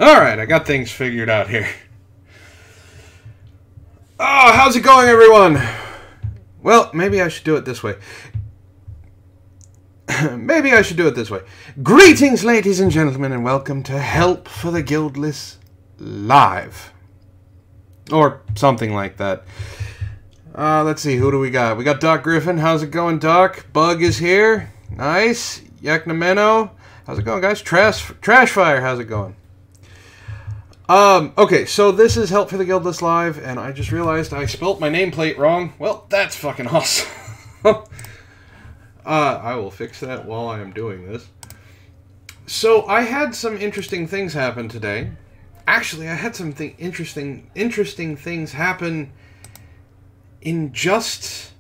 Alright, I got things figured out here. Oh, how's it going, everyone? Well, maybe I should do it this way. Maybe I should do it this way. Greetings, ladies and gentlemen, and welcome to Help for the Guildless Live. Or something like that. Let's see, who do we got? We got Doc Griffin. How's it going, Doc? Bug is here. Nice. Yaknameno. How's it going, guys? Trashfire, how's it going? Okay, so this is Help for the Guildless Live, and I just realized I spelt my nameplate wrong. Well, that's fucking awesome. I will fix that while I am doing this. So, I had some interesting things happen today. Actually, I had some interesting things happen in just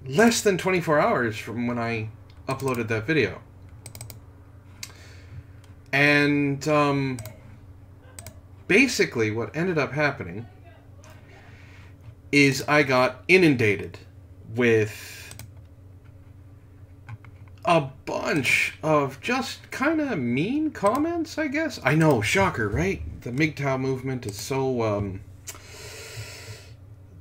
less than 24 hours from when I uploaded that video. And, basically what ended up happening is I got inundated with a bunch of just kind of mean comments, I guess. I know, shocker, right? The MGTOW movement is so,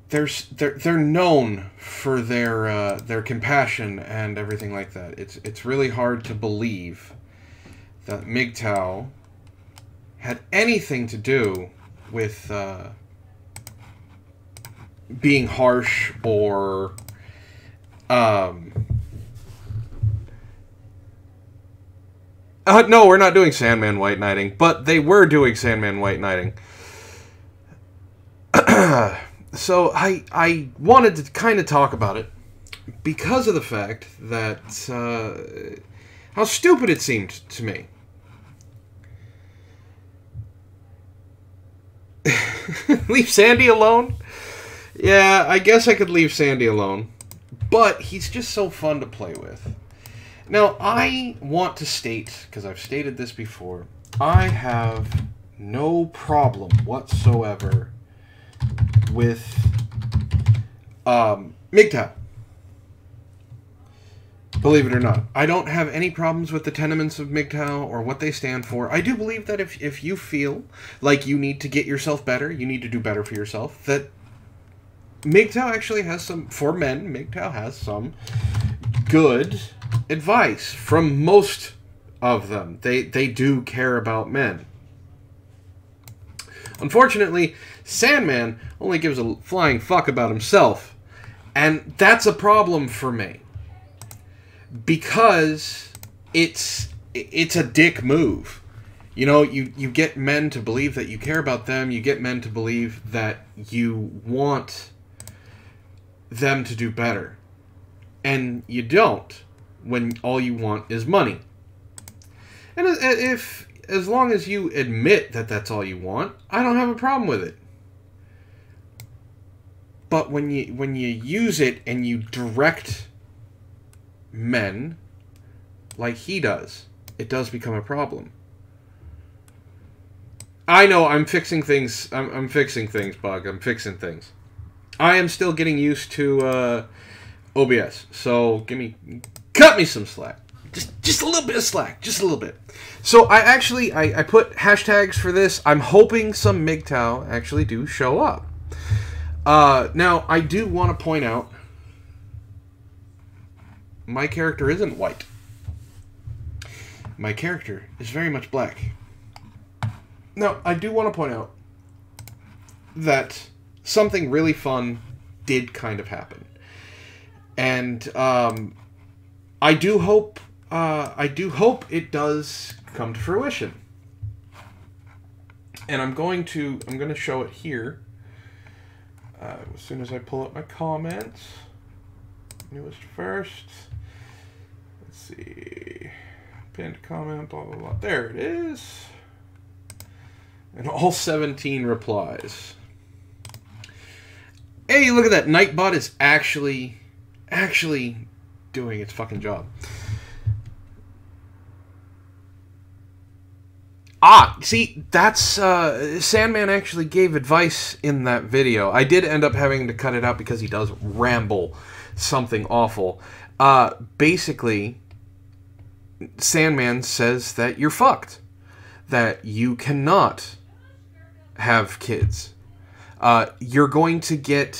they're known for their compassion and everything like that. It's really hard to believe that MGTOW had anything to do with being harsh or no, we're not doing Sandman White Knighting, but they were doing Sandman White Knighting. So I wanted to kind of talk about it because of the fact that how stupid it seemed to me. Leave Sandy alone? Yeah, I guess I could leave Sandy alone. But he's just so fun to play with. Now, I want to state, because I've stated this before, I have no problem whatsoever with MGTOW. Believe it or not. I don't have any problems with the tenements of MGTOW or what they stand for. I do believe that if you feel like you need to get yourself better, you need to do better for yourself, that MGTOW actually has some, for men, MGTOW has some good advice from most of them. They do care about men. Unfortunately, Sandman only gives a flying fuck about himself, and that's a problem for me. Because it's a dick move. You know, you get men to believe that you care about them. You get men to believe that you want them to do better. And you don't when all you want is money. And as long as you admit that that's all you want, I don't have a problem with it. But when you use it and you direct men like he does, it does become a problem. I know, I'm fixing things. I'm fixing things, Bug. I'm fixing things. I am still getting used to OBS, so cut me some slack. Just a little bit of slack, just a little bit. So I put hashtags for this. I'm hoping some MGTOW actually do show up. Now I do want to point out, my character isn't white. My character is very much black. Now, I do want to point out that something really fun did kind of happen. And I do hope it does come to fruition. And I'm going to show it here as soon as I pull up my comments. Newest first. Let's see. Pinned comment, blah, blah, blah. There it is. And all 17 replies. Hey, look at that. Nightbot is actually doing its fucking job. Ah, see, that's, Sandman actually gave advice in that video. I did end up having to cut it out because he does ramble something awful. Basically, Sandman says that you're fucked. that you cannot have kids. You're going to get,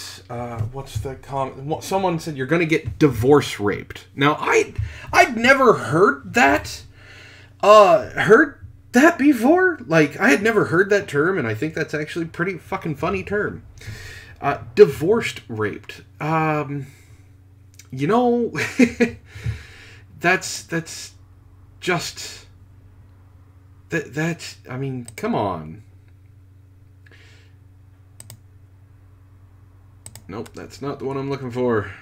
someone said you're going to get divorce raped. Now, I'd never heard that before. Like, I had never heard that term, and I think that's actually a pretty fucking funny term. Divorced raped. You know, that's just, I mean, come on. Nope, that's not the one I'm looking for. I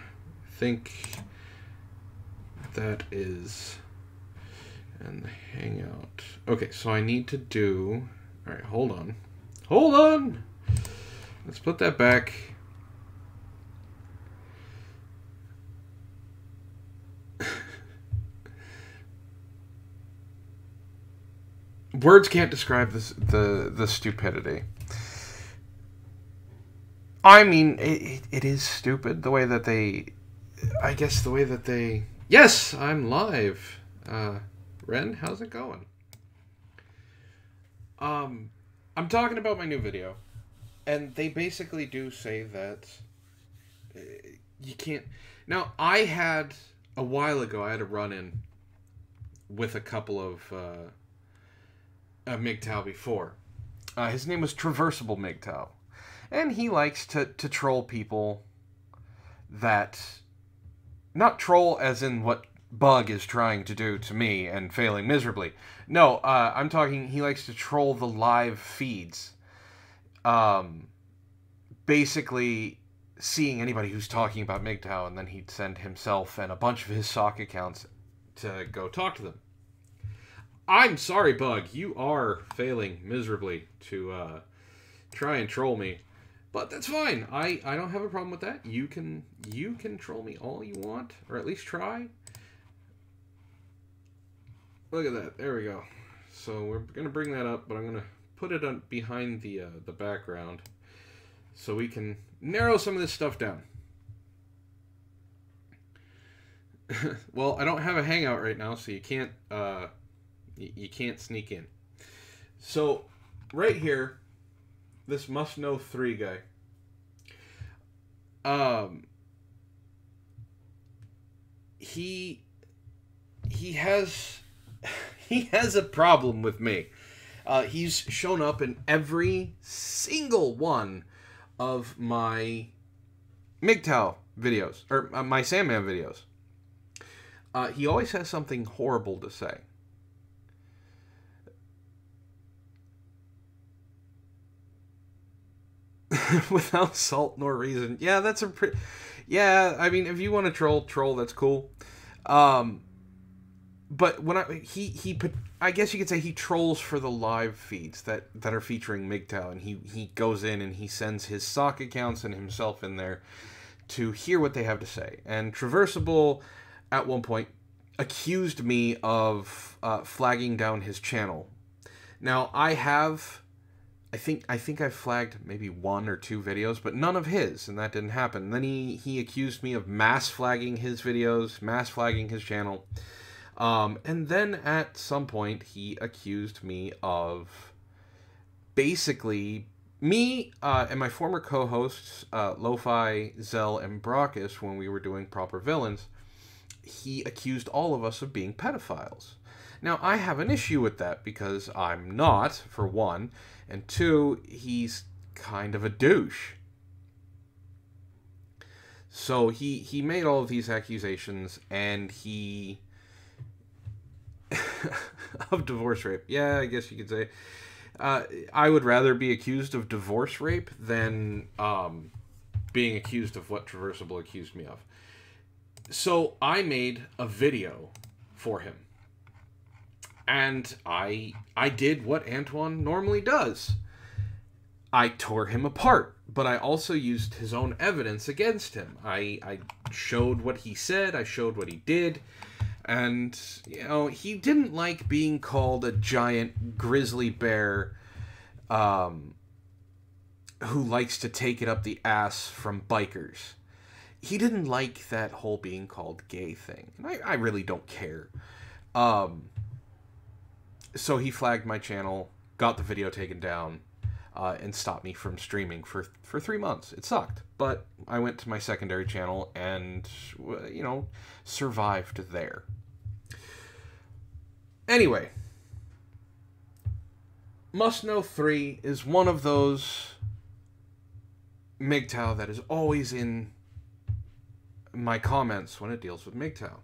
think that is, and the Hangout. Okay, so I need to do, all right, hold on. Hold on! Let's put that back. Words can't describe the stupidity. I mean, it is stupid the way that they... I guess the way that they... Yes, I'm live. Wren, how's it going? I'm talking about my new video. And they basically do say that you can't... Now, I had... A while ago, I had a run-in with a couple of MGTOW before. His name was Traversable MGTOW. And he likes to troll people that... Not troll as in what Bug is trying to do to me and failing miserably. No, I'm talking... He likes to troll the live feeds. Basically, seeing anybody who's talking about MGTOW, and then he'd send himself and a bunch of his sock accounts to go talk to them. I'm sorry, Bug. You are failing miserably to try and troll me. But that's fine. I don't have a problem with that. You can troll me all you want, or at least try. Look at that. There we go. So we're gonna bring that up, but I'm gonna put it on behind the background so we can narrow some of this stuff down. Well, I don't have a Hangout right now, so you can't sneak in. So right here, this Must Know 3 guy. He has a problem with me. He's shown up in every single one of my MGTOW videos, or my Sandman videos. He always has something horrible to say. Without salt nor reason. Yeah, that's a pretty... Yeah, I mean, if you want to troll, that's cool. But when I guess you could say he trolls for the live feeds that are featuring MGTOW, and he goes in and he sends his sock accounts and himself in there to hear what they have to say. And Traversable, at one point, accused me of flagging down his channel. Now, I think I've flagged maybe 1 or 2 videos, but none of his, and that didn't happen. And then he accused me of mass flagging his videos, mass flagging his channel. And then at some point, he accused me of basically me and my former co-hosts, Lo-Fi, Zell, and Brockus, when we were doing Proper Villains, he accused all of us of being pedophiles. Now, I have an issue with that because I'm not, for one, and 2, he's kind of a douche. So he made all of these accusations, and he... of divorce rape. Yeah, I guess you could say. I would rather be accused of divorce rape than being accused of what Traversable accused me of. So I made a video for him. And I did what Antoine normally does. I tore him apart, but I also used his own evidence against him. I showed what he said, I showed what he did, and, you know, he didn't like being called a giant grizzly bear who likes to take it up the ass from bikers. He didn't like that whole being called gay thing. And I really don't care. so he flagged my channel, got the video taken down, and stopped me from streaming for 3 months. It sucked, but I went to my secondary channel and, you know, survived there. Anyway, Must Know 3 is one of those MGTOW that is always in my comments when it deals with MGTOW.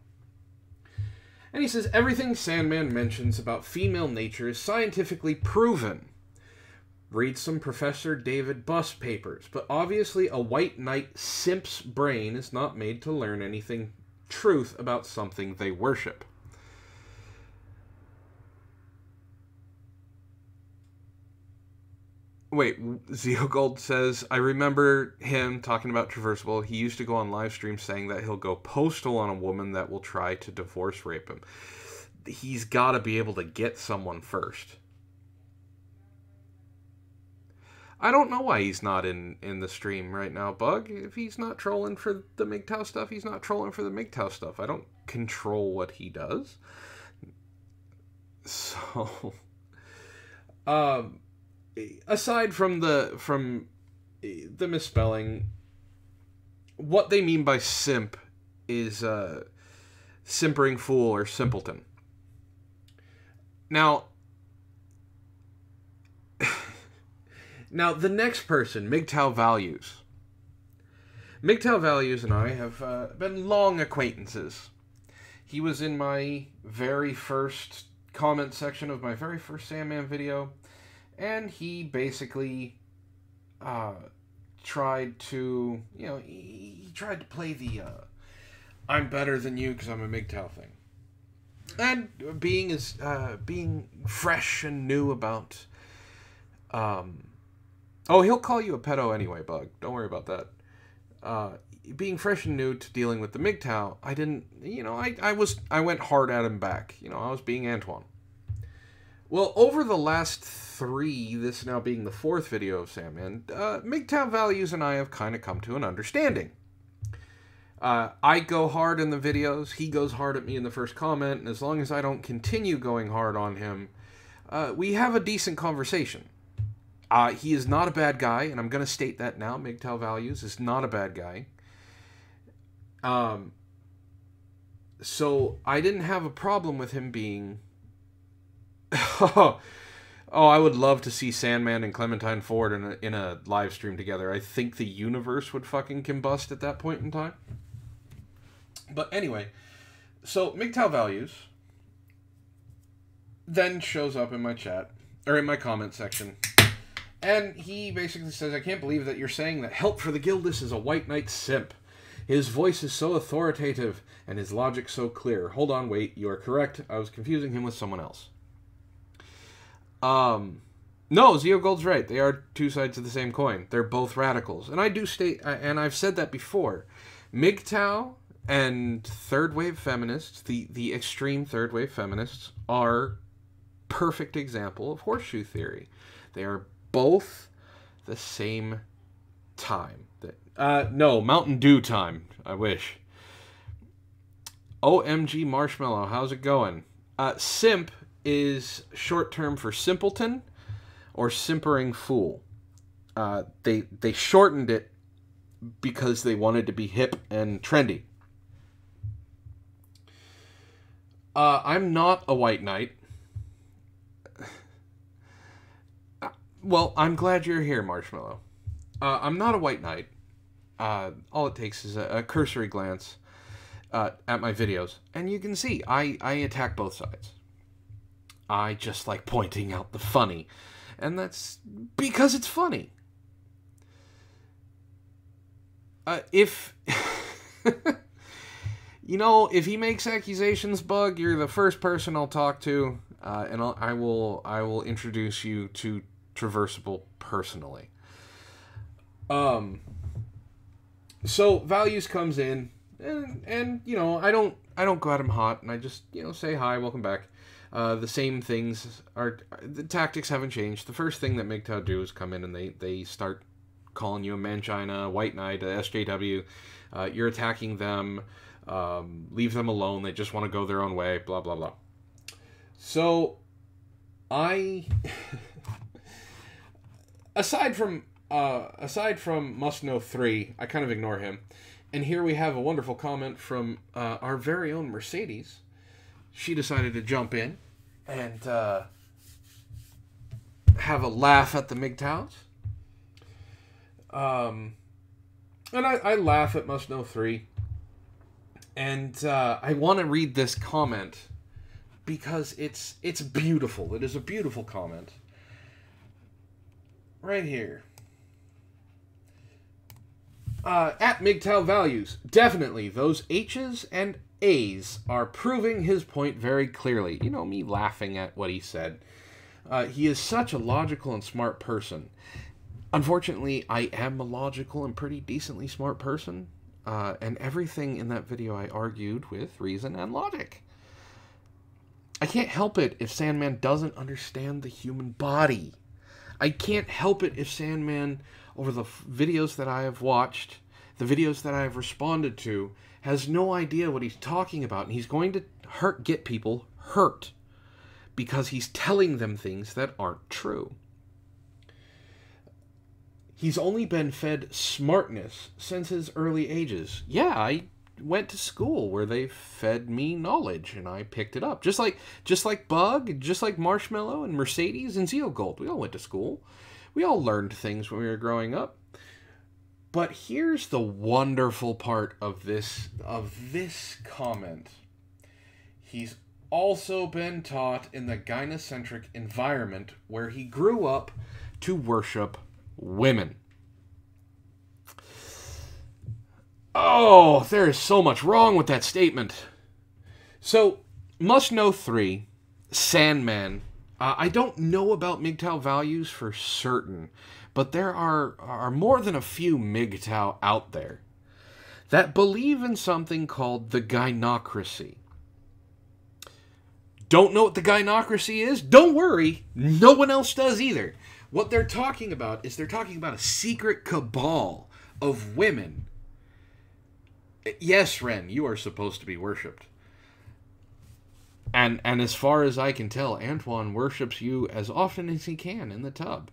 And he says, everything Sandman mentions about female nature is scientifically proven. Read some Professor David Buss papers, but obviously a white knight simp's brain is not made to learn anything truth about something they worship. Wait, Zeogold says, I remember him talking about Traversable. He used to go on live streams saying that he'll go postal on a woman that will try to divorce rape him. He's got to be able to get someone first. I don't know why he's not in the stream right now, Bug. If he's not trolling for the MGTOW stuff, he's not trolling for the MGTOW stuff. I don't control what he does. So, aside from the misspelling, what they mean by simp is simpering fool or simpleton. Now, the next person, MGTOW Values. MGTOW Values and I have been long acquaintances. He was in my very first comment section of my very first Sandman video, and he basically tried to, you know, he tried to play the I'm better than you because I'm a MGTOW thing. And being fresh and new about oh, he'll call you a pedo anyway, Bug. Don't worry about that. Being fresh and new to dealing with the MGTOW, I didn't, you know, I went hard at him back. You know, I was being Antoine. Well, over the last 3, this now being the 4th video of Sandman, MGTOW Values and I have kind of come to an understanding. I go hard in the videos, he goes hard at me in the first comment, and as long as I don't continue going hard on him, we have a decent conversation. He is not a bad guy, and I'm going to state that now. MGTOW Values is not a bad guy. So I didn't have a problem with him being... Oh, I would love to see Sandman and Clementine Ford in a live stream together. I think the universe would fucking combust at that point in time. But anyway, so MGTOW Values then shows up in my chat, or in my comment section. And he basically says, I can't believe that you're saying that Help for the Guildless is a white knight simp. His voice is so authoritative, and his logic so clear. Hold on, wait, you are correct. I was confusing him with someone else. No, Zeogold's right. They are two sides of the same coin. They're both radicals. And I do state, and I've said that before, MGTOW and third-wave feminists, the extreme third-wave feminists, are perfect example of horseshoe theory. They are both the same time. No, Mountain Dew time. I wish. OMG Marshmallow, how's it going? Simp is short term for simpleton or simpering fool. They shortened it because they wanted to be hip and trendy. I'm not a white knight. Well, I'm glad you're here, Marshmallow. I'm not a white knight. All it takes is a cursory glance at my videos, and you can see I attack both sides. I just like pointing out the funny, and that's because it's funny. If you know, if he makes accusations, Bug, you're the first person I'll talk to, and I will introduce you to Traversable personally. So Values comes in, and you know, I don't go at him hot, and I just, you know, say hi, welcome back. The same things are, the tactics haven't changed. The first thing that MGTOW do is come in and they start calling you a mangina, a white knight, a SJW. You're attacking them. Leave them alone. They just want to go their own way. Blah blah blah. So I aside from Must Know 3, I kind of ignore him. And here we have a wonderful comment from our very own Mercedes. She decided to jump in and have a laugh at the MGTOWs. And I laugh at Must Know 3. And I want to read this comment because it's beautiful. It is a beautiful comment. Right here. At MGTOW Values, definitely those H's and A's are proving his point very clearly. You know, me laughing at what he said. He is such a logical and smart person. Unfortunately, I am a logical and pretty decently smart person. And everything in that video I argued with reason and logic. I can't help it if Sandman doesn't understand the human body. I can't help it if Sandman, over the videos that I have watched, the videos that I have responded to, has no idea what he's talking about. And he's going to get people hurt because he's telling them things that aren't true. He's only been fed smartness since his early ages. Yeah, I went to school where they fed me knowledge, and I picked it up. Just like Bug, just like Marshmallow and Mercedes and Zeogold. We all went to school. We all learned things when we were growing up. But here's the wonderful part of this comment. He's also been taught in the gynocentric environment where he grew up to worship women. Oh, there is so much wrong with that statement. So, Must Know 3, Sandman. I don't know about MGTOW values for certain, but there are more than a few MGTOW out there that believe in something called the gynocracy. Don't know what the gynocracy is? Don't worry, no one else does either. What they're talking about is a secret cabal of women. Yes, Wren, you are supposed to be worshipped. And as far as I can tell, Antoine worships you as often as he can in the tub.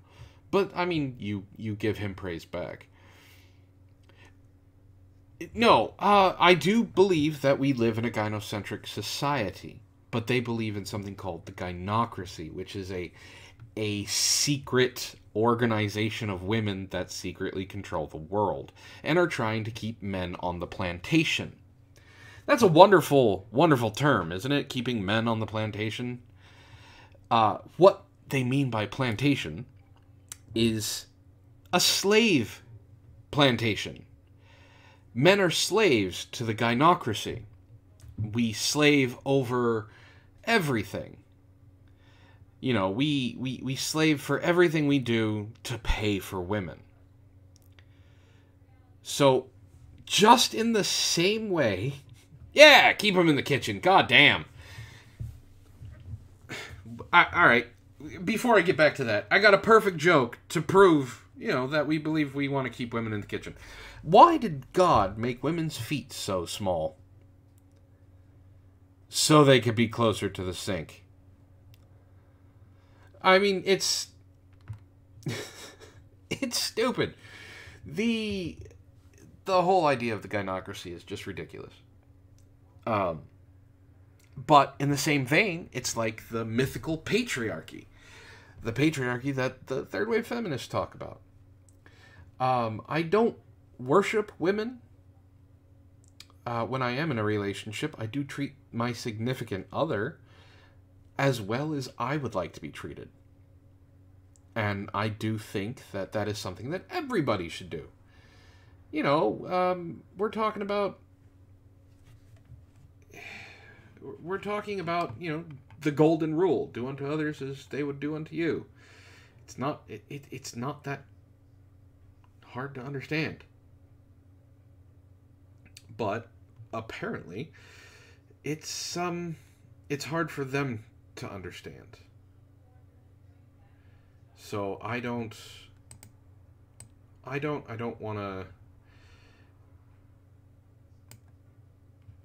But, I mean, you give him praise back. No, I do believe that we live in a gynocentric society. But they believe in something called the gynocracy, which is a secret organization of women that secretly control the world and are trying to keep men on the plantation. That's a wonderful, wonderful term, isn't it? Keeping men on the plantation. What they mean by plantation is a slave plantation. Men are slaves to the gynocracy. We slave over everything. You know, we slave for everything we do to pay for women. So, just in the same way... Yeah, keep them in the kitchen. God damn. Alright, before I get back to that, I got a perfect joke to prove, you know, that we believe we want to keep women in the kitchen. Why did God make women's feet so small? So they could be closer to the sink. I mean, it's stupid. The whole idea of the gynocracy is just ridiculous. But in the same vein, it's like the mythical patriarchy. The patriarchy that the third wave feminists talk about. I don't worship women. When I am in a relationship, I do treat my significant other as well as I would like to be treated. And I do think that that is something that everybody should do. You know, we're talking about, you know, the golden rule. Do unto others as they would do unto you. It's not, it's not that hard to understand. But apparently, it's hard for them to understand. So I don't want to.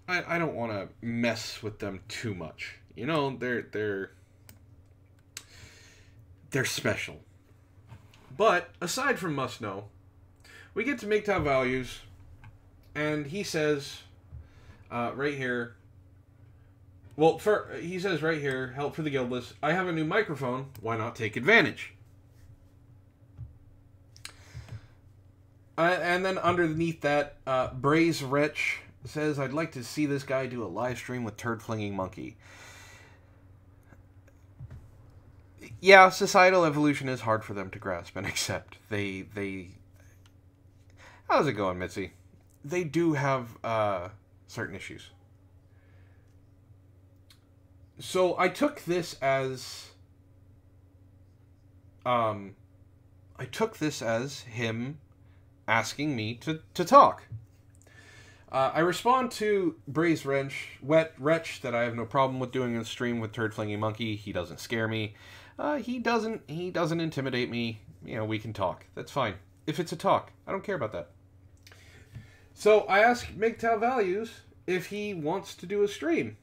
I don't want to mess with them too much. You know, they're special. But, aside from must know, we get to MGTOW values, and he says, right here, well, he says right here, help for the Guildless, I have a new microphone, why not take advantage? And then underneath that, Braze Wretch says, I'd like to see this guy do a live stream with Turd Flinging Monkey. Yeah, societal evolution is hard for them to grasp and accept. They how's it going, Mitzi? They do have certain issues. So I took this as him asking me to talk. I respond to Braze Wretch that I have no problem with doing a stream with Turd Flinging Monkey. He doesn't scare me. He doesn't intimidate me. You know, we can talk. That's fine. If it's a talk, I don't care about that. So I asked MGTOW Values if he wants to do a stream.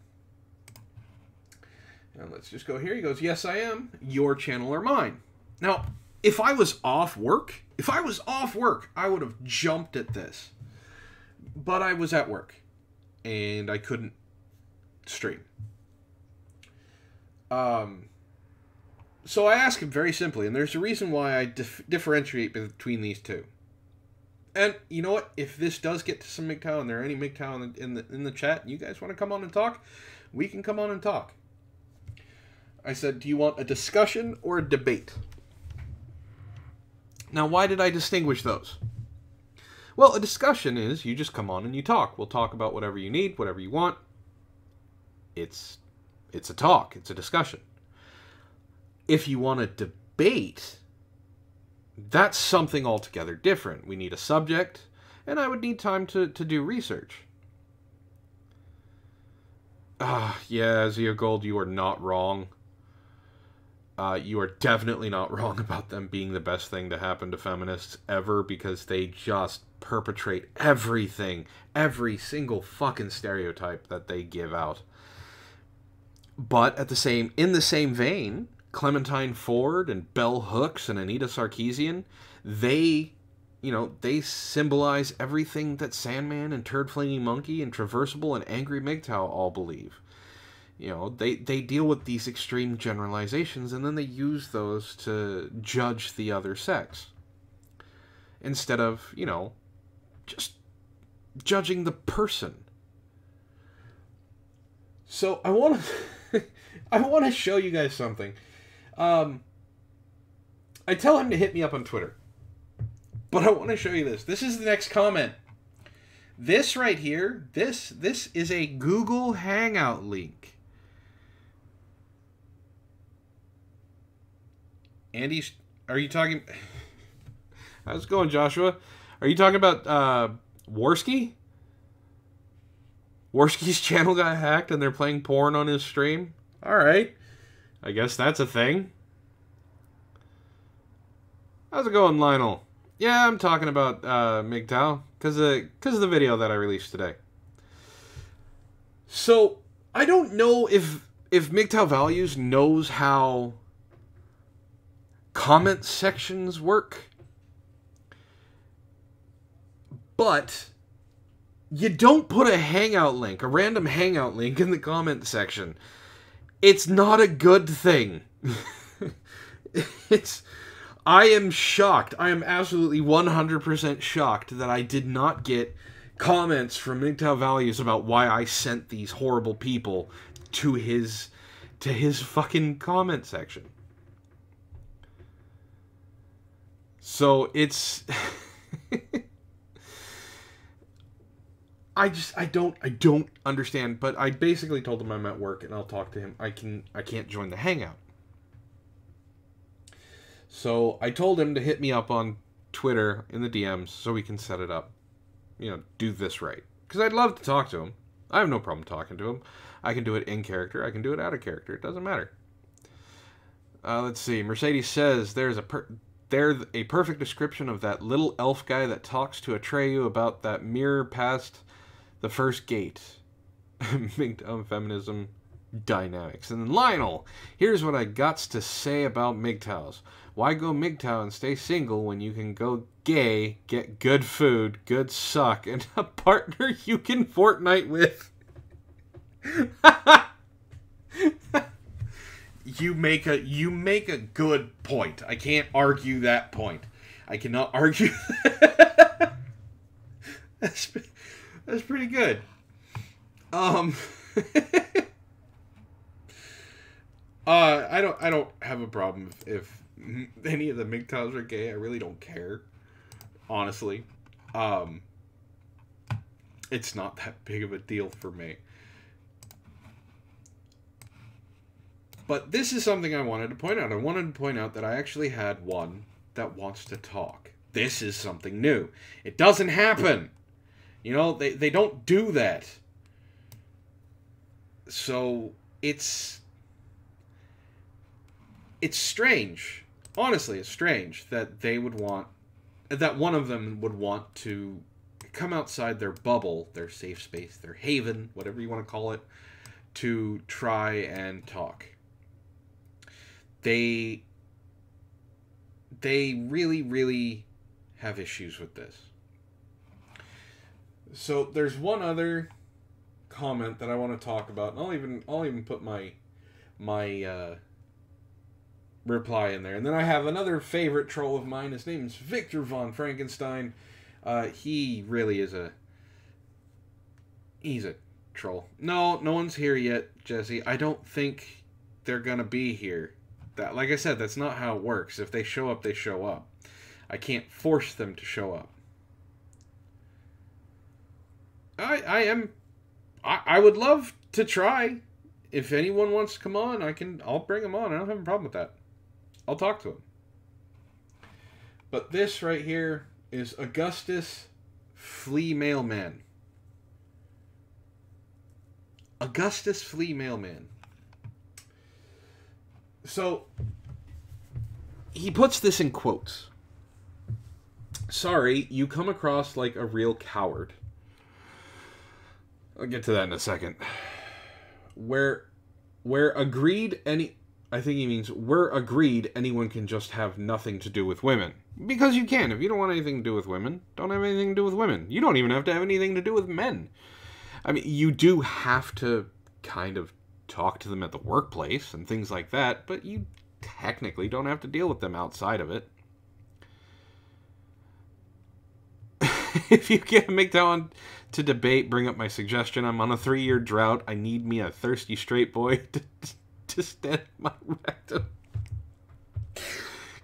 And let's just go here. He goes, yes, I am. Your channel or mine. Now, if I was off work, I would have jumped at this. But I was at work, and I couldn't stream. So I asked him very simply, and there's a reason why I differentiate between these two. And you know what? If this does get to some MGTOW, and there are any MGTOW in the chat, and you guys want to come on and talk, we can come on and talk. I said, do you want a discussion or a debate? Now, why did I distinguish those? Well, a discussion is you just come on and you talk. We'll talk about whatever you need, whatever you want. It's a talk. It's a discussion. If you want a debate, that's something altogether different. We need a subject, and I would need time to do research. Yeah, Zia Gold, you are not wrong. You are definitely not wrong about them being the best thing to happen to feminists ever, because they just perpetrate everything, every single fucking stereotype that they give out. But in the same vein, Clementine Ford and Bell Hooks and Anita Sarkeesian, they symbolize everything that Sandman and Turd Flinging Monkey and Traversable and Angry MGTOW all believe. You know, they deal with these extreme generalizations, and then they use those to judge the other sex. Instead of, just judging the person. So I want to show you guys something. I tell him to hit me up on Twitter. But I want to show you this. This is the next comment. This right here, this is a Google Hangout link. Andy, are you talking... How's it going, Joshua? Are you talking about Warski? Warski's channel got hacked and they're playing porn on his stream? Alright. I guess that's a thing. How's it going, Lionel? Yeah, I'm talking about MGTOW because of the video that I released today. So, I don't know if MGTOW Values knows how comment sections work, but you don't put a hangout link, a random hangout link in the comment section. It's not a good thing. I am shocked. I am absolutely 100% shocked that I did not get comments from MGTOW Values about why I sent these horrible people to his fucking comment section. So it's I don't understand, but I basically told him I'm at work and I'll talk to him. I can't join the hangout. So I told him to hit me up on Twitter in the DMs so we can set it up. Do this right. Because I'd love to talk to him. I have no problem talking to him. I can do it in character. I can do it out of character. It doesn't matter. Let's see. Mercedes says there's a perfect description of that little elf guy that talks to Atreyu about that mirror past the first gate. MGTOW feminism dynamics. And then Lionel, here's what I gots to say about MGTOWs. Why go MGTOW and stay single when you can go gay, get good food, good suck, and a partner you can Fortnite with? You make a good point. I can't argue that point. I cannot argue. That's pretty good. I don't have a problem if any of the MGTOWs are gay. I really don't care, honestly. It's not that big of a deal for me. But this is something I wanted to point out. I wanted to point out that I actually had one that wants to talk. This is something new. It doesn't happen. You know, they don't do that. So it's strange. Honestly, it's strange that they would want, that one of them would want to come outside their bubble, their safe space, their haven, whatever you want to call it, to try and talk. They really, really have issues with this. So there's one other comment that I want to talk about, and I'll even put my reply in there. And then I have another favorite troll of mine. His name is Victor Von Frankenstein. He really is he's a troll. No one's here yet, Jesse. I don't think they're gonna be here. That, like I said, that's not how it works. If they show up, they show up. I can't force them to show up. I would love to try. If anyone wants to come on, I'll bring them on. I don't have a problem with that. I'll talk to them. But this right here is Augustus Flea Mailman. Augustus Flea Mailman. So, he puts this in quotes. Sorry, you come across like a real coward. I'll get to that in a second. Where agreed I think he means, we're agreed anyone can just have nothing to do with women. Because you can. If you don't want anything to do with women, don't have anything to do with women. You don't even have to have anything to do with men. I mean, you do have to kind of talk to them at the workplace and things like that, but you technically don't have to deal with them outside of it. If you get a MGTOW on to debate, bring up my suggestion. I'm on a 3-year drought. I need me a thirsty straight boy to stand my rectum.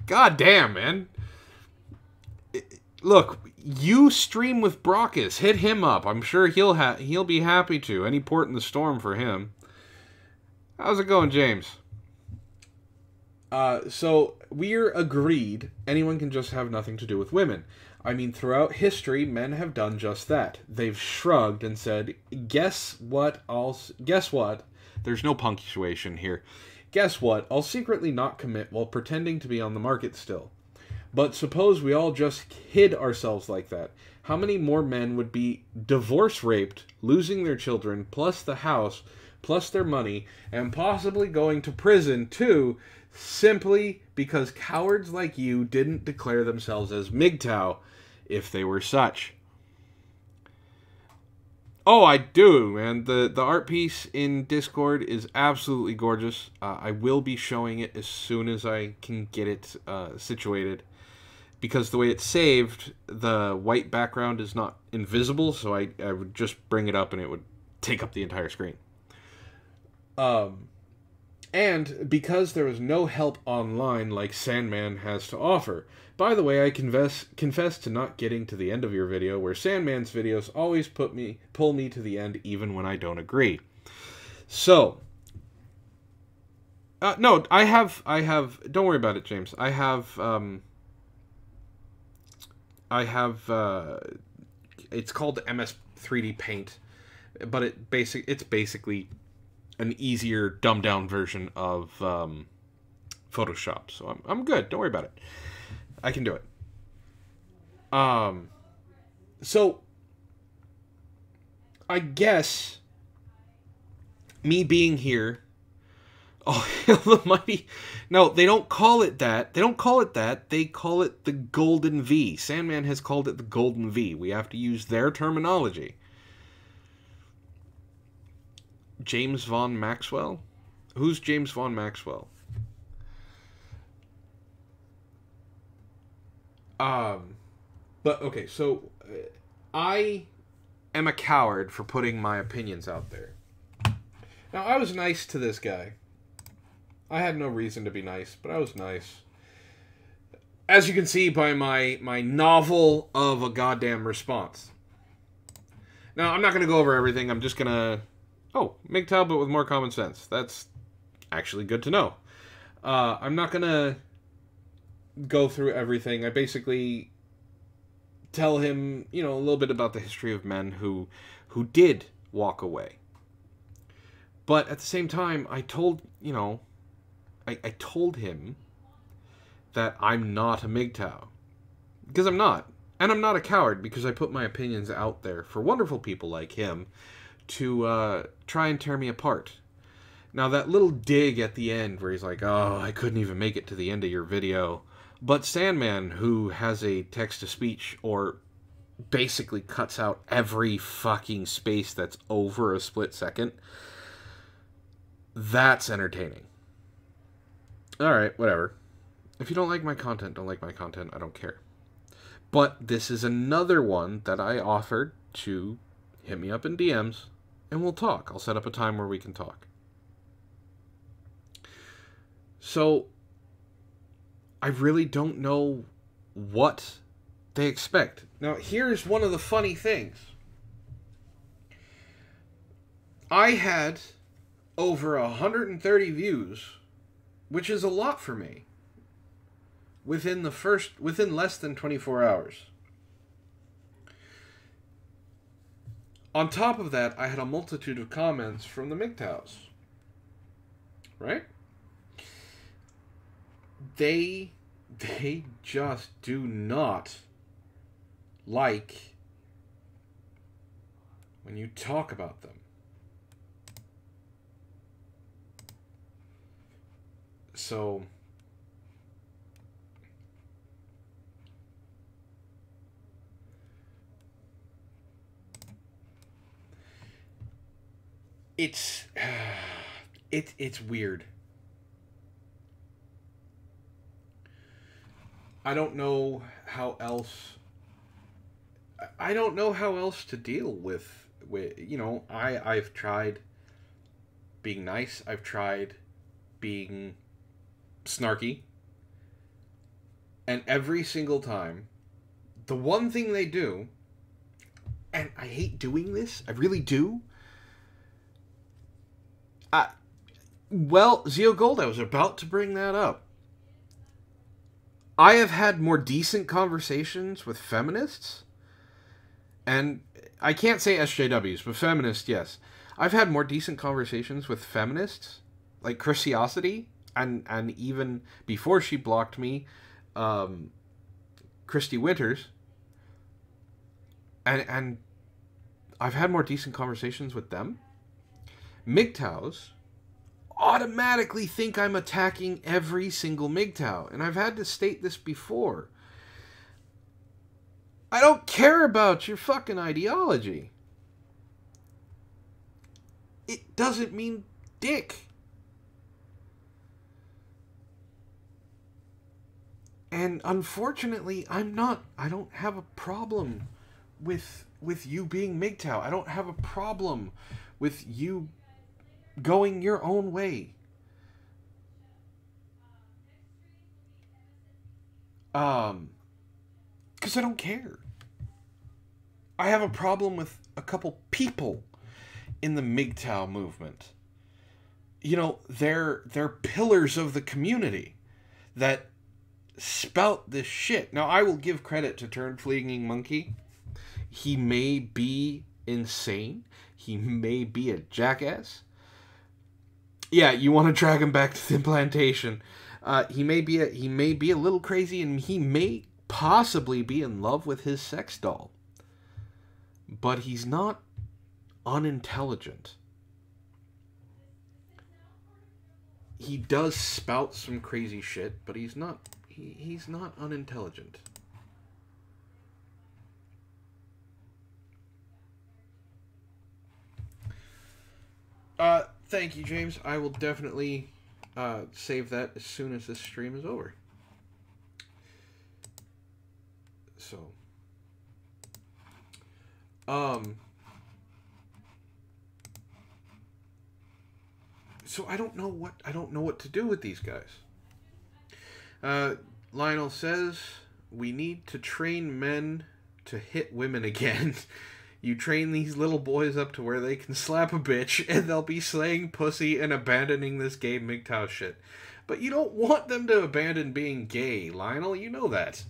God damn, man. Look, you stream with Brockus. Hit him up. I'm sure he'll be happy to. Any port in the storm for him. How's it going, James? So, we're agreed anyone can just have nothing to do with women. I mean, throughout history, men have done just that. They've shrugged and said, guess what? There's no punctuation here. Guess what? I'll secretly not commit while pretending to be on the market still. But suppose we all just hid ourselves like that. How many more men would be divorce raped, losing their children, plus the house, plus their money, and possibly going to prison too, simply because cowards like you didn't declare themselves as MGTOW if they were such? Oh, I do, man. The art piece in Discord is absolutely gorgeous. I will be showing it as soon as I can get it situated. Because the way it's saved, the white background is not invisible, so I would just bring it up and it would take up the entire screen. And because there was no help online like Sandman has to offer. By the way, I confess to not getting to the end of your video, where Sandman's videos always pull me to the end even when I don't agree. So, no, I have, don't worry about it, James. I have, it's called MS3D Paint, but it's basically an easier, dumbed down version of Photoshop. So I'm good. Don't worry about it. I can do it. So I guess me being here. Oh, Hail the Mighty. No, they don't call it that. They don't call it that. They call it the Golden V. Sandman has called it the Golden V. We have to use their terminology. James Von Maxwell? Who's James Von Maxwell? But, okay, so I am a coward for putting my opinions out there. Now, I was nice to this guy. I had no reason to be nice, but I was nice. As you can see by my novel of a goddamn response. Now, I'm not going to go over everything. I'm just going to... Oh, MGTOW, but with more common sense. That's actually good to know. I'm not going to go through everything. I basically tell him, you know, a little bit about the history of men who did walk away. But at the same time, I told, you know, I told him that I'm not a MGTOW. Because I'm not. And I'm not a coward because I put my opinions out there for wonderful people like him to try and tear me apart. Now, that little dig at the end where he's like, oh, I couldn't even make it to the end of your video. But Sandman, who has a text-to-speech or basically cuts out every fucking space that's over a split second, that's entertaining. Alright, whatever. If you don't like my content, don't like my content. I don't care. But this is another one that I offered to hit me up in DMs, and we'll talk. I'll set up a time where we can talk. So, I really don't know what they expect. Now, here's one of the funny things. I had over 130 views, which is a lot for me, within less than 24 hours. On top of that, I had a multitude of comments from the MGTOWs. Right? They just do not like when you talk about them. So it's weird. I don't know how else to deal with you know, I've tried being nice, I've tried being snarky, and every single time, the one thing they do, and I hate doing this, I really do. Well, Zeo Gold, I was about to bring that up. I have had more decent conversations with feminists, and I can't say SJWs, but feminists, yes. I've had more decent conversations with feminists, like Christiosity, and even before she blocked me, Christy Winters, and I've had more decent conversations with them. MGTOWs automatically think I'm attacking every single MGTOW, and I've had to state this before. I don't care about your fucking ideology. It doesn't mean dick. And unfortunately, I don't have a problem with you being MGTOW. I don't have a problem with you going your own way. Because I don't care. I have a problem with a couple people in the MGTOW movement. You know, they're pillars of the community that spout this shit. Now, I will give credit to Turn Fleeing Monkey. He may be insane. He may be a jackass. Yeah, you want to drag him back to the plantation. He may be a little crazy, and he may possibly be in love with his sex doll. But he's not unintelligent. he does spout some crazy shit, but he's not unintelligent. Thank you, James. I will definitely save that as soon as this stream is over. So, so I don't know what to do with these guys. Lionel says we need to train men to hit women again. You train these little boys up to where they can slap a bitch, and they'll be slaying pussy and abandoning this gay MGTOW shit. But you don't want them to abandon being gay, Lionel. You know that.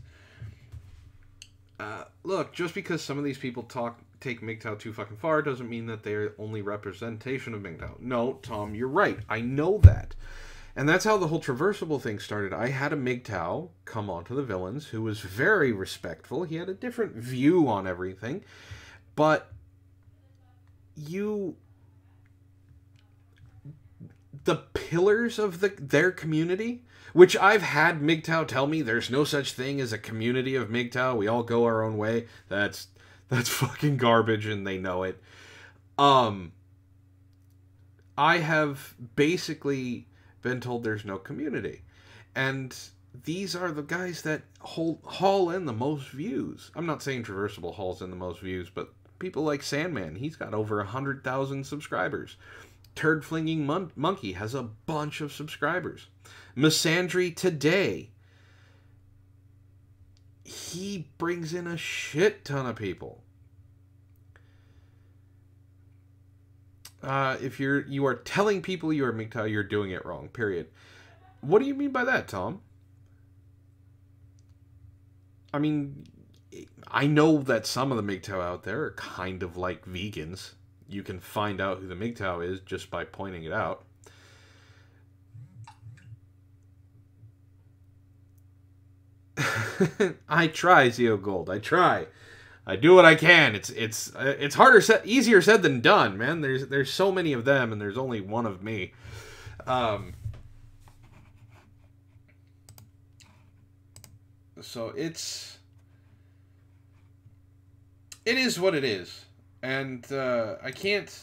Look, just because some of these people take MGTOW too fucking far doesn't mean that they're only representation of MGTOW. No, Tom, you're right. I know that. And that's how the whole traversable thing started. I had a MGTOW come onto the villains who was very respectful. He had a different view on everything. But the pillars of their community, which I've had MGTOW tell me there's no such thing as a community of MGTOW. We all go our own way. That's fucking garbage, and they know it. I have basically been told there's no community. And these are the guys that haul in the most views. I'm not saying Traversable hauls in the most views, but people like Sandman, he's got over 100,000 subscribers. Turd Flinging Monkey has a bunch of subscribers. Misandry Today, he brings in a shit ton of people. If you are telling people you are MGTOW, you're doing it wrong, period. What do you mean by that, Tom? I mean, I know that some of the MGTOW out there are kind of like vegans. You can find out who the MGTOW is just by pointing it out. I try, Zeo Gold. I try. I do what I can. It's harder said, easier said than done, man. There's so many of them, and there's only one of me. So it is what it is, and I can't.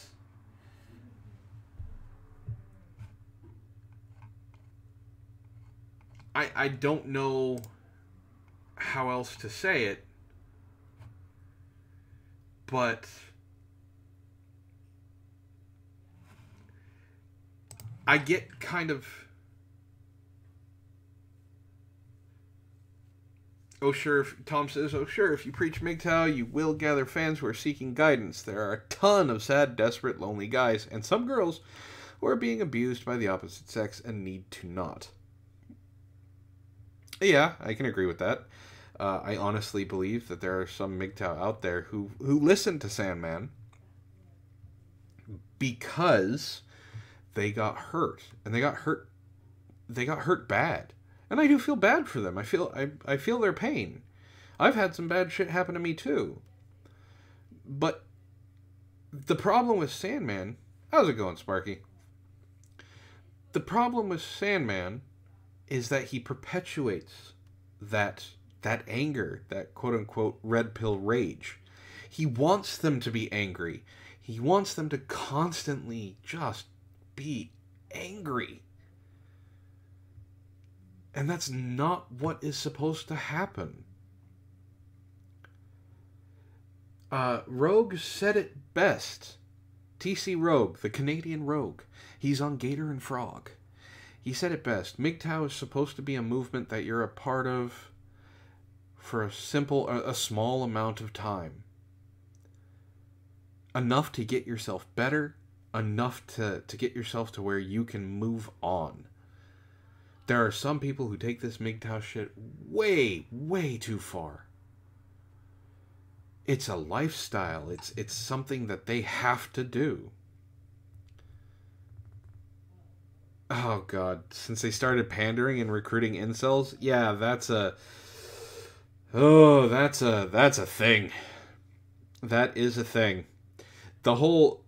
I don't know how else to say it, but I get kind of, oh sure, Tom says, oh sure, if you preach MGTOW, you will gather fans who are seeking guidance. There are a ton of sad, desperate, lonely guys, and some girls who are being abused by the opposite sex and need to not. Yeah, I can agree with that. I honestly believe that there are some MGTOW out there who listen to Sandman because they got hurt, and they got hurt bad. And I do feel bad for them. I feel their pain. I've had some bad shit happen to me too. But the problem with Sandman, how's it going, Sparky? The problem with Sandman is that he perpetuates that anger, that quote-unquote red pill rage. He wants them to be angry. He wants them to constantly just be angry. And that's not what is supposed to happen. Rogue said it best. TC Rogue, the Canadian Rogue. He's on Gator and Frog. He said it best. MGTOW is supposed to be a movement that you're a part of for a small amount of time. Enough to get yourself better. Enough to get yourself to where you can move on. There are some people who take this MGTOW shit way, way too far. It's a lifestyle. It's something that they have to do. Oh god, since they started pandering and recruiting incels, yeah, that's a thing. That is a thing. The whole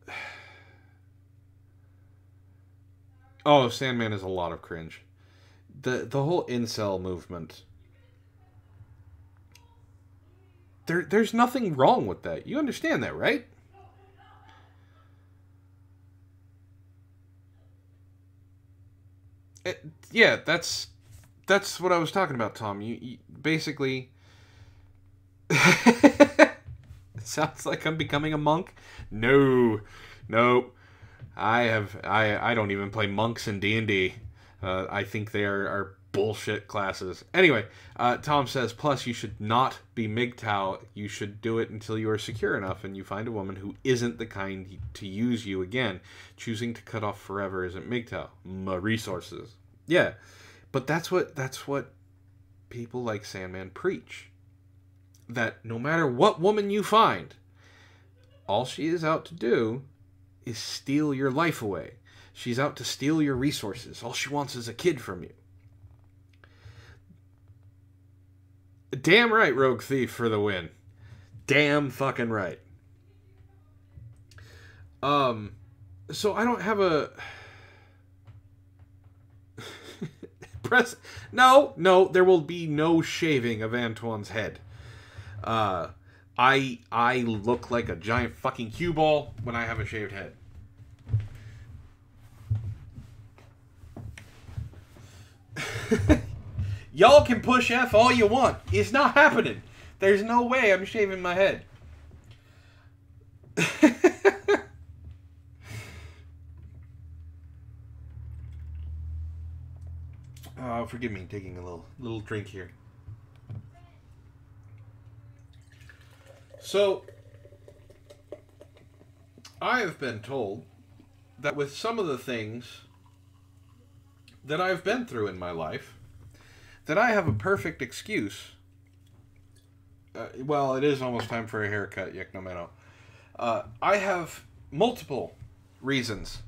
Oh, Sandman is a lot of cringe. The whole incel movement. There's nothing wrong with that. You understand that, right? Yeah, that's what I was talking about, Tom. You basically... It sounds like I'm becoming a monk. No. Nope. I don't even play monks in D&D. I think they are bullshit classes. Anyway, Tom says, plus you should not be MGTOW. You should do it until you are secure enough and you find a woman who isn't the kind to use you again. Choosing to cut off forever isn't MGTOW. Resources. Yeah, but that's what people like Sandman preach. That no matter what woman you find, all she is out to do is steal your life away. She's out to steal your resources. All she wants is a kid from you. Damn right, Rogue Thief for the win. Damn fucking right. So I don't have a... No, there will be no shaving of Antoine's head. I look like a giant fucking cue ball when I have a shaved head. Y'all can push F all you want. It's not happening. There's no way I'm shaving my head. Forgive me taking a little drink here. So, I have been told that with some of the things that I've been through in my life, that I have a perfect excuse. Well, it is almost time for a haircut, Yek no Meno. I have multiple reasons.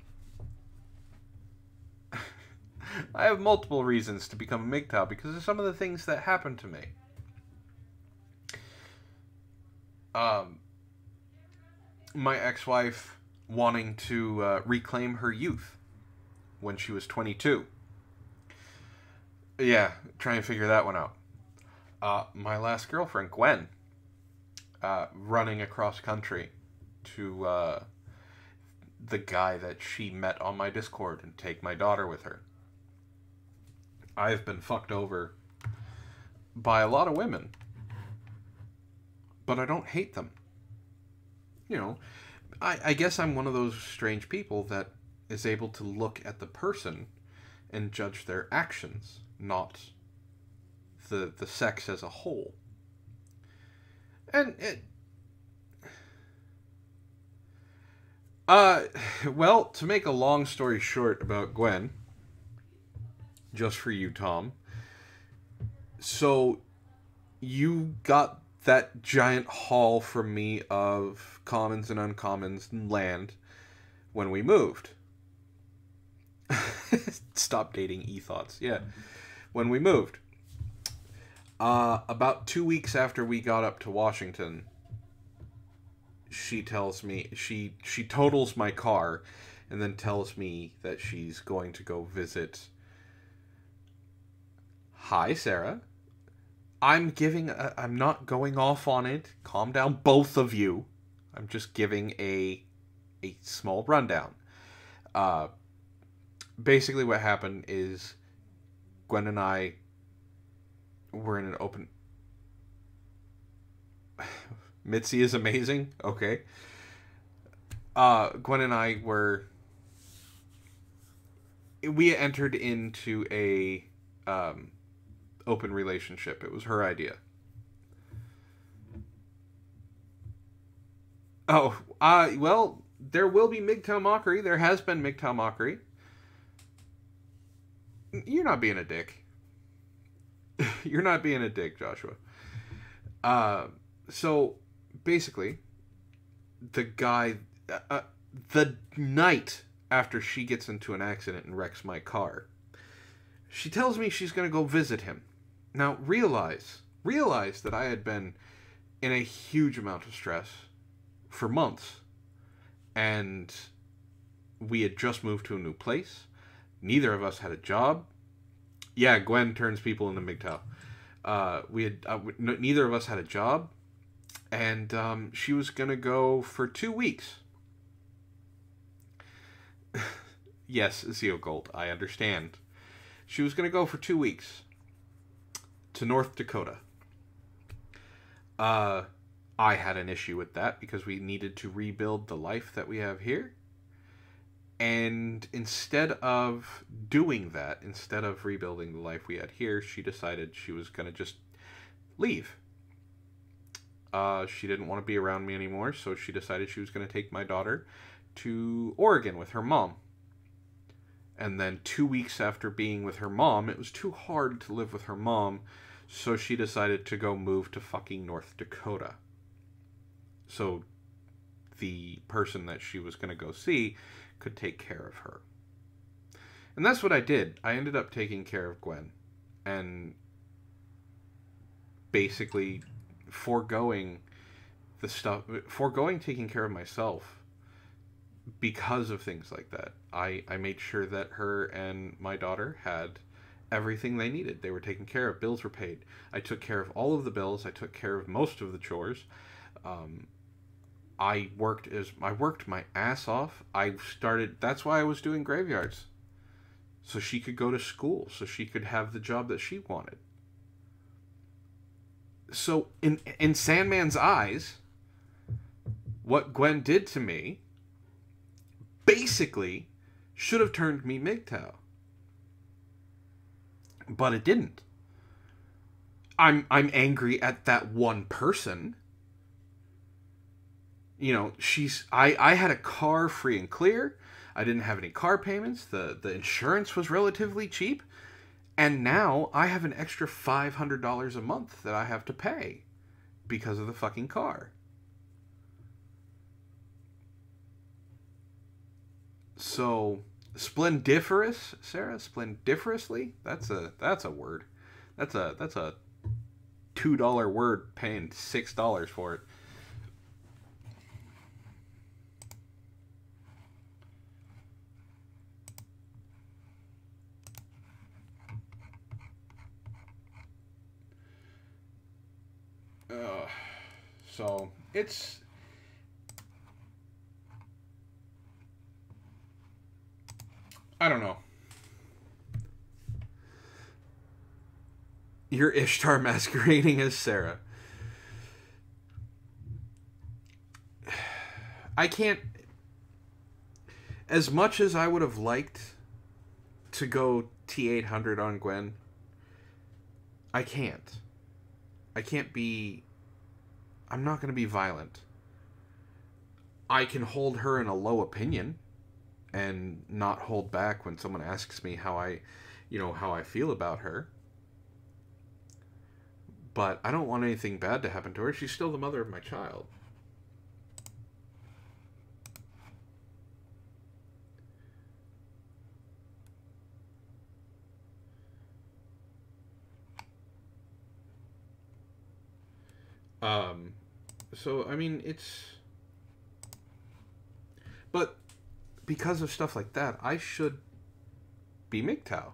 I have multiple reasons to become a MGTOW because of some of the things that happened to me. My ex-wife wanting to reclaim her youth when she was 22. Yeah, try and figure that one out. My last girlfriend, Gwen, running across country to the guy that she met on my Discord and take my daughter with her. I've been fucked over by a lot of women, but I don't hate them. You know, I guess I'm one of those strange people that is able to look at the person and judge their actions, not the sex as a whole. And well, to make a long story short about Gwen, just for you, Tom. So, you got that giant haul from me of commons and uncommons and land when we moved. Stop dating e-thoughts. Yeah. When we moved. About 2 weeks after we got up to Washington, she tells me, she totals my car and then tells me that she's going to go visit. Hi, Sarah. I'm not going off on it. Calm down, both of you. I'm just giving a small rundown. Basically what happened is Gwen and I were in an open... Mitzi is amazing? Okay. Gwen and I were... We entered into a... open relationship. It was her idea. Oh, well, there will be MGTOW mockery. There has been MGTOW mockery. You're not being a dick. You're not being a dick, Joshua. So, basically, the guy... the night after she gets into an accident and wrecks my car, she tells me she's going to go visit him. Now, realize that I had been in a huge amount of stress for months. And we had just moved to a new place. Neither of us had a job. Yeah, Gwen turns people into MGTOW. Neither of us had a job, and she was gonna go for 2 weeks. Yes, Zeo Gold, I understand. She was gonna go for 2 weeks to North Dakota. I had an issue with that because we needed to rebuild the life that we have here. And instead of doing that, instead of rebuilding the life we had here, she decided she was going to just leave. She didn't want to be around me anymore, so she decided she was going to take my daughter to Oregon with her mom. And then 2 weeks after being with her mom, it was too hard to live with her mom, so she decided to go move to fucking North Dakota. So the person that she was going to go see could take care of her. And that's what I did. I ended up taking care of Gwen and basically foregoing taking care of myself because of things like that. I made sure that her and my daughter had everything they needed. They were taken care of. Bills were paid. I took care of all of the bills. I took care of most of the chores. I worked my ass off. That's why I was doing graveyards. So she could go to school, so she could have the job that she wanted. So in Sandman's eyes, what Gwen did to me basically should have turned me MGTOW. But it didn't. I'm angry at that one person. You know, I had a car free and clear. I didn't have any car payments. The insurance was relatively cheap. And now I have an extra $500 a month that I have to pay because of the fucking car. So, splendiferous, Sarah? Splendiferously? That's a word. That's a $2 word paying $6 for it. So it's I don't know. You're Ishtar masquerading as Sarah. I can't. As much as I would have liked to go T800 on Gwen, I can't. I can't be. I'm not going to be violent. I can hold her in a low opinion and not hold back when someone asks me how I feel about her. But I don't want anything bad to happen to her. She's still the mother of my child. So, I mean, but because of stuff like that, I should be MGTOW.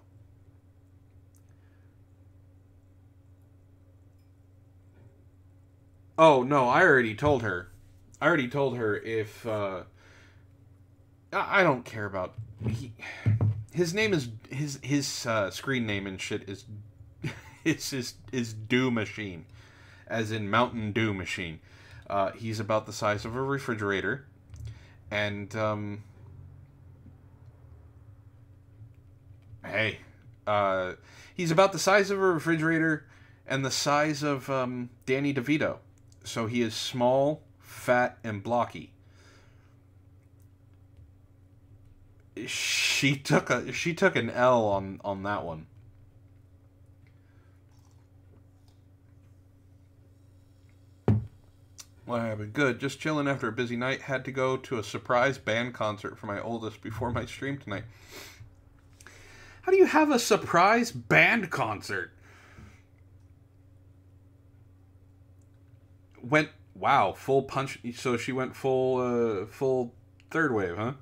Oh, no, I already told her. If, I don't care about, his name is, his screen name and shit is, is Dew Machine. As in Mountain Dew Machine. He's about the size of a refrigerator. And, hey. He's about the size of a refrigerator and the size of Danny DeVito. So he is small, fat, and blocky. She took an L on that one. What happened? Good. Just chilling after a busy night. Had to go to a surprise band concert for my oldest before my stream tonight. How do you have a surprise band concert? Wow, full punch. So she went full third wave, huh?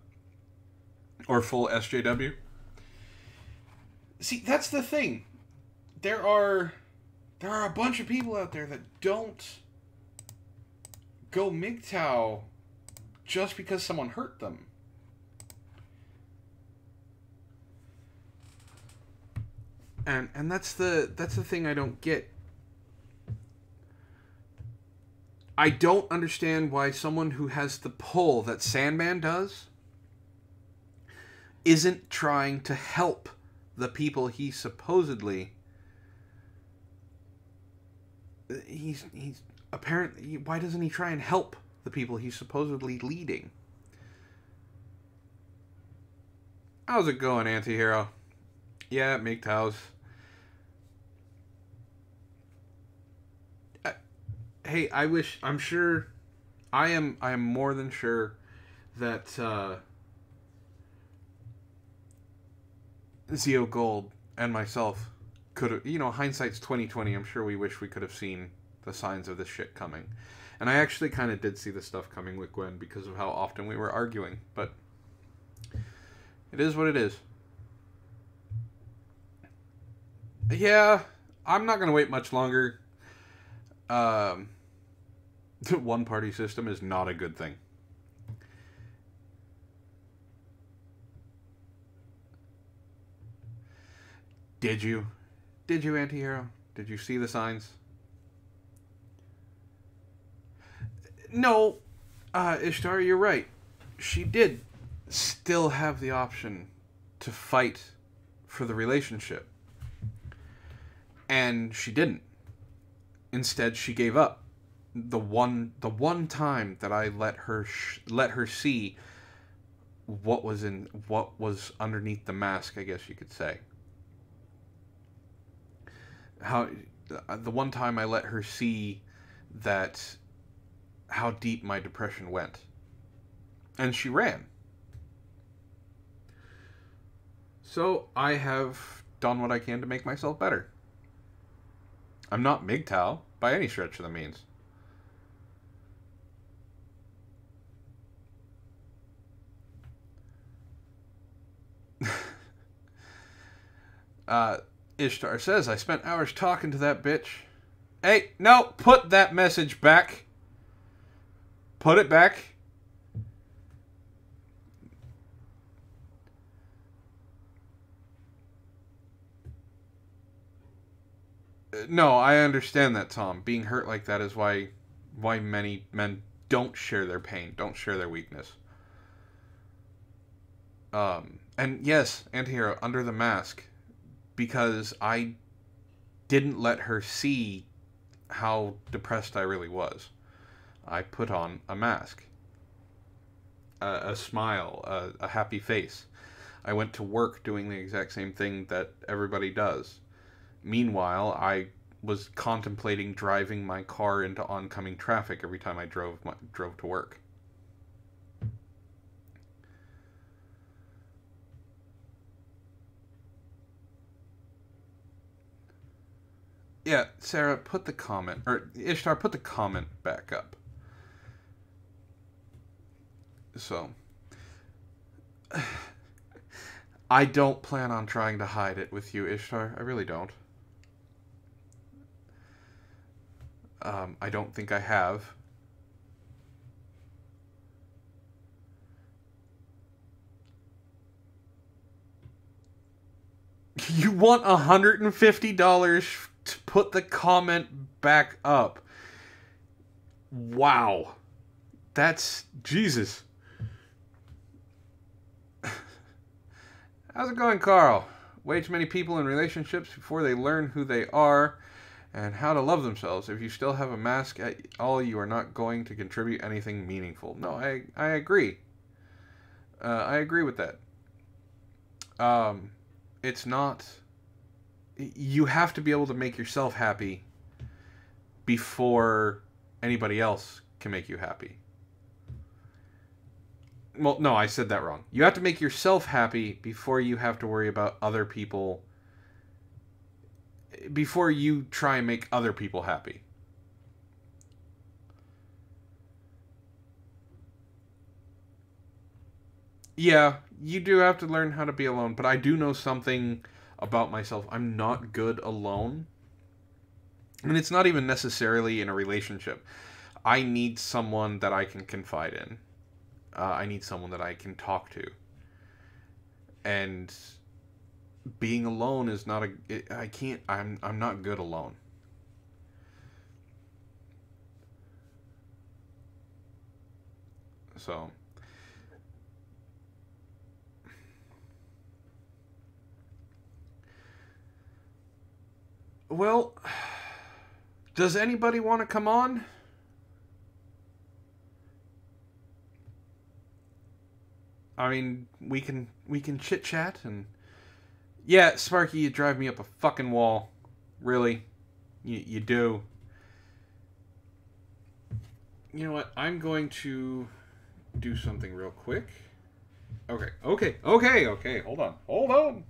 Or full SJW? See, that's the thing. There are a bunch of people out there that don't go MGTOW just because someone hurt them. And that's the thing I don't get. I don't understand why someone who has the pull that Sandman does isn't trying to help the people he supposedly... He's apparently... Why doesn't he try and help the people he's supposedly leading? How's it going, Antihero? Yeah, MGTOWs. Hey, I'm sure, I am more than sure that Zeo Gold and myself could have, hindsight's 20/20. I'm sure we wish we could have seen the signs of this shit coming. And I actually kind of did see the stuff coming with Gwen because of how often we were arguing. But it is what it is. Yeah, I'm not going to wait much longer. The one-party system is not a good thing. Did you, Antihero? Did you see the signs? No, Ishtar, you're right. She did still have the option to fight for the relationship. And she didn't. Instead, she gave up. The one time that I let her see what was underneath the mask, I guess you could say. The one time I let her see how deep my depression went. And she ran. So I have done what I can to make myself better. I'm not MGTOW by any stretch of the means. Ishtar says, I spent hours talking to that bitch. Hey, no, put that message back. Put it back. No, I understand that, Tom. Being hurt like that is why many men don't share their pain, don't share their weakness. And yes, Antihero, under the mask, because I didn't let her see how depressed I really was. I put on a mask. A smile, a happy face. I went to work doing the exact same thing that everybody does. Meanwhile, I was contemplating driving my car into oncoming traffic every time I drove to work. Yeah, Sarah, put the comment, or Ishtar, put the comment back up. So, I don't plan on trying to hide it with you, Ishtar. I really don't. I don't think I have. You want $150 to put the comment back up? Wow. That's... Jesus. How's it going, Carl? Way too many people in relationships before they learn who they are and how to love themselves. If you still have a mask at all, you are not going to contribute anything meaningful. No, I agree. I agree with that. It's not... You have to be able to make yourself happy before anybody else can make you happy. Well, no, I said that wrong. You have to make yourself happy before you have to worry about other people. Before you try and make other people happy. Yeah, you do have to learn how to be alone, but I do know something about myself. I'm not good alone. And it's not even necessarily in a relationship. I need someone that I can confide in. I need someone that I can talk to. And being alone is not I'm not good alone. So, well, does anybody want to come on? I mean, we can chit chat and yeah, Sparky, you drive me up a fucking wall. Really, you do. You know what? I'm going to do something real quick. Okay. Hold on.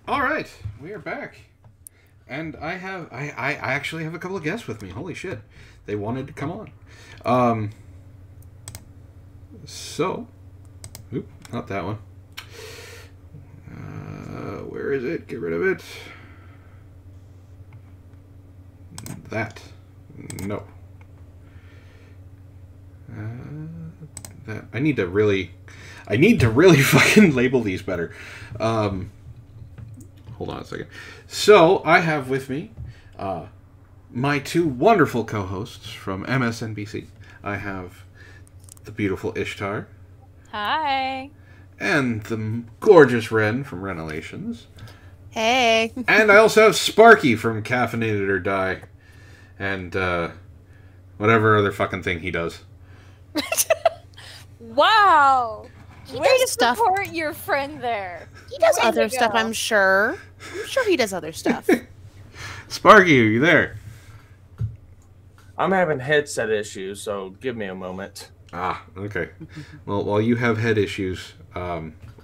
All right, we are back, and I actually have a couple of guests with me. Holy shit, they wanted to come on. So, oop, not that one. Where is it? Get rid of it. That, no. That I need to really fucking label these better. Hold on a second. So, I have with me my two wonderful co-hosts from MSNBC. I have the beautiful Ishtar. Hi. And the gorgeous Wren from Relations. Hey. And I also have Sparky from Caffeinated or Die. And whatever other fucking thing he does. Wow. Way to stuff. support your friend there. He does Way other to stuff, go. I'm sure. I'm sure he does other stuff. Sparky, are you there? I'm having headset issues, so give me a moment. Ah, okay. Well, while you have head issues,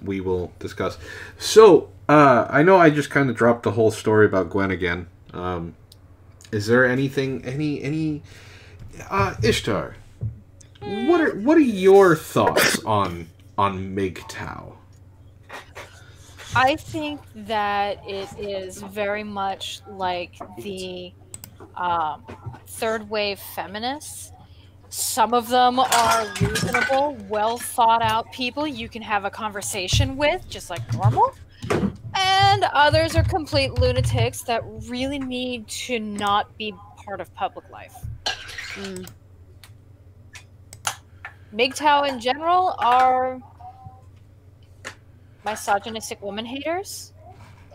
we will discuss. So, I know I just kind of dropped the whole story about Gwen again. Is there anything, Ishtar? What are your thoughts on MGTOW? I think that it is very much like the third wave feminists. Some of them are reasonable, well thought out people you can have a conversation with, just like normal. And others are complete lunatics that really need to not be part of public life. MGTOW in general are misogynistic woman haters.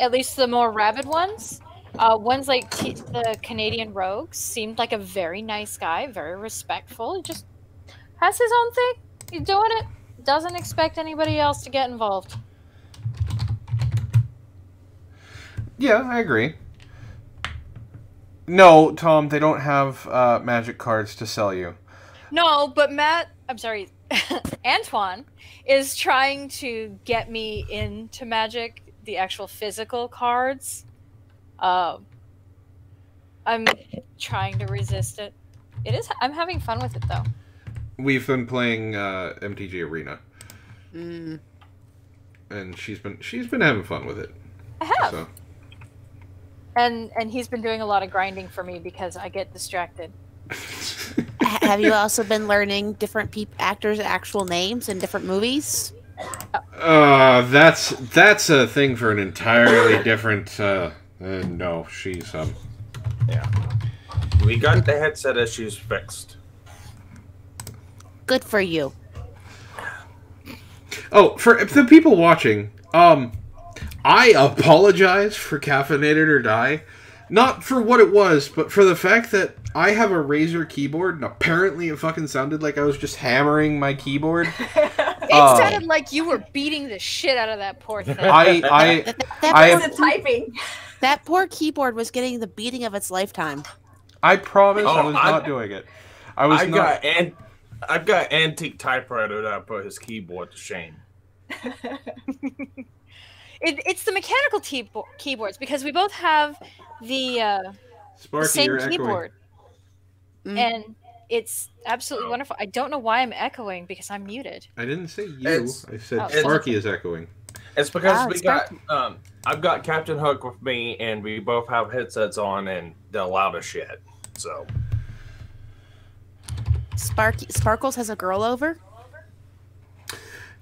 At least the more rabid ones. Ones like the Canadian Rogue seemed like a very nice guy, very respectful. He just has his own thing. He's doing it. Doesn't expect anybody else to get involved. Yeah, I agree. No, Tom, they don't have magic cards to sell you. No, but Antoine is trying to get me into Magic, the actual physical cards. I'm trying to resist it. I'm having fun with it though. We've been playing MTG Arena, Mm. and she's been having fun with it. I have. So. And he's been doing a lot of grinding for me because I get distracted. Have you also been learning different actors' actual names in different movies? That's a thing for an entirely different. No, she's Yeah. We got the headset issues fixed. Good for you. Oh, for the people watching, I apologize for Caffeinated or Die. Not for what it was, but for the fact that I have a Razer keyboard, and apparently it fucking sounded like I was just hammering my keyboard. It sounded like you were beating the shit out of that poor thing. That poor keyboard was getting the beating of its lifetime. I promise I was not doing it. I've got antique typewriter that I put his keyboard to shame. It's the mechanical keyboards because we both have the Sparky, same you're keyboard, Mm. and it's absolutely wonderful. I don't know why I'm echoing because I'm muted. I didn't say you. It's- I said Oh. Sparky is echoing. It's because Wow, we it's got I've got Captain Hook with me, and we both have headsets on, and they're loud as shit. So Sparkles has a girl over?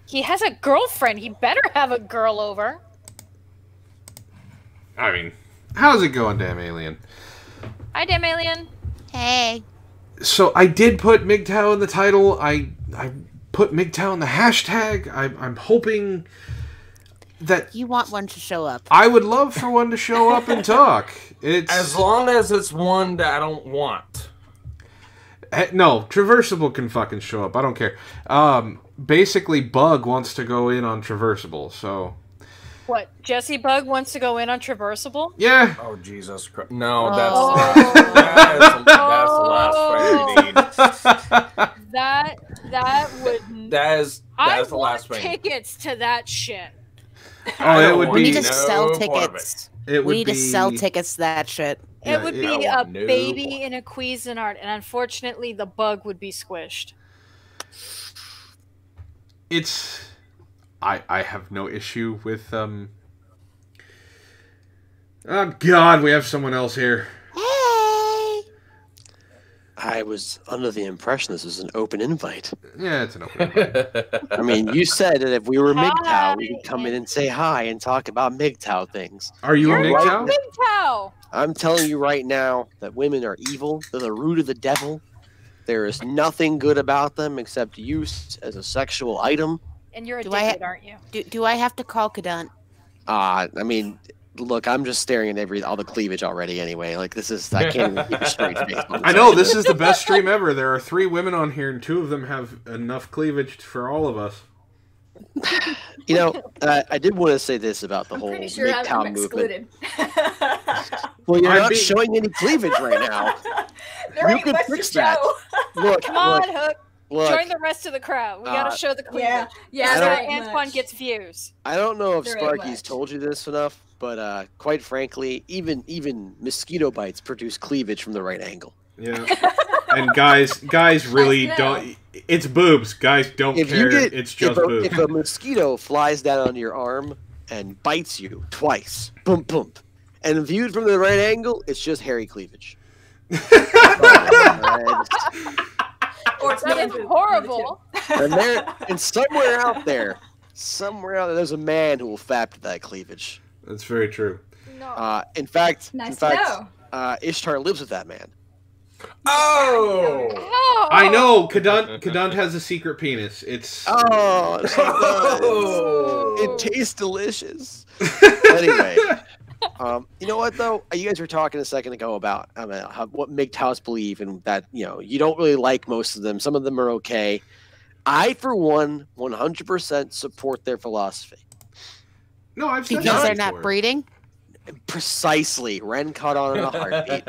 He has a girlfriend. He better have a girl over. I mean, how's it going, damn alien? Hi, damn alien. Hey. So I did put MGTOW in the title. I put MGTOW in the hashtag. I'm hoping that You want one to show up. I would love for one to show up and talk. It's as long as it's one that I don't want. no, Traversable can fucking show up. I don't care. Basically, Bug wants to go in on Traversable, so What? Jesse Bug wants to go in on Traversable? yeah. Oh Jesus Christ! No, Oh. that's the last thing we need. That would. That is I the last want thing. tickets to that shit. Oh, it would We be. need to sell no part of tickets. It would We need to sell be- tickets to that shit. Yeah, It would it- be I a want no baby part. in a Cuisinart, and unfortunately, the bug would be squished. It's. I have no issue with Oh God, we have someone else here. Hey! I was under the impression this was an open invite. Yeah, it's an open invite. I mean, you said that if we were Hi. MGTOW, we could come in and say hi and talk about MGTOW things. Are you a You're MGTOW? Big Cow. I'm telling you right now that women are evil. They're the root of the devil. There is nothing good about them except use as a sexual item. And you're Do I addicted, aren't you? Do I have to call Kadunt? I mean, look, I'm just staring at all the cleavage already anyway. Like, this is, I can't even keep a straight face. I know, this is the best stream ever. There are 3 women on here, and 2 of them have enough cleavage for all of us. You know, I did want to say this about the I'm whole pretty sure I'm MGTOW movement. excluded. Well, you're I'd not be- showing any cleavage right now. There You ain't could much to fix that. show. Look, Come on, Hook. look. Join the rest of the crowd. We gotta show the cleavage. Yeah, yeah. I So don't- there ain't Antoine much. gets views. I don't know if There ain't Sparky's much. told you this enough, but quite frankly, even mosquito bites produce cleavage from the right angle. Yeah. And guys really Nice to know. don't... It's boobs. Guys don't If care. you get, It's just if boobs. if a mosquito flies down on your arm and bites you twice, boom, boom, and viewed from the right angle, it's just hairy cleavage. Or it's That is horrible. And somewhere out there, there's a man who will fap to that cleavage. That's very true. No. In fact, Nice to know. Ishtar lives with that man. Oh! Oh. I know! Kadant has a secret penis. It's... Oh, she does. Oh! It tastes delicious. Anyway, you know what though? You guys were talking a second ago about what MGTOWs believe, and that you don't really like most of them. Some of them are okay. I, for one, 100% support their philosophy. No, I've said Because that they're not before. breeding? Precisely, Wren caught on in a heartbeat.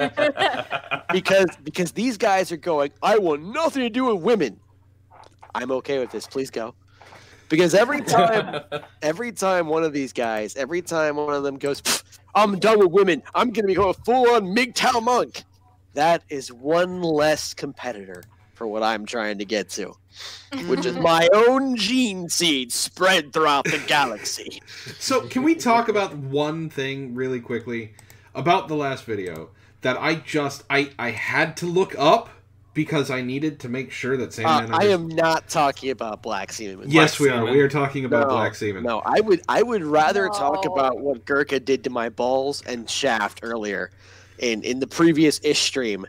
because these guys are going, I want nothing to do with women. I'm okay with this. Please go. Because every time one of these guys, every time one of them goes, I'm done with women. I'm going to become a full-on MGTOW monk. That is one less competitor for what I'm trying to get to, which is my own gene seed spread throughout the galaxy. So, can we talk about one thing really quickly about the last video that I had to look up because I needed to make sure that Sandman I am not talking about black semen. Yes, we Black are. semen. We are talking about black semen. No, I would rather talk No. about what Gurkha did to my balls and shaft earlier in the previous ish stream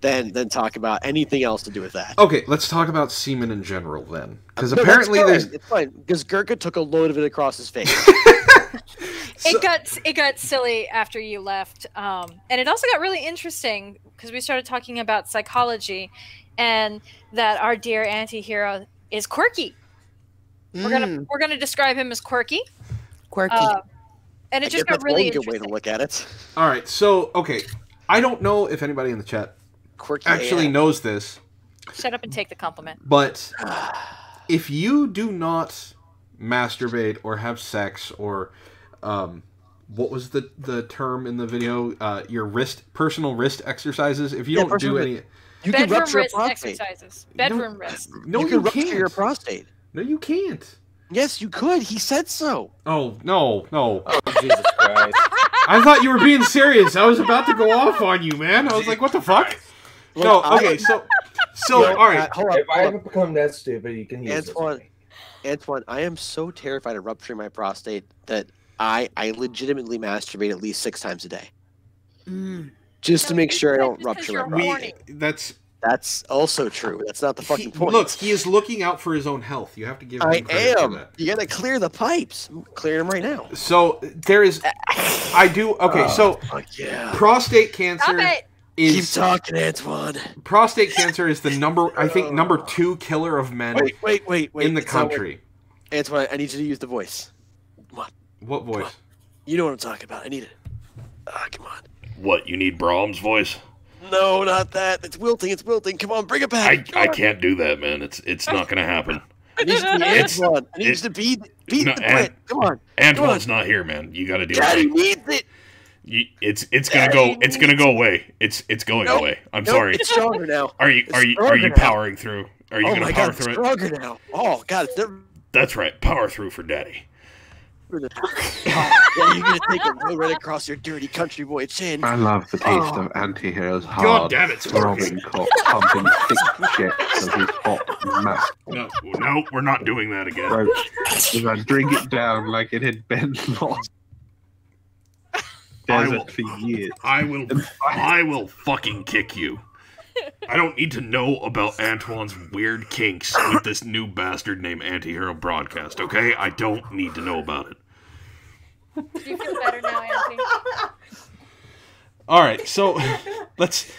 than talk about anything else to do with that. Okay, let's talk about semen in general then, because No, apparently that's there's. fine. It's fine because Gurkha took a load of it across his face. It got silly after you left, and it also got really interesting because we started talking about psychology, and that our dear anti-hero is quirky. We're gonna describe him as quirky, Quirky. and I it just guess got that's really one good way interesting. to look at it. All right, so okay, I don't know if anybody in the chat Quirky actually AF. knows this, Shut up and take the compliment. but if you do not masturbate or have sex or what was the term in the video? Your personal wrist exercises. If you Yeah, don't do personal any, You can Bedroom rupture a wrist prostate. exercises. Bedroom wrist. no, you you can rupture can't. your prostate. No, you can't. Yes, you could. He said so. Oh no. Oh, Jesus Christ. I thought you were being serious. I was about to go off on you, man. I was like, what the fuck? Look, No, I- okay, so Well, all right. hold on, If I hold ever on. become that stupid, you can use Antoine, this. Antoine, I am so terrified of rupturing my prostate that I legitimately masturbate at least 6 times a day. Just to No, make it's sure I just don't because rupture my you're prostate. horny. That's also true. That's not the fucking point. Look, he is looking out for his own health. You have to give him I credit for am. that. You gotta clear the pipes. I'm clearing them right now. So there is, I do. Okay, so Fuck yeah. prostate Stop cancer it! Keep is talking, Antoine. prostate cancer is the number 2 killer of men Wait. in the It's not what- country. Antoine, I need you to use the voice. What voice? You know what I'm talking about. I need it. Come on. What, you need Brahms' voice? No, not that. It's wilting. Come on, bring it back. I can't do that, man. It's not gonna happen. It needs to be Antoine. It needs to be the Brit. Come on. Antoine's not here, man. You got to deal Daddy with it. needs it. It's gonna go. It's gonna go away. It's going away. I'm sorry. It's stronger now. Are you powering through? Are you Oh gonna my power God, it's through it? stronger now. Oh God, it's never. That's right. Power through for Daddy. Yeah, you're gonna take a road right across your dirty country boy chin. I love the taste of anti-heroes God hard, damn it, Sparky. throbbing cock, pumping thick shit of his hot, massive No, we're not doing that again. throat as I drink it down like it had been lost desert for years. I will fucking kick you. I don't need to know about Antoine's weird kinks with this new bastard named Anti-Hero Broadcast, okay? I don't need to know about it. Do you feel better now, Auntie? All right, so let's.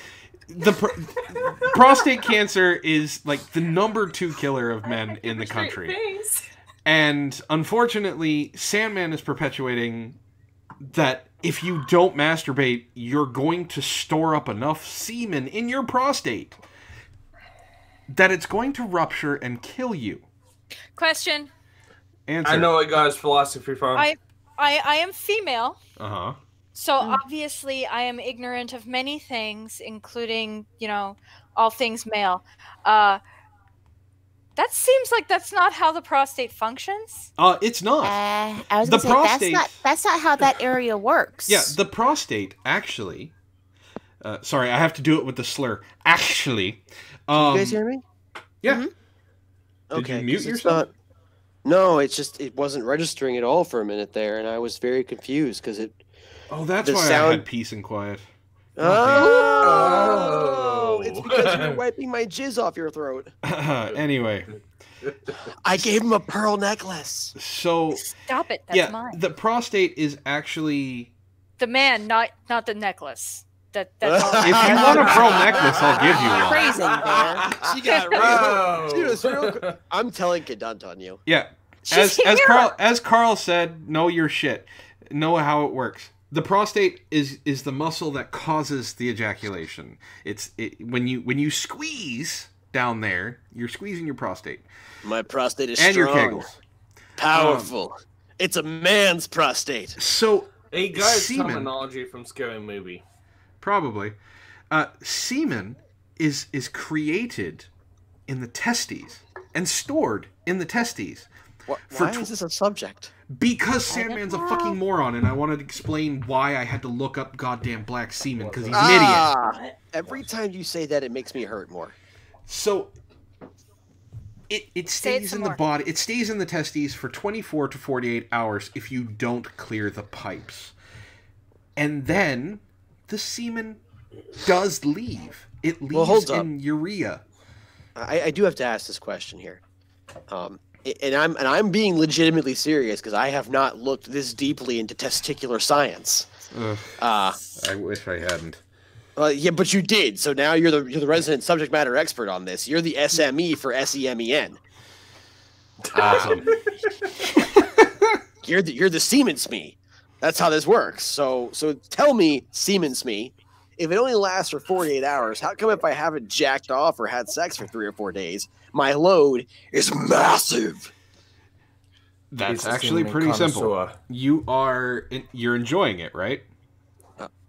Prostate cancer is like the #2 killer of men in the country, and unfortunately, Sandman is perpetuating that if you don't masturbate, you're going to store up enough semen in your prostate that it's going to rupture and kill you. Question. Answer. I know a guy's philosophy from. I am female. Uh-huh. So obviously I am ignorant of many things, including, all things male. That seems like that's not how the prostate functions. It's not. I was The going to say, prostate- that's not how that area works. Yeah, the prostate, actually... sorry, I have to do it with the slur. Actually... you guys hear me? Yeah. Mhm. Did Okay. you mute 'cause it's yourself? No, it wasn't registering at all for a minute there, and I was very confused because it. Oh, that's the why I sound- had peace and quiet. Oh, it's because you're wiping my jizz off your throat. Anyway, I gave him a pearl necklace. so... Stop it. That's mine. the prostate is actually... The man, not the necklace. That's all. If you want a pearl necklace, I'll give you one. Phrasing there. She got real. She was real. I'm telling Kadunt on you. Yeah. She's As here. Carl said, know your shit. Know how it works. The prostate is the muscle that causes the ejaculation. When you squeeze down there, you're squeezing your prostate My prostate is and strong, your kegels. powerful. It's a man's prostate. So Hey guys, semen, terminology from Scary Movie. probably, semen is created in the testes and stored in the testes. Why is this a subject? Because Sandman's a fucking moron, and I wanted to explain why I had to look up goddamn black semen, because he's an idiot. Every time you say that, it makes me hurt more. So, it stays some in the more. body, it stays in the testes for 24 to 48 hours if you don't clear the pipes. And then, the semen does leave. It leaves hold up. in urea. I do have to ask this question here. And I'm being legitimately serious because I have not looked this deeply into testicular science. I wish I hadn't. Yeah, but you did. So now you're the resident subject matter expert on this. You're the SME for SEMEN. Awesome. You're the semen SME. That's how this works. So tell me, semen SME, if it only lasts for 48 hours, how come if I haven't jacked off or had sex for 3 or 4 days, my load is massive? That's He's a actually semen pretty simple. connoisseur. You're enjoying it, right?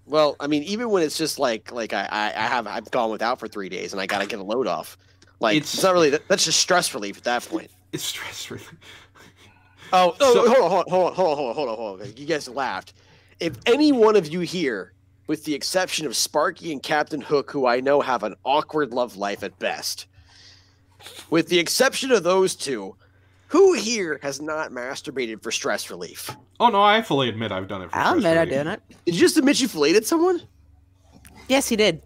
Well, I mean, even when it's just like I've gone without for 3 days and I gotta get a load off. Like it's not really that's just stress relief at that point. It's stress relief. Oh, hold on. You guys laughed. If any one of you here, with the exception of Sparky and Captain Hook, who I know have an awkward love life at best, with the exception of those two, who here has not masturbated for stress relief? Oh no, I fully admit I've done it. I'll admit I didn't. Did you just admit you filleted someone? Yes, he did.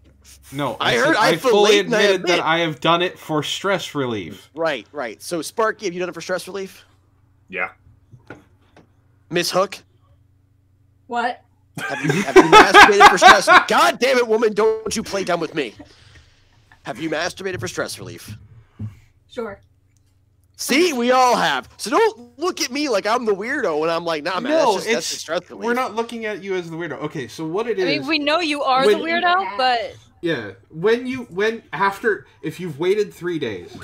No, I said heard I fully filleted and I admitted that admit. I have done it for stress relief. Right. So, Sparky, have you done it for stress relief? Yeah. Miss Hook, What? have you masturbated for stress? God damn it, woman! Don't you play dumb with me. Have you masturbated for stress relief? Sure. See, we all have. So don't look at me like I'm the weirdo when I'm like, nah, man, No, that's just stress relief. we're not looking at you as the weirdo. Okay, so what it is? I mean, we know you are the When- weirdo, but Yeah, if you've waited 3 days,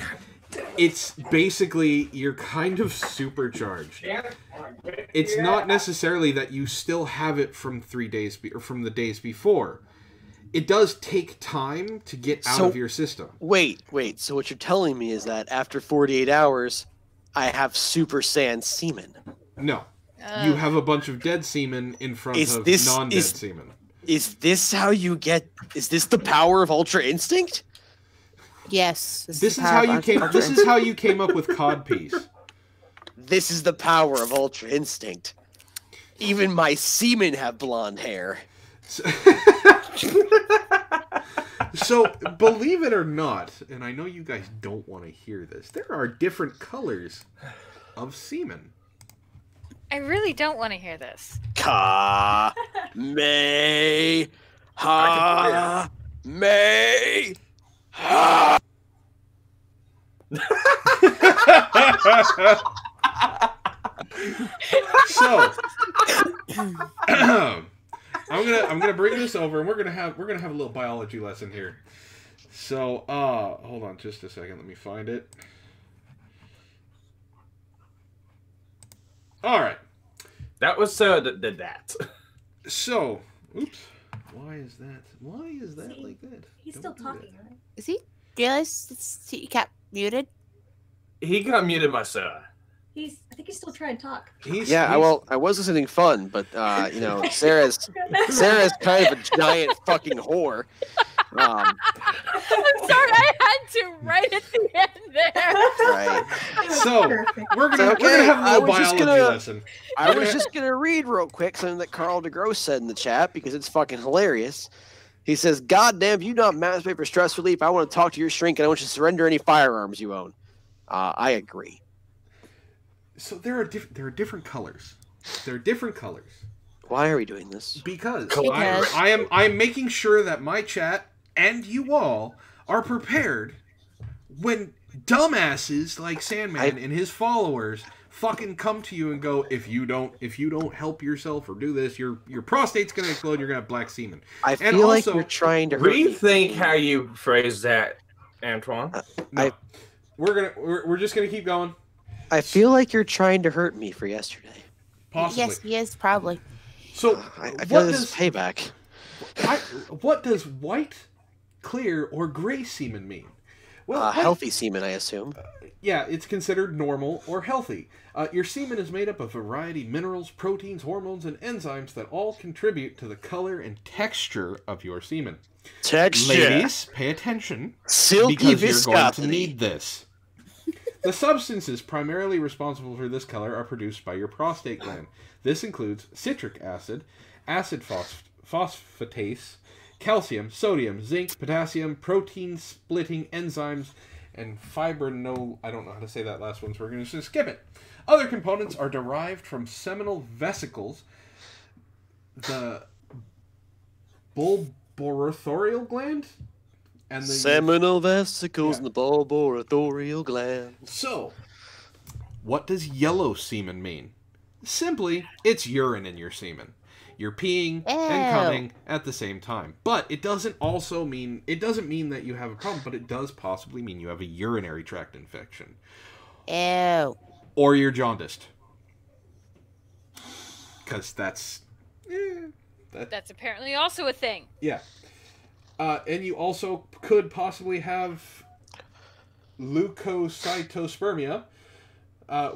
It's basically you're kind of supercharged. It's not necessarily that you still have it from 3 days or from the days before. It does take time to get out of your system. Wait. So what you're telling me is that after 48 hours, I have Super Saiyan semen. No. You have a bunch of dead semen in front of non-dead semen. Is this how you get... Is this the power of Ultra Instinct? Yes. This is how you came up with codpiece. This is the power of Ultra Instinct. Even my semen have blonde hair. So, believe it or not, and I know you guys don't want to hear this, there are different colors of semen. I really don't want to hear this. Ka me ha me ha. So, I'm gonna bring this over, and we're gonna have a little biology lesson here. So, hold on just a second. Let me find it. All right. That was did that. So, oops. Why is that like that? He's still talking, right? Is he? Realize he got muted? He got muted by Sarah. I think he's still trying to talk. I was listening fun, but you know, Sarah's kind of a giant fucking whore. I'm sorry, I had to right at the end there. Right. So we're gonna have a little biology lesson. I was just gonna read real quick something that Carl DeGrosse said in the chat because it's fucking hilarious. He says, "God damn, if you not masturbate for stress relief, I want to talk to your shrink and I want you to surrender any firearms you own." I agree. So there are different colors. There are different colors. Why are we doing this? Because I'm making sure that my chat and you all are prepared when dumbasses like Sandman and his followers fucking come to you and go, if you don't help yourself or do this, your prostate's gonna explode. You're gonna have black semen. I feel like you're trying to rethink how you phrase that, Antoine. No. We're just gonna keep going. I feel like you're trying to hurt me for yesterday. Possibly. Yes, he is, probably. So, I feel this is payback. What does white, clear, or gray semen mean? Well, healthy semen, I assume. Yeah, it's considered normal or healthy. Your semen is made up of a variety of minerals, proteins, hormones, and enzymes that all contribute to the color and texture of your semen. Texture. Ladies, pay attention. Silky because viscosity. you're going to need this. The substances primarily responsible for this color are produced by your prostate gland. This includes citric acid, acid phosphatase, calcium, sodium, zinc, potassium, protein-splitting enzymes, and fibrinol... I don't know how to say that last one, so we're going to just skip it. Other components are derived from seminal vesicles, the bulboratorial gland, and the seminal vesicles in the bulboratorial gland. So, what does yellow semen mean? Simply, it's urine in your semen. You're peeing and coming at the same time. But it doesn't mean that you have a problem, but it does possibly mean you have a urinary tract infection. Ew. Or you're jaundiced. Because that's apparently also a thing. Yeah. And you also could possibly have leukocytospermia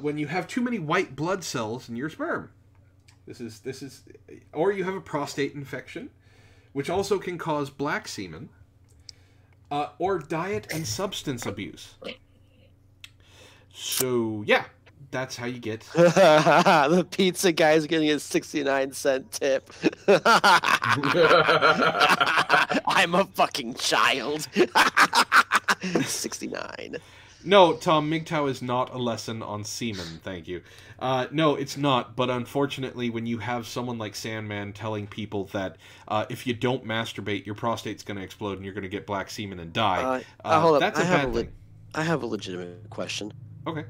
when you have too many white blood cells in your sperm. This is, or you have a prostate infection, which also can cause black semen, or diet and substance abuse. So yeah, that's how you get. The pizza guy's getting a 69-cent tip. I'm a fucking child. 69. No, Tom, MGTOW is not a lesson on semen, thank you. No, it's not, but unfortunately, when you have someone like Sandman telling people that if you don't masturbate, your prostate's going to explode and you're going to get black semen and die, that's a bad thing. I have a legitimate question. Okay.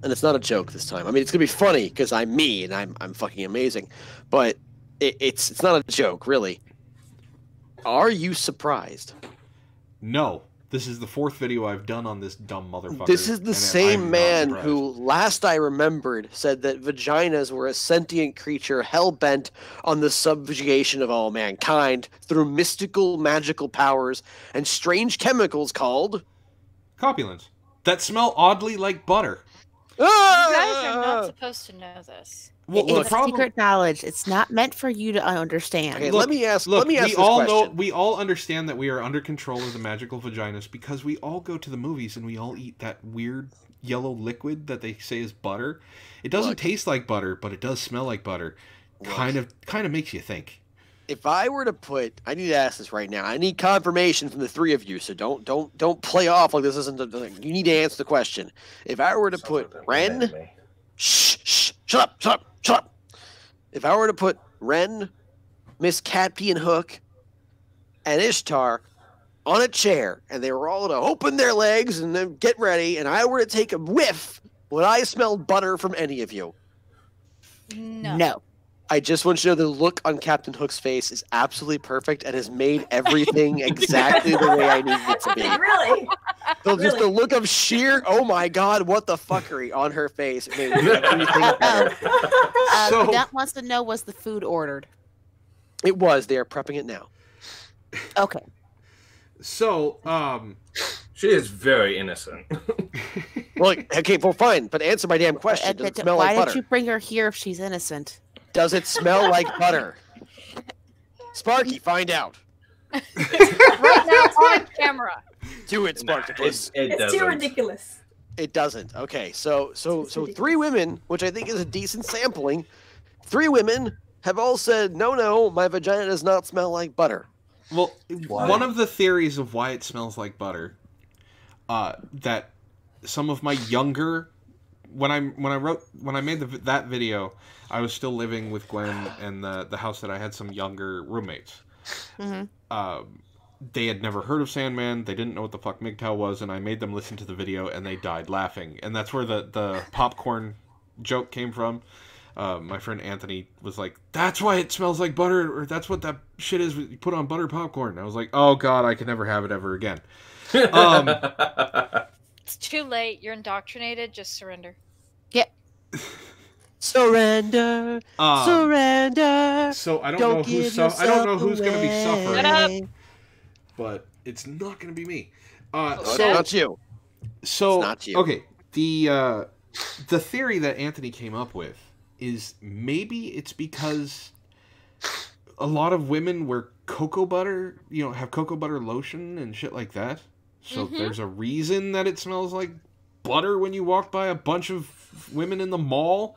And it's not a joke this time. I mean, it's going to be funny because I'm me and I'm fucking amazing, but it's not a joke, really. Are you surprised? No. This is the 4th video I've done on this dumb motherfucker. This is the and same I'm not man surprised. who, last I remembered, said that vaginas were a sentient creature hell-bent on the subjugation of all mankind through mystical, magical powers and strange chemicals called... Copulants. That smell oddly like butter. You guys are not supposed to know this. Well, It's secret knowledge. It's not meant for you to understand. Okay, Look, let me ask we this all question. we all understand that we are under control of the magical vaginas because we all go to the movies and we all eat that weird yellow liquid that they say is butter. It doesn't taste like butter, but it does smell like butter. Kind of makes you think. If I were to put, I need to ask this right now. I need confirmation from the 3 of you, so don't play off like this isn't. You need to answer the question. If I were to put Wren, shut up. If I were to put Wren, Miss Catpy and Hook, and Ishtar on a chair, and they were all to open their legs and then get ready, and I were to take a whiff, would I smell butter from any of you? No. I just want you to know the look on Captain Hook's face is absolutely perfect and has made everything exactly the way I needed it to be. Really? So just the look of sheer, oh my god, what the fuckery on her face made everything better. That wants to know, was the food ordered? It was. They are prepping it now. Okay. So, she is very innocent. Well, okay, well, fine, but answer my damn question. Does it smell Why like butter? did you bring her here if she's innocent? Does it smell like butter? Sparky, find out. Right now on camera. Do it, Spartacus. It's too ridiculous. It doesn't. Okay, so 3 women, which I think is a decent sampling, 3 women have all said, no, my vagina does not smell like butter. well, one of the theories of why it smells like butter, that some of my younger, when I made that video, I was still living with Gwen and the house that I had some younger roommates. Mm-hmm. They had never heard of Sandman. They didn't know what the fuck MGTOW was, and I made them listen to the video, and they died laughing. And that's where the popcorn joke came from. My friend Anthony was like, "That's why it smells like butter, or that's what that shit is. You put on butter popcorn." And I was like, "Oh God, I can never have it ever again." It's too late. You're indoctrinated. Just surrender. Surrender. Surrender. So I don't Don't know who's give I don't know who's yourself going to be suffering, Shut up. but it's not going to be me. It's So not you. So It's not you. okay, the theory that Anthony came up with is maybe it's because a lot of women wear cocoa butter, have cocoa butter lotion and shit like that. So there's a reason that it smells like butter when you walk by a bunch of women in the mall,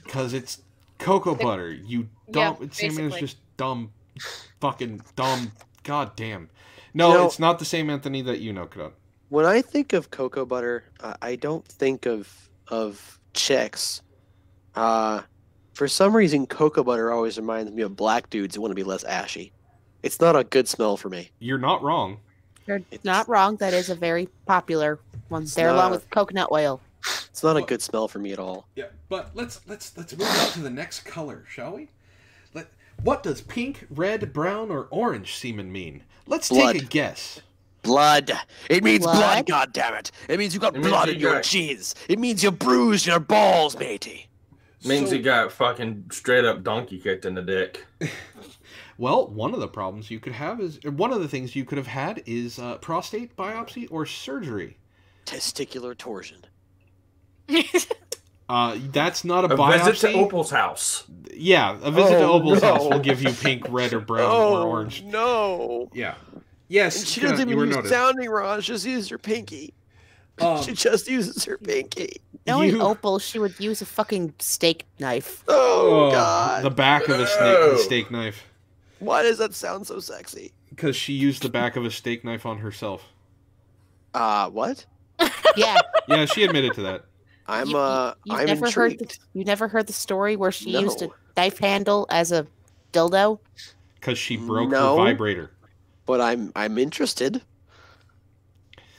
because it's cocoa butter. You dumb. Yeah, Sandman is basically. just dumb, fucking dumb. God damn. No, it's not the same Anthony that you know, Kadun. When I think of cocoa butter, I don't think of chicks. For some reason, cocoa butter always reminds me of black dudes who want to be less ashy. It's not a good smell for me. You're not wrong. You're not wrong. That is a very popular one. There, along with coconut oil. It's not a good smell for me at all. Yeah, but let's move on to the next color, shall we? What does pink, red, brown, or orange semen mean? Let's Blood. take a guess. Blood. It means blood, Blood? goddammit. It means you got It means blood you in your got- cheese. It means you bruised your balls, matey. Means So- he got fucking straight up donkey kicked in the dick. Well, one of the problems you could have is one of the things you could have had is prostate biopsy or surgery. Testicular torsion. That's not a A biopsy. visit to Opal's house. Yeah, a visit to Oh, Opal's no. house will give you pink, red, or brown, or orange. no. Yeah. Yes, And she Kadun, doesn't you even were use noted. sounding rods, just uses her pinky. She just uses her pinky. Knowing You- Opal, she would use a fucking steak knife. Oh, God. The back of a No. steak knife. Why does that sound so sexy? Because she used the back of a steak knife on herself. What? Yeah. Yeah, she admitted to that. I'm You've I'm never intrigued. heard. You never heard the story where she used a No. knife handle as a dildo? Because she broke No. her vibrator. But I'm interested.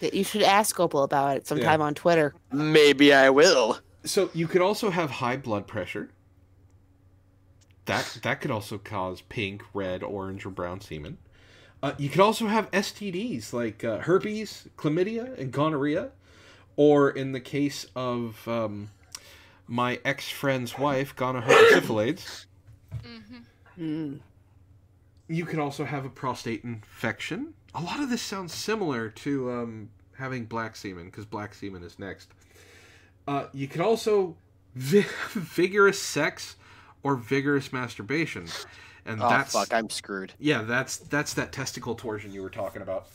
That you should ask Opal about it sometime on Twitter. Maybe I will. So you could also have high blood pressure. That could also cause pink, red, orange, or brown semen. You could also have STDs like herpes, chlamydia, and gonorrhea. Or in the case of my ex-friend's wife, gonorrhea syphilis. You could also have a prostate infection. A lot of this sounds similar to having black semen, because black semen is next. You could also vigorous sex or vigorous masturbation. And that's, fuck, I'm screwed. Yeah, that's that testicle torsion you were talking about.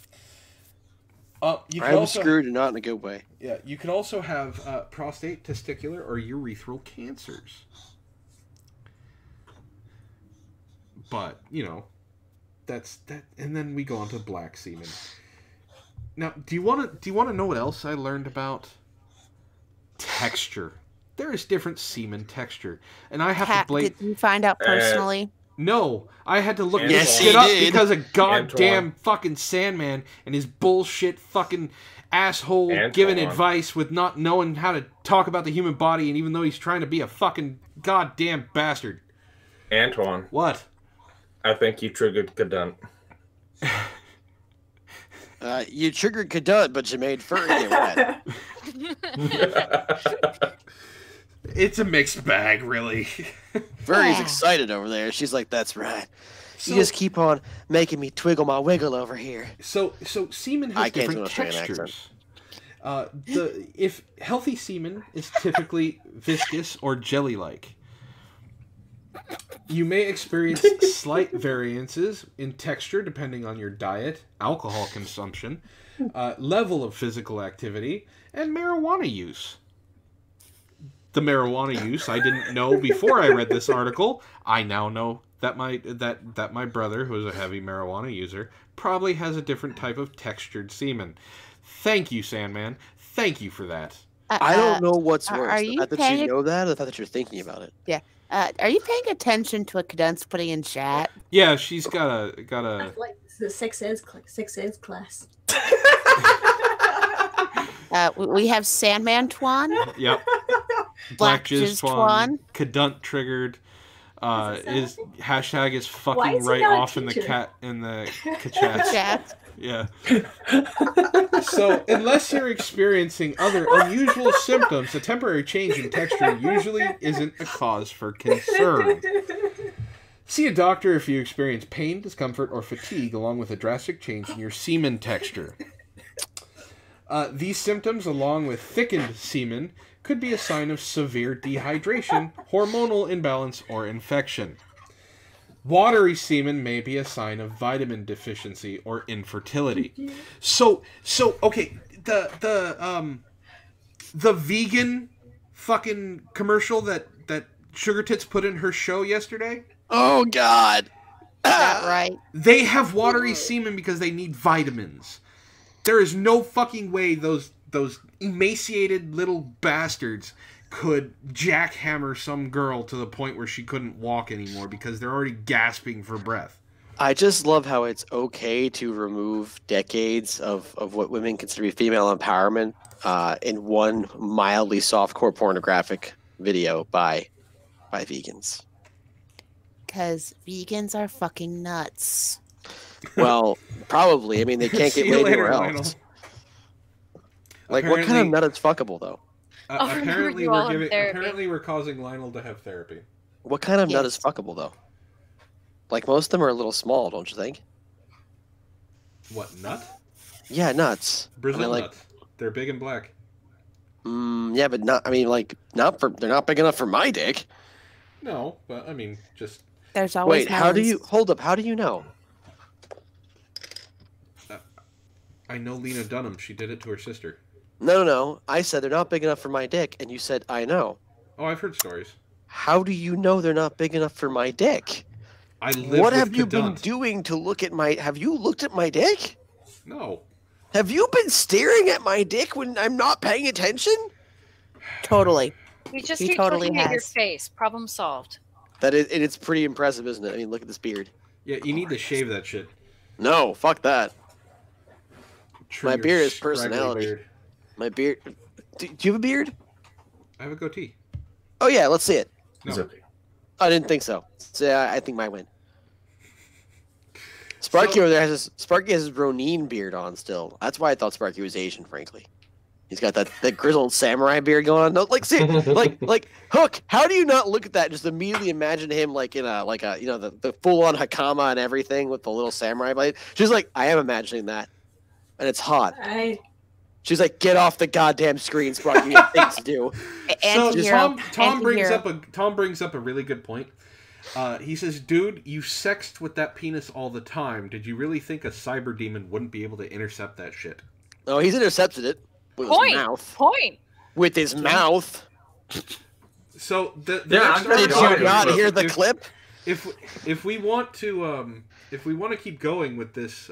I'm screwed and not in a good way. Yeah, you can also have prostate, testicular, or urethral cancers. But, you know, that's that. And then we go on to black semen. Now, do you want to know what else I learned about texture? There is different semen texture, and I have to blame. Did you find out personally? No, I had to look Antoine. this shit up did. because of goddamn Antoine. fucking Sandman and his bullshit fucking asshole Antoine. giving advice with not knowing how to talk about the human body, and even though he's trying to be a fucking goddamn bastard. Antoine, What? I think you triggered Kadunt. You triggered Kadut, but you made Furry get wet. It's a mixed bag, really. Furry's excited over there. She's like, "That's right. So- You just keep on making me twiggle my wiggle over here." So semen has I can't do different an Australian textures. If healthy semen is typically viscous or jelly-like. You may experience slight variances in texture depending on your diet, alcohol consumption, level of physical activity, and marijuana use. The marijuana use I didn't know before I read this article. I now know that my brother, who is a heavy marijuana user, probably has a different type of textured semen. Thank you, Sandman. Thank you for that. I don't know what's worse. are The you fact that paying you know that or the fact that you're thinking about it. Yeah. Are you paying attention to what Kadun's putting in chat? Yeah, she's got a. Like the sex ed class. We have Sandman Twan, Yep. Black Jizz Jizz Twan. Kadunt triggered. Is hashtag is Why fucking is he right not a off in the teacher? cat in the chat. chat. Yeah. So, unless you're experiencing other unusual symptoms, a temporary change in texture usually isn't a cause for concern. See a doctor if you experience pain, discomfort, or fatigue, along with a drastic change in your semen texture. These symptoms, along with thickened semen, could be a sign of severe dehydration, hormonal imbalance, or infection. Watery semen may be a sign of vitamin deficiency or infertility. So okay, the vegan fucking commercial that Sugar Tits put in her show yesterday, Oh God! That right? they have watery semen because they need vitamins. There is no fucking way those emaciated little bastards could jackhammer some girl to the point where she couldn't walk anymore because they're already gasping for breath. I just love how it's okay to remove decades of what women consider to be female empowerment in one mildly softcore pornographic video by vegans. Because vegans are fucking nuts. Well, probably. I mean, they can't See get you laid anywhere later, else. Like, what kind of nut is fuckable though? I'll remember you all in therapy. Apparently we're causing Lionel to have therapy. What kind of nut Yes. is fuckable though? Like most of them are a little small, don't you think? What, nut? Yeah, nuts. Brazil I mean, like, nut. They're big and black. yeah, but not. I mean, like, not for. They're not big enough for my dick. No, but I mean, just There's always Wait, how do melons. you hold up? How do you know? I know Lena Dunham. She did it to her sister. No. I said they're not big enough for my dick, and you said I know. Oh, I've heard stories. How do you know they're not big enough for my dick? I live What with have you been Kadunt. doing to look at my? Have you looked at my dick? No. Have you been staring at my dick when I'm not paying attention? Totally. We just He keep totally looking at your has. face. Problem solved. It's pretty impressive, isn't it? I mean, look at this beard. Yeah, you need to shave that shit. No, fuck that. Trim My your beard is scraggly personality. beard. My beard. Do you have a beard? I have a goatee. Oh yeah, let's see it. No. It's okay. I didn't think so. So I think mine win. Sparky over there Sparky has his Ronin beard on still. That's why I thought Sparky was Asian, frankly. He's got that grizzled samurai beard going on. No, like see, like Hook. How do you not look at that? And just immediately imagine him like in a the full on hakama and everything with the little samurai blade. She's like, I am imagining that, and it's hot. She's like, get off the goddamn screen, Sparky. You have things to do. So Tom brings up a really good point. He says, dude, you sexed with that penis all the time. Did you really think a cyber demon wouldn't be able to intercept that shit? Oh, he's intercepted it with his mouth. With his mouth. So did you not hear the clip? If we want to keep going with this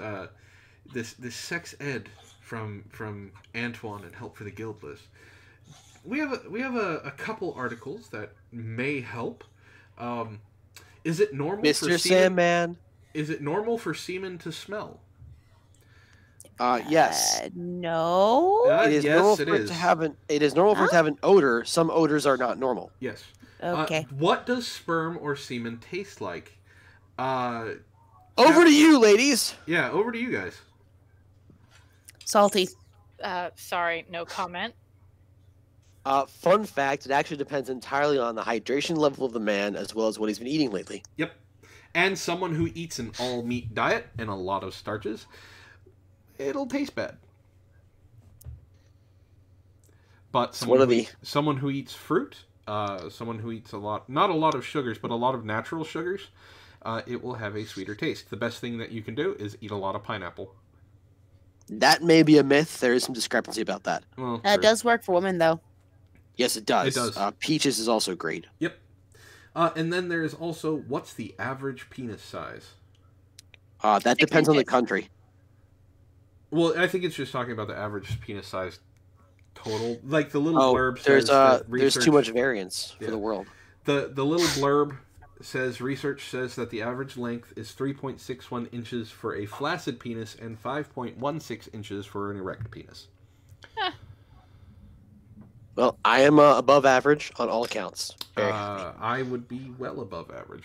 this sex ed from Antoine and Help for the Guildless, we have a couple articles that may help. Is it normal Mr. Sandman? Is it normal for semen to smell? Yes. No. It is normal for it to have an. It is normal for it to have an odor. Some odors are not normal. Yes. Okay. What does sperm or semen taste like? Over to you, ladies. Yeah, over to you guys. Salty. Sorry, no comment. Fun fact, it actually depends entirely on the hydration level of the man as well as what he's been eating lately. Yep. And someone who eats an all-meat diet and a lot of starches, it'll taste bad. But someone who eats fruit, someone who eats not a lot of sugars, but a lot of natural sugars, it will have a sweeter taste. The best thing that you can do is eat a lot of pineapple. That may be a myth. There is some discrepancy about that. Well, it does work for women, though. Yes, it does. It does. Peaches is also great. Yep. And then there is also, what's the average penis size? That depends on the country. Well, I think it's just talking about the average penis size total. Like the little blurb says there's too much variance for the world. The little blurb says research says that the average length is 3.61 inches for a flaccid penis and 5.16 inches for an erect penis. Huh. Well, I am above average on all accounts. I would be well above average.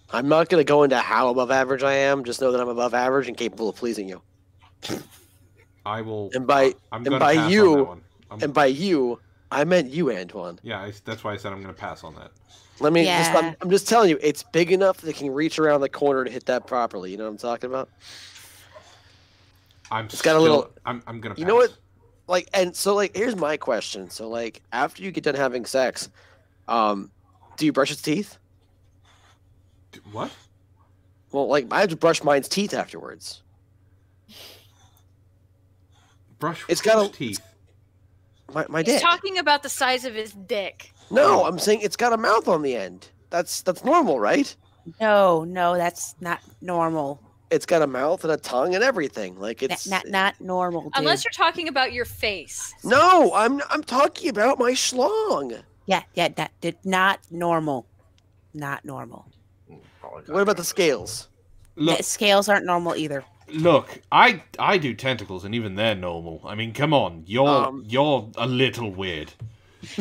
I'm not going to go into how above average I am. Just know that I'm above average and capable of pleasing you. I will. And by you, I meant you, Antoine. Yeah, that's why I said I'm going to pass on that. I'm just telling you, it's big enough that it can reach around the corner to hit that properly. You know what I'm talking about? I'm going to pass. You know what? Here's my question. So, after you get done having sex, do you brush its teeth? What? Well, I have to brush mine's teeth afterwards. Brush teeth? My dick. He's talking about the size of his dick. No, I'm saying it's got a mouth on the end. That's normal, right? No, that's not normal. It's got a mouth and a tongue and everything. It's not normal. Dude. Unless you're talking about your face. No, I'm talking about my schlong. Yeah, that did not normal. Not normal. What about the scales? Look, the scales aren't normal either. Look, I do tentacles and even they're normal. I mean, come on, you're a little weird.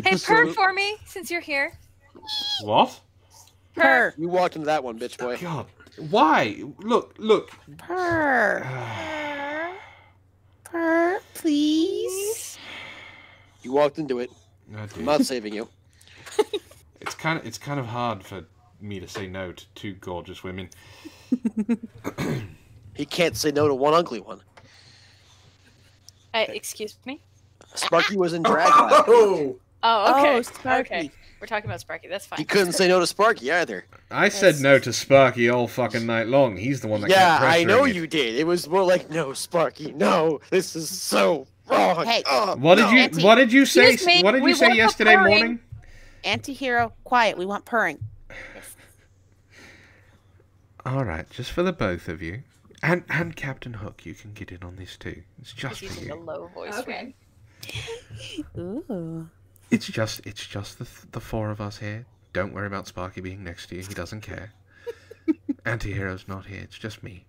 Hey, purr for me since you're here. What? Purr. You walked into that one, bitch boy. God. Why? Look. Purr. Purr, please. You walked into it. I'm not saving you. It's kind of hard for me to say no to two gorgeous women. He can't say no to one ugly one. Excuse me? Sparky was in drag last week. Oh, okay. Oh, Sparky. Okay. We're talking about Sparky. That's fine. He couldn't say no to Sparky either. I said no to Sparky all fucking night long. He's the one that kept pressuring I know it. you did. It was more like, no, Sparky, no. This is so wrong. Hey, what did you say? What did you say yesterday morning? Anti-hero, quiet. We want purring. All right, just for the both of you, and Captain Hook, you can get in on this too. It's just for using you. a low voice. Okay. Ooh. It's just the four of us here. Don't worry about Sparky being next to you. He doesn't care. Anti-hero's not here. It's just me.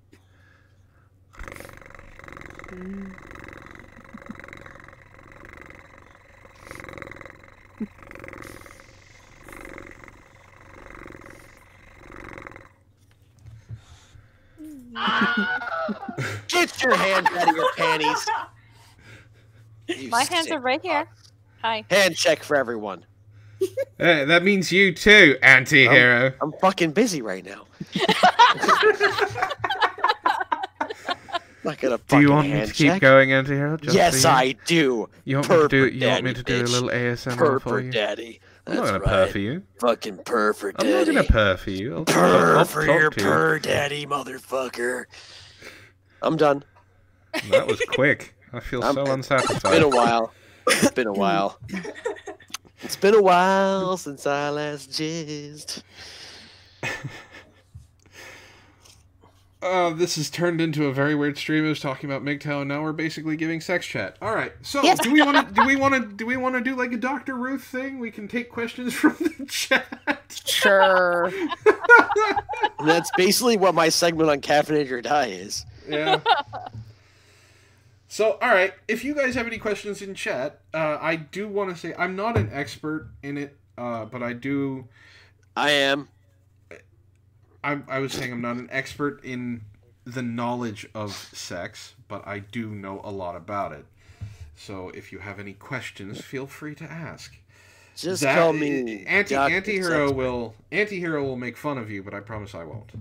your hands out of your panties. You My hands sick are right here. fuck. Hi. Hand check for everyone. Hey, that means you too, anti-hero. I'm fucking busy right now. Not gonna Do you fucking want me hand to keep check. going, anti-hero? Just Yes, for you? I do. You want me to do? Pervert You want me to do a daddy, little ASMR for Purr you? daddy. I'm That's not gonna right. purr for you. Fucking purr for I'm daddy. not gonna purr for you. I'll Purr I'll for talk your to you. purr daddy, motherfucker. I'm done. That was quick. I feel so It's unsatisfied. been a while. It's been a while. It's been a while since I last jizzed. This has turned into a very weird stream. I was talking about MGTOW, and now we're basically giving sex chat. All right. So, Yes. do we want to do like a Dr. Ruth thing? We can take questions from the chat. Sure. And that's basically what my segment on Caffeinated or Die is. Yeah. So, all right. If you guys have any questions in chat, I do want to say I'm not an expert in it, but I do. I am. I was saying I'm not an expert in the knowledge of sex, but I do know a lot about it. So if you have any questions, feel free to ask. Just call me Dr. Antihero Sex. will make fun of you, but I promise I won't.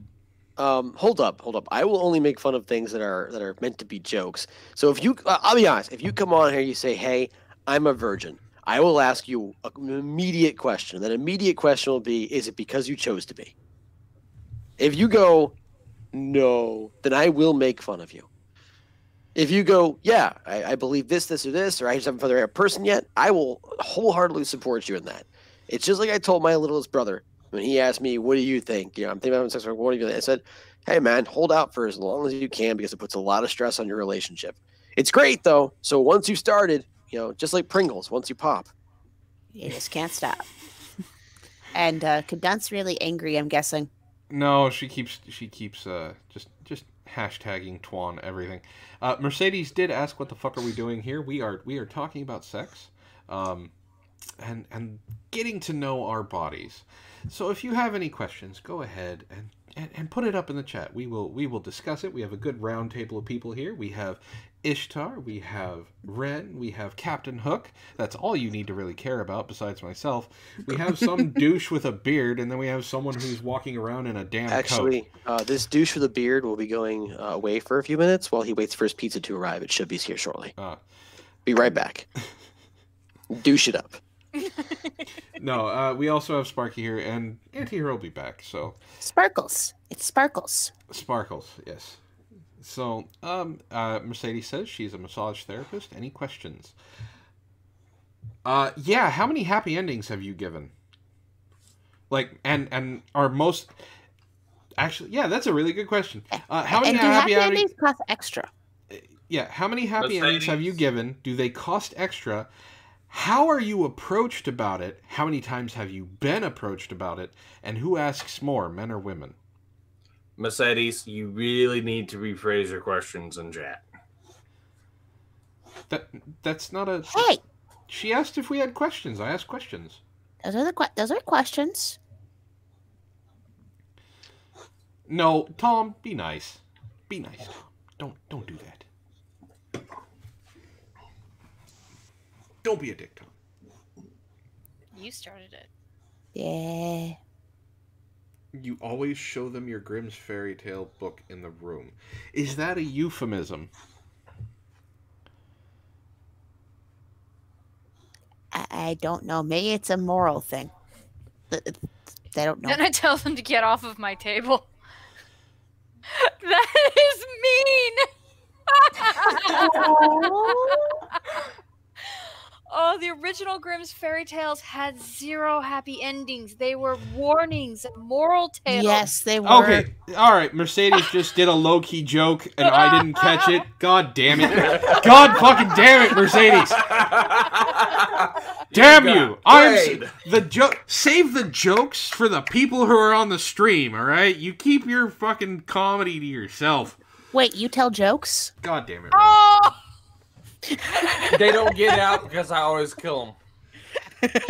Hold up. I will only make fun of things that are meant to be jokes. So if you, I'll be honest. If you come on here, you say, "Hey, I'm a virgin," I will ask you an immediate question. That immediate question will be, "Is it because you chose to be?" If you go, "No," then I will make fun of you. If you go, "Yeah, I believe this, or this, or I just haven't found the right person yet," I will wholeheartedly support you in that. It's just like I told my littlest brother when he asked me, "What do you think?" I'm thinking about having sex. What do you think? I said, "Hey, man, hold out for as long as you can because it puts a lot of stress on your relationship. It's great though. So once you started, just like Pringles, once you pop, You just can't stop. And Kaduntress really angry, I'm guessing. No, she keeps just hashtagging Twan everything. Mercedes did ask, "What the fuck are we doing here?" We are talking about sex, and getting to know our bodies. So if you have any questions, go ahead and put it up in the chat. We will discuss it. We have a good round table of people here. We have Ishtar, we have Wren, we have Captain Hook. That's all you need to really care about besides myself. We have some douche with a beard, and then we have someone who's walking around in a damn actually, this douche with a beard will be going away for a few minutes while he waits for his pizza to arrive. It should be here shortly. Be right back. Douche it up. No, we also have Sparky here, and Antihero will be back, so... Sparkles. It's Sparkles. Sparkles, yes. So, Mercedes says she's a massage therapist. Any questions? Yeah, how many happy endings have you given? Like, and are most... Actually, yeah, that's a really good question. How many and do happy endings cost extra? Yeah, how many happy endings have you given? Do they cost extra? How are you approached about it? How many times have you been approached about it? And who asks more, men or women? Mercedes, you really need to rephrase your questions in chat. That's not a... Hey! She asked if we had questions. I asked questions. Those are questions. No, Tom, be nice. Be nice. Don't do that. Don't be a dick, Tom. You started it. Yeah. You always show them your Grimm's fairy tale book in the room. Is that a euphemism? I don't know. Maybe it's a moral thing. They don't know. Then I tell them to get off of my table. That is mean. Oh, the original Grimm's fairy tales had 0 happy endings. They were warnings and moral tales. Yes, they were. Okay, all right. Mercedes just did a low-key joke, and I didn't catch it. God damn it. God fucking damn it, Mercedes. Damn you. Save the jokes for the people who are on the stream, all right? You keep your fucking comedy to yourself. Wait, you tell jokes? God damn it. Oh! They don't get out because I always kill them.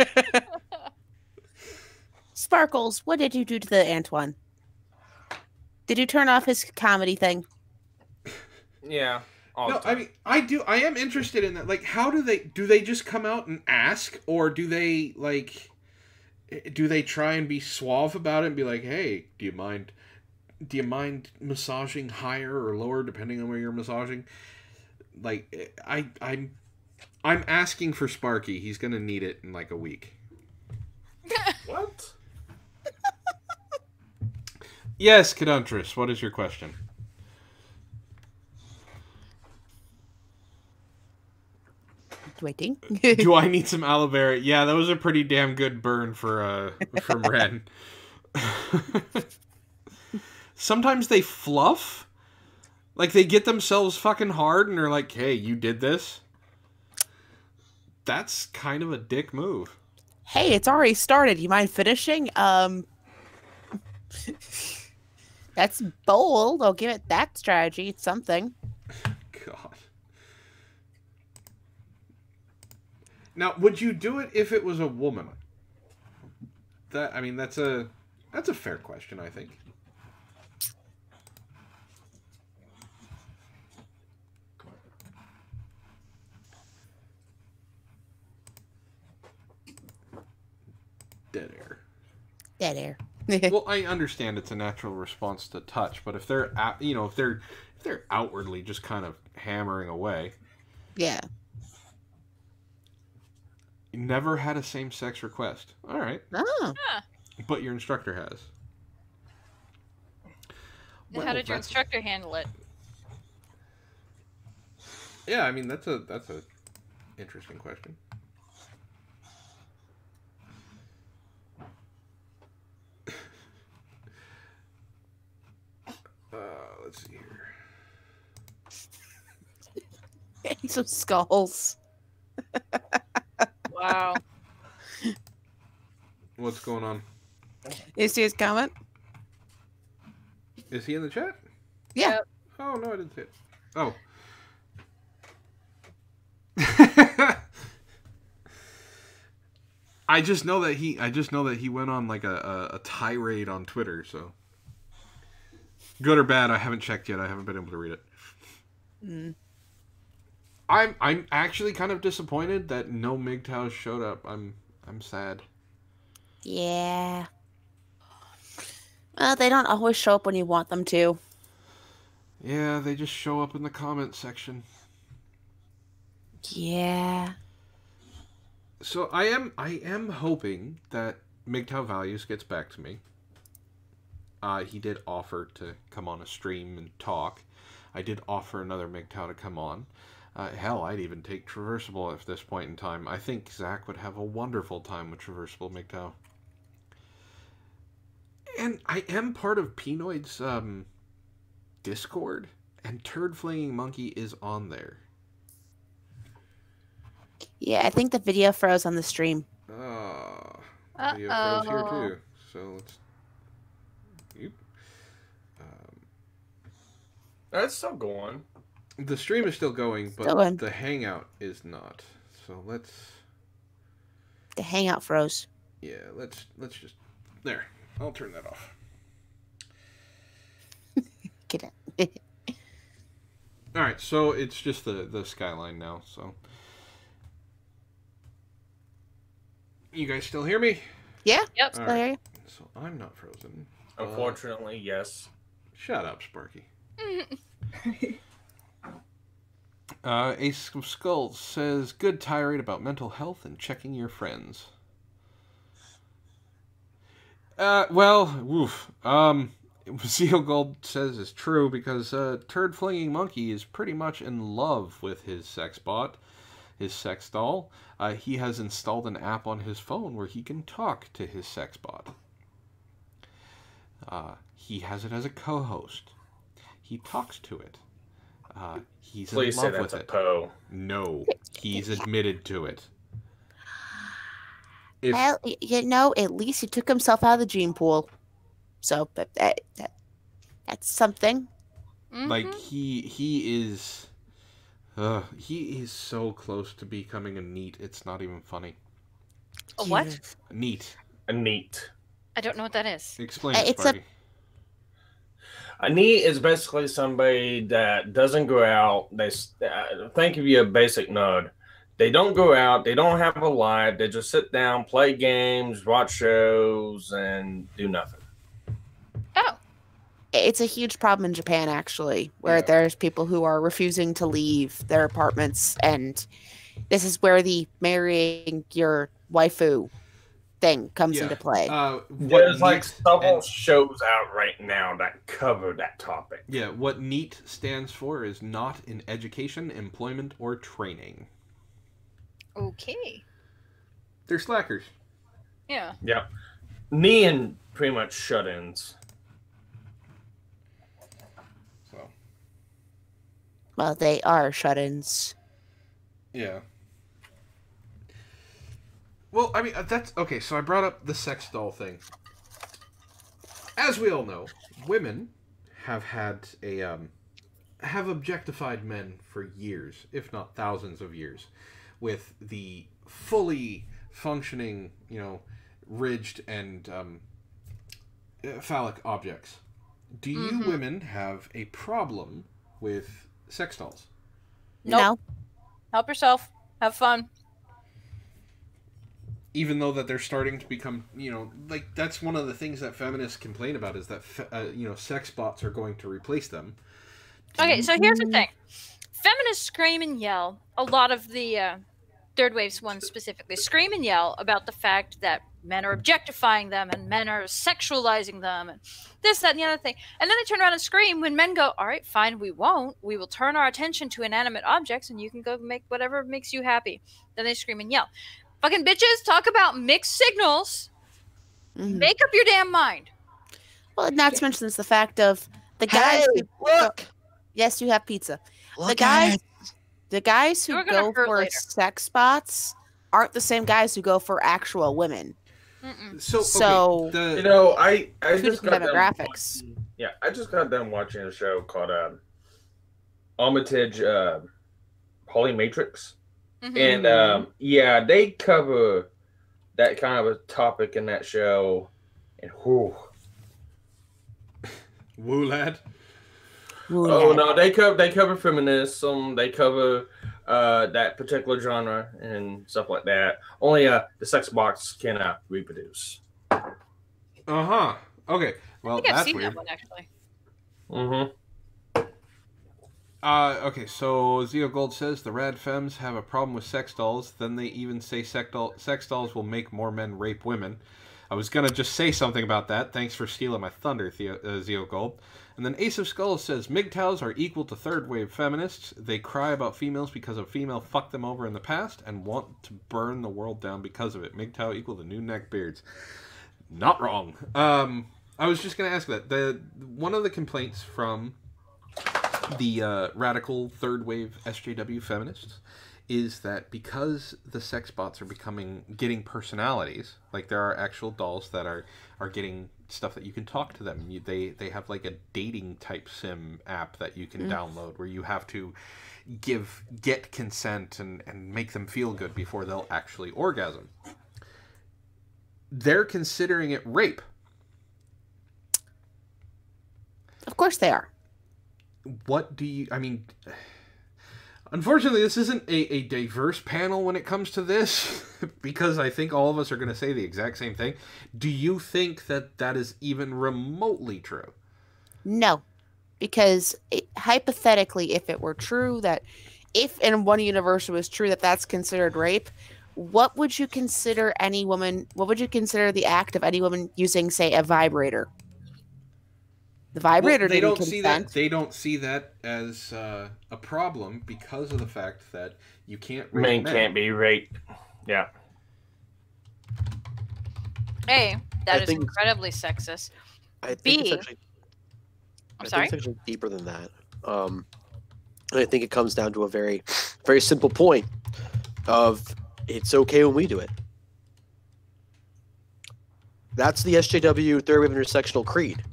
Sparkles, what did you do to the Antoine? Did you turn off his comedy thing? Yeah. All No, the time. I mean, I am interested in that. Like, how do they just come out and ask, or do they try and be suave about it and be like, hey, do you mind massaging higher or lower depending on where you're massaging? Like, I'm asking for Sparky. He's gonna need it in like a week. What? Yes, Kaduntress, what is your question? Waiting. Do I need some aloe vera? Yeah, that was a pretty damn good burn for from Wren. Sometimes they fluff. Like, they get themselves fucking hard and they're like, hey, you did this? That's kind of a dick move. Hey, it's already started. You mind finishing? That's bold. I'll give it that strategy. It's something. God. Now, would you do it if it was a woman? That's a fair question, I think. Dead air. Dead air. Well, I understand it's a natural response to touch, but if they're if they're outwardly just kind of hammering away. Yeah. Never had a same-sex request. All right. Oh. But your instructor has. How did your instructor handle it? Yeah, I mean, that's a interesting question. Let's see here. Some skulls. Wow. What's going on? You see his comment? Is he in the chat? Yeah. Yep. Oh, no, I didn't see it. Oh. I just know that he went on like a tirade on Twitter, so good or bad, I haven't checked yet. I haven't been able to read it. Mm. I'm actually kind of disappointed that no MGTOWs showed up. I'm sad. Yeah. Well, they don't always show up when you want them to. Yeah, they just show up in the comment section. Yeah. So I am hoping that MGTOW Values gets back to me. He did offer to come on a stream and talk. I did offer another MGTOW to come on. Hell, I'd even take Traversable at this point in time. I think Zach would have a wonderful time with Traversable MGTOW. And I am part of Pinoid's Discord, and Turd Flinging Monkey is on there. Yeah, I think the video froze on the stream. Video froze here too. So let's. Yep. That's still going. The stream is still going, but the hangout is not. So let's. The hangout froze. Yeah, let's just. There, I'll turn that off. Get it. All right, so it's just the skyline now. So. You guys still hear me? Yeah. Yep. Still hear you. So I'm not frozen. Unfortunately, yes. Shut up, Sparky. Ace of Skulls says, good tirade about mental health and checking your friends. Seal Gold says is true because Turd Flinging Monkey is pretty much in love with his sex bot, his sex doll. He has installed an app on his phone where he can talk to his sex bot. He has it as a co-host. He talks to it. He's Please in say love that's with a it. Poe. No, he's admitted to it. Well, at least he took himself out of the gene pool. So that's something. Mm-hmm. Like, he is so close to becoming a neat. It's not even funny. A what? Neat. A neat. I don't know what that is. Explain It's it, Sparky. A NEET is basically somebody that doesn't go out. They think of you a basic nerd. They don't go out. They don't have a life. They just sit down, play games, watch shows, and do nothing. Oh. It's a huge problem in Japan, actually, where there's people who are refusing to leave their apartments, and this is where the marrying your waifu thing comes into play. There's like several shows out right now that cover that topic. Yeah, what NEET stands for is not in education, employment, or training. Okay. They're slackers. Yeah. Yeah. Me and pretty much shut-ins. So. Well, they are shut-ins. Yeah. Well, I mean, that's... Okay, so I brought up the sex doll thing. As we all know, women have had a... have objectified men for years, if not thousands of years, with the fully functioning, you know, ridged and phallic objects. Do you women have a problem with sex dolls? Nope. No. Help yourself. Have fun. Even though that they're starting to become, you know, like, that's one of the things that feminists complain about is that, you know, sex bots are going to replace them. Okay, so here's the thing. Feminists scream and yell. A lot of the third waves ones specifically scream and yell about the fact that men are objectifying them and men are sexualizing them and this, that, and the other thing. And then they turn around and scream when men go, all right, fine, we won't. We will turn our attention to inanimate objects and you can go make whatever makes you happy. Then they scream and yell. Fucking bitches, talk about mixed signals. Make up your damn mind. Well, not to mention the fact of the guys. Hey, look! Yes, you have pizza. Look The guys who go for sex bots aren't the same guys who go for actual women. So you know, I just got demographics. I just got done watching a show called Armitage Polymatrix. And they cover that kind of a topic in that show. And whoo lad. Oh no, they cover feminism. They cover that particular genre and stuff like that. Only the sex box cannot reproduce. Okay. Well, I think I've that's seen weird. that one actually. Okay, so Zeo Gold says the rad femmes have a problem with sex dolls. Then they even say sex dolls will make more men rape women. I was gonna just say something about that. Thanks for stealing my thunder, Zeo Gold. And then Ace of Skulls says MGTOWs are equal to third wave feminists. They cry about females because a female fucked them over in the past and want to burn the world down because of it. MGTOW equal to new neckbeards. Not wrong. I was just gonna ask that. One of the complaints from the radical third wave SJW feminists is that because the sex bots are getting personalities, like there are actual dolls that are getting stuff that you can talk to them. They have like a dating type sim app that you can download where you have to get consent and make them feel good before they'll actually orgasm. They're considering it rape. Of course they are. What do you... I mean... Unfortunately, this isn't a diverse panel when it comes to this, because I think all of us are going to say the exact same thing. Do you think that is even remotely true? No. Because hypothetically, if it were true that... If in one universe it was true that that's considered rape, what would you consider any woman... What would you consider the act of any woman using, say, a vibrator? The vibrator didn't consent. They don't see that as a problem because of the fact that you can't rape men can't be raped. Yeah. A, that is incredibly sexist. I think B, it's actually, I'm sorry? think it's actually deeper than that. And I think it comes down to a very, very simple point of it's okay when we do it. That's the SJW third wave intersectional creed.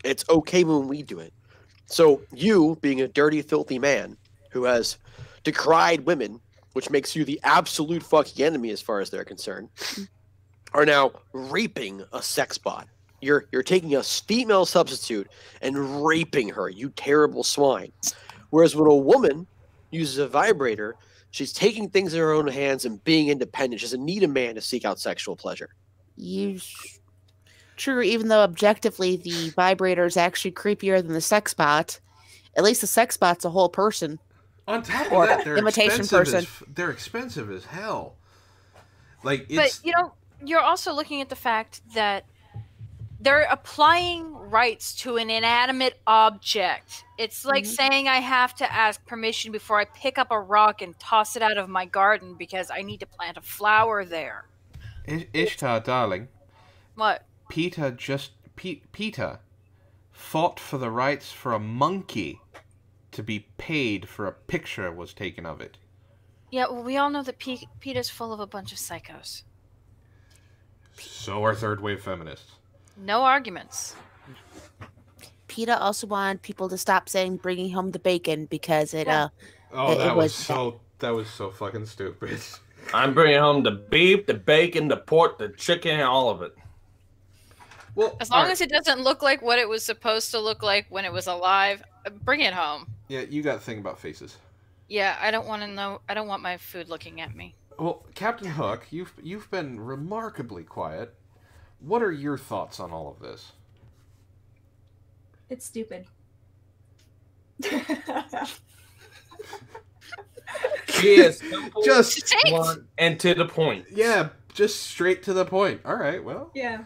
It's okay when we do it. So you, being a dirty, filthy man who has decried women, which makes you the absolute fucking enemy as far as they're concerned, are now raping a sex bot. You're taking a female substitute and raping her, you terrible swine. Whereas when a woman uses a vibrator, she's taking things in her own hands and being independent. She doesn't need a man to seek out sexual pleasure. True, even though objectively the vibrator is actually creepier than the sex bot. At least the sex bot's a whole person. On top Or of that, they're imitation expensive person. they're expensive as hell. Like, it's... But, you know, you're also looking at the fact that they're applying rights to an inanimate object. It's like saying I have to ask permission before I pick up a rock and toss it out of my garden because I need to plant a flower there. Ishtar, darling. What? Peter fought for the rights for a monkey to be paid for a picture was taken of it. Yeah, well, we all know that Peter's full of a bunch of psychos. So are third wave feminists. No arguments. PETA also wanted people to stop saying bringing home the bacon because it That was so fucking stupid. I'm bringing home the beef, the bacon, the pork, the chicken, all of it. Well, As long as it doesn't look like what it was supposed to look like when it was alive, bring it home. Yeah, you got to think about faces. Yeah, I don't want to know. I don't want my food looking at me. Well, Captain Hook, you've been remarkably quiet. What are your thoughts on all of this? It's stupid. Yes, Just blunt and to the point. Yeah, just straight to the point. All right, well, Yeah.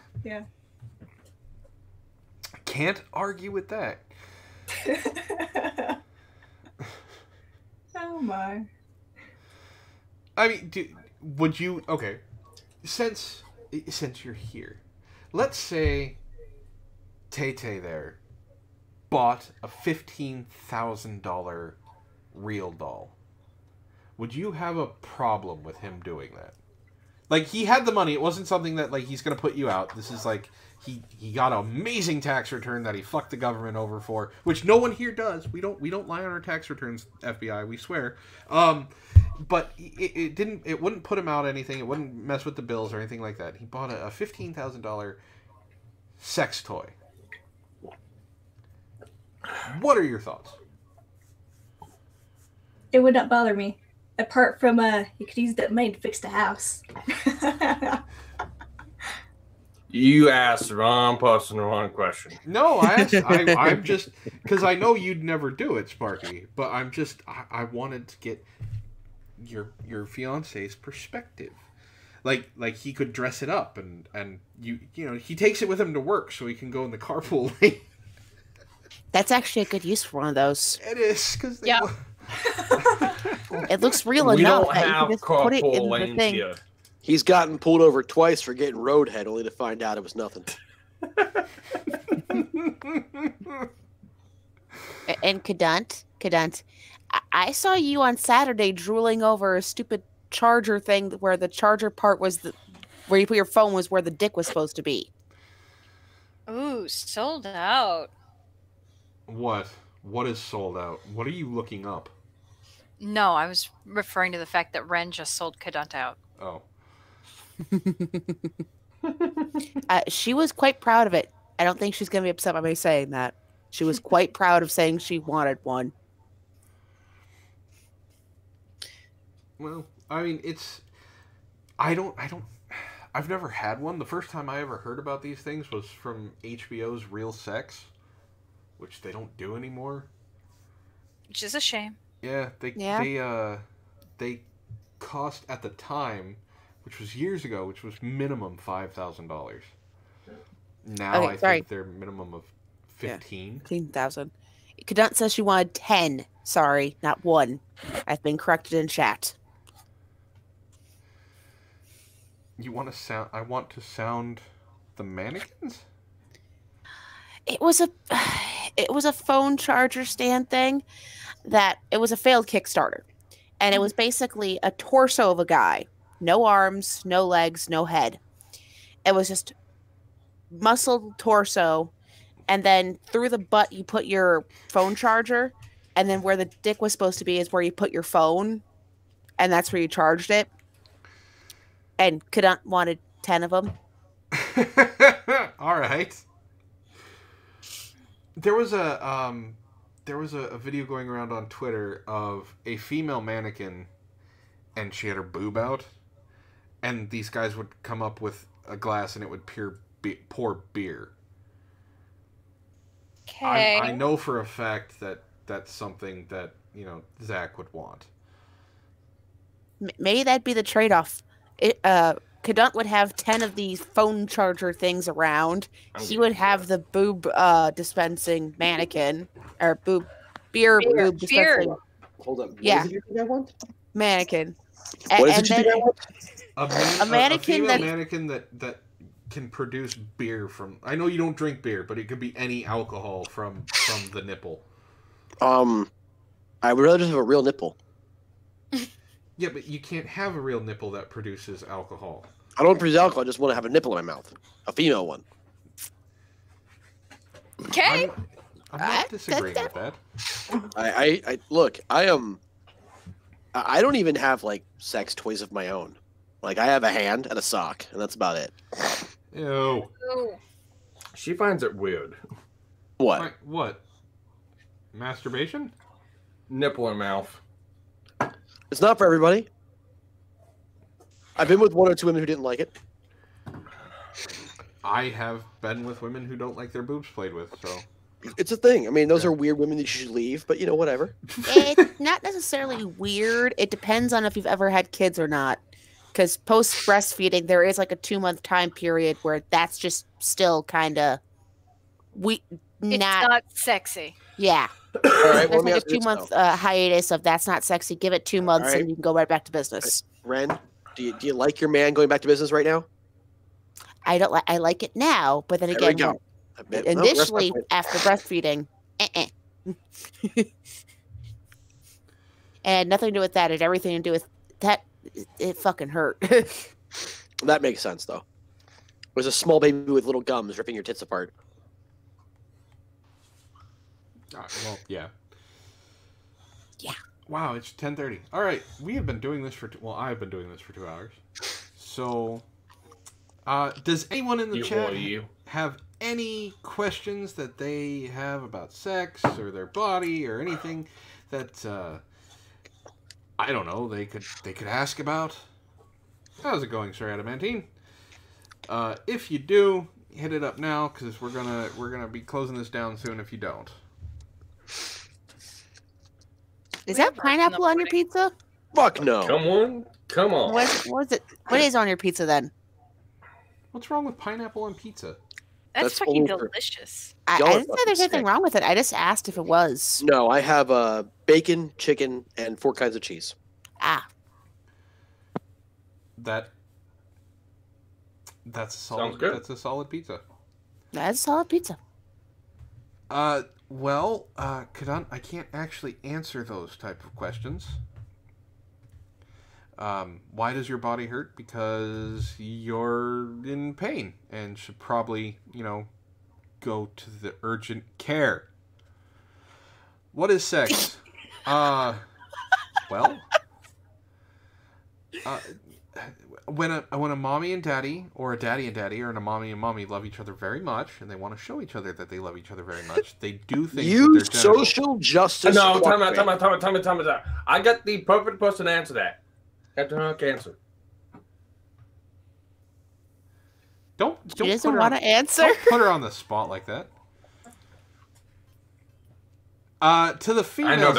can't argue with that. Oh my. I mean, would you? Okay, since you're here, let's say Tay-Tay there bought a $15,000 real doll. Would you have a problem with him doing that? Like, he had the money. It wasn't something that, like, he's going to put you out. This is like, he got an amazing tax return that he fucked the government over for, which no one here does. We don't lie on our tax returns, FBI, we swear. But it wouldn't put him out anything. It wouldn't mess with the bills or anything like that. He bought a $15,000 sex toy. What are your thoughts? It would not bother me. Apart from, you could use that money to fix the house. You asked the wrong person the wrong question. No, I'm just, because I know you'd never do it, Sparky, but I wanted to get your fiance's perspective. Like he could dress it up and you know, he takes it with him to work so he can go in the carpool lane. That's actually a good use for one of those. It is, because Yeah. It looks real We enough don't that you have can just put it carpool in the lanes thing. here. He's gotten pulled over twice for getting roadhead, only to find out it was nothing. And Kadunt, I saw you on Saturday drooling over a stupid charger thing where the charger part was where you put your phone was where the dick was supposed to be. Ooh, sold out. What is sold out? What are you looking up? No, I was referring to the fact that Wren just sold Kadunt out. Oh. She was quite proud of it. I don't think she's going to be upset by me saying that. She was quite proud of saying she wanted one. Well, I mean, I've never had one. The first time I ever heard about these things was from HBO's Real Sex, which they don't do anymore. Which is a shame. Yeah, they cost at the time, which was years ago, which was minimum $5,000. Now I think they're minimum of 15. 15,000. Kadunt says she wanted 10. Sorry, not 1. I've been corrected in chat. You want to sound? I want to sound the mannequins. It was a phone charger stand thing that it was a failed Kickstarter. And it was basically a torso of a guy. No arms, no legs, no head. It was just muscled torso. And then through the butt, you put your phone charger. And then where the dick was supposed to be is where you put your phone. And that's where you charged it. And Kadunt wanted 10 of them. All right. There was a video going around on Twitter of a female mannequin, and she had her boob out, and these guys would come up with a glass and it would pour beer. Okay. I know for a fact that that's something that, Zach would want. Maybe that'd be the trade-off. Cadunt would have 10 of these phone charger things around. He would have the boob dispensing mannequin, or beer boob dispensing. Hold up. Yeah. What did you think I want? Mannequin. What is it you think I want? A mannequin female mannequin that can produce beer from. I know you don't drink beer, but it could be any alcohol from the nipple. I would rather just have a real nipple. Yeah, but you can't have a real nipple that produces alcohol. I don't produce alcohol. I just want to have a nipple in my mouth, a female one. Okay. I'm not disagreeing with that. I look. I don't even have like sex toys of my own. Like I have a hand and a sock, and that's about it. Ew. Ooh. She finds it weird. What? What? Masturbation? Nipple in mouth. It's not for everybody. I've been with one or two women who didn't like it. I have been with women who don't like their boobs played with, so. It's a thing. I mean, those are weird women that you should leave, but whatever. It's not necessarily weird. It depends on if you've ever had kids or not. Because post breastfeeding, there is like a 2-month time period where that's just still kind of It's not sexy. Yeah. All right, There's like a 2-month hiatus of that's not sexy. Give it 2 months and you can go right back to business. Wren, do you like your man going back to business right now? I don't like. I like it now, but then There again, we go. initially after breastfeeding, and nothing to do with that. It had everything to do with that. It fucking hurt. That makes sense, though. It was a small baby with little gums ripping your tits apart. Well, yeah. Yeah. Wow, it's 10:30. All right, we have been doing this for. I've been doing this for 2 hours. So, does anyone in the chat have any questions that they have about sex or their body or anything that I don't know they could ask about? How's it going, Sir Adamantine? If you do, hit it up now because we're gonna be closing this down soon. If you don't. Is that pineapple on your pizza? Fuck no. Come on. What is it? What is on your pizza then? What's wrong with pineapple on pizza? That's fucking delicious. I didn't say there's anything wrong with it. I just asked if it was. No, I have bacon, chicken, and 4 kinds of cheese. Ah. That's a solid. Sounds good. That's a solid pizza. That's a solid pizza. Well, Kadun, I can't actually answer those type of questions. Why does your body hurt? Because you're in pain and should probably, go to the urgent care. What is sex? Well, when a mommy and daddy, or a daddy and daddy, or a mommy and mommy love each other very much, and they want to show each other that they love each other very much, they do things with their genitals. Social justice. No, time out. I got the perfect person to answer that. After cancer. Don't she doesn't want to answer. Don't put her on the spot like that. To the females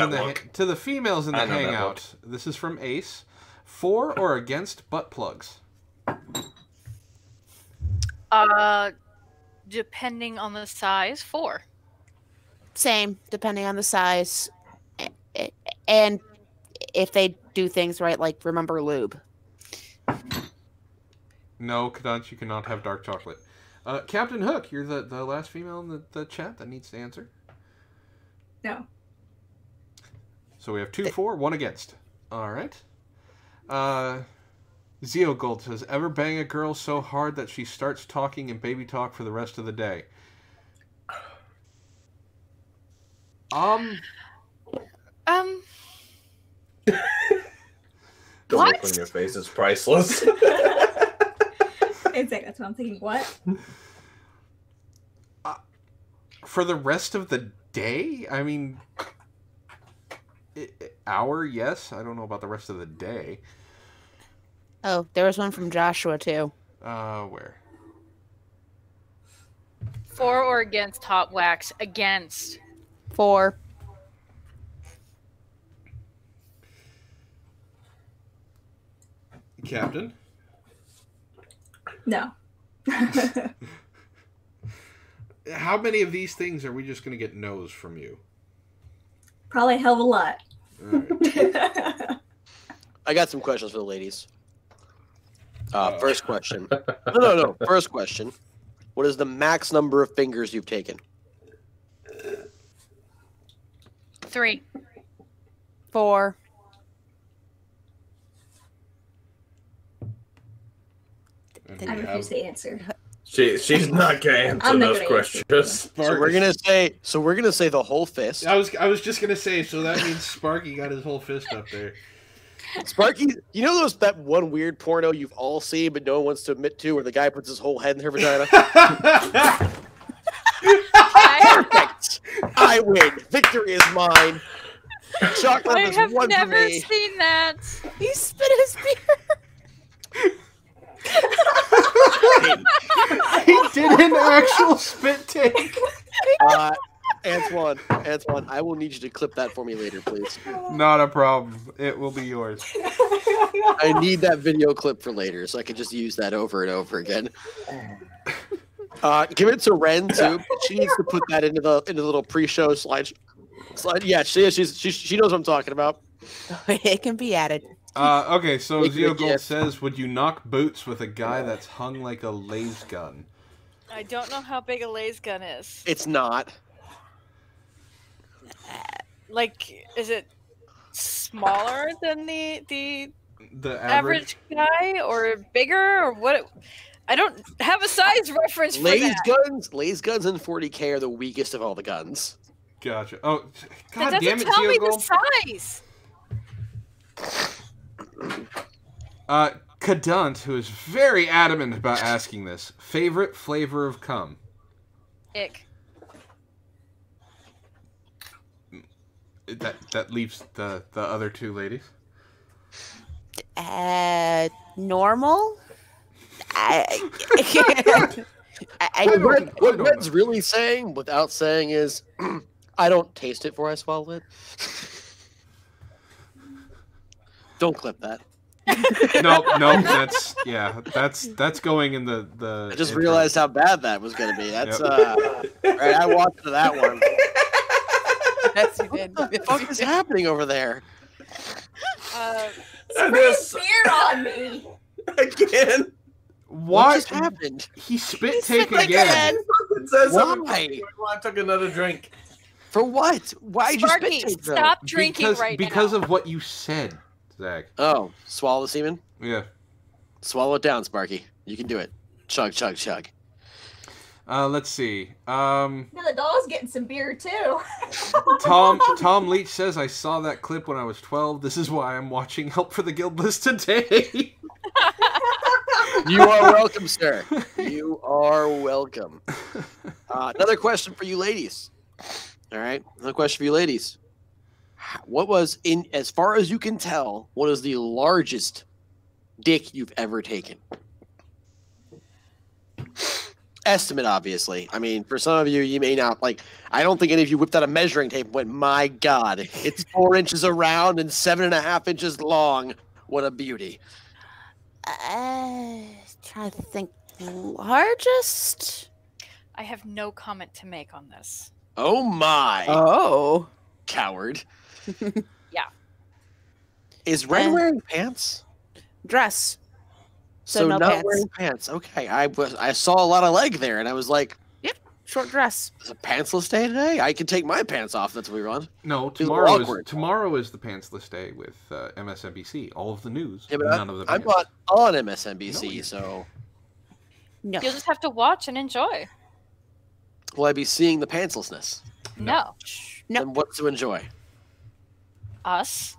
in the hangout, this is from Ace. For or against butt plugs? Depending on the size, 4. Same, depending on the size, and if they do things right, like remember lube. No, Kadunch, you cannot have dark chocolate. Captain Hook, you're the last female in the chat that needs to answer. No. So we have 2 for, 1 against. All right. Zeo Gold says, ever bang a girl so hard that she starts talking in baby talk for the rest of the day? The look on your face is priceless. Exactly. That's what I'm thinking. What? For the rest of the day? I mean, hour, yes. I don't know about the rest of the day. Oh, there was one from Joshua too. Where? For or against hot wax? Against. 4. Captain? No. How many of these things are we just going to get no's from you? Probably a hell of a lot. All right. I got some questions for the ladies. First question. No. First question. What is the max number of fingers you've taken? 3. 4. And I we refuse have to answer. She's not gonna answer I'm not those gonna questions. So we're gonna say the whole fist. I was just gonna say, so that means Sparky got his whole fist up there. Sparky, you know that one weird porno you've all seen but no one wants to admit to, where the guy puts his whole head in her vagina? Perfect. I win. Victory is mine. Chocolate I is have one never for me. seen that. He spit his beer. He did an actual spit take. Antoine, I will need you to clip that for me later, please. Not a problem. It will be yours. I need that video clip for later, so I can just use that over and over again. Give it to Wren too. She needs to put that into the little pre-show slide. Yeah, she knows what I'm talking about. It can be added. Okay, so Make it a Zeo Gold gift. says, would you knock boots with a guy that's hung like a laser gun? I don't know how big a laser gun is. It's not. Like, is it smaller than the The average guy, or bigger, or what? I don't have a size reference for Lays that. guns in 40K are the weakest of all the guns. Gotcha. Oh, That god damn doesn't it, tell me Zeo the Gold. size. Kadunt, who is very adamant about asking this, favorite flavor of cum? Ick. That leaves the other two ladies. Normal. What Red's really saying, without saying, is I don't taste it before I swallow it. Don't clip that. No, that's going in the. I just intro. realized how bad that was going to be. That's right. I walked to that one. That's good. What the fuck is happening over there? This Beer on me. again. What just happened? He spit take again. It says Why? I took another drink. For what? Why'd you Sparky, spit take though? stop drinking Because now. of what you said, Zach. Oh, swallow the semen? Yeah. Swallow it down, Sparky. You can do it. Chug, chug, chug. Let's see. Now the doll's getting some beer too. Tom Leach says, I saw that clip when I was 12. This is why I'm watching Help for the Guildless today. You are welcome, sir. You are welcome. Another question for you ladies. All right, another question for you ladies. What was, in as far as you can tell, what is the largest dick you've ever taken? Estimate, obviously. I mean, for some of you, you may not, like, I don't think any of you whipped out a measuring tape and went, my God, it's 4 inches around and 7.5 inches long. What a beauty. Trying to think. Largest? I have no comment to make on this. Oh my. Oh. Coward. Yeah. Is Wren wearing pants? Dress. So no not pants. wearing pants. Okay. I saw a lot of leg there and I was like, Short dress. is it pantsless day today? I can take my pants off. That's what we run. No, Feels a little tomorrow awkward. is the pantsless day with MSNBC. All of the news, Yeah, but none of the I'm pants. not on MSNBC, No, you- so No. You'll just have to watch and enjoy. will I be seeing the pantslessness? No. No. Then what's to enjoy? Us.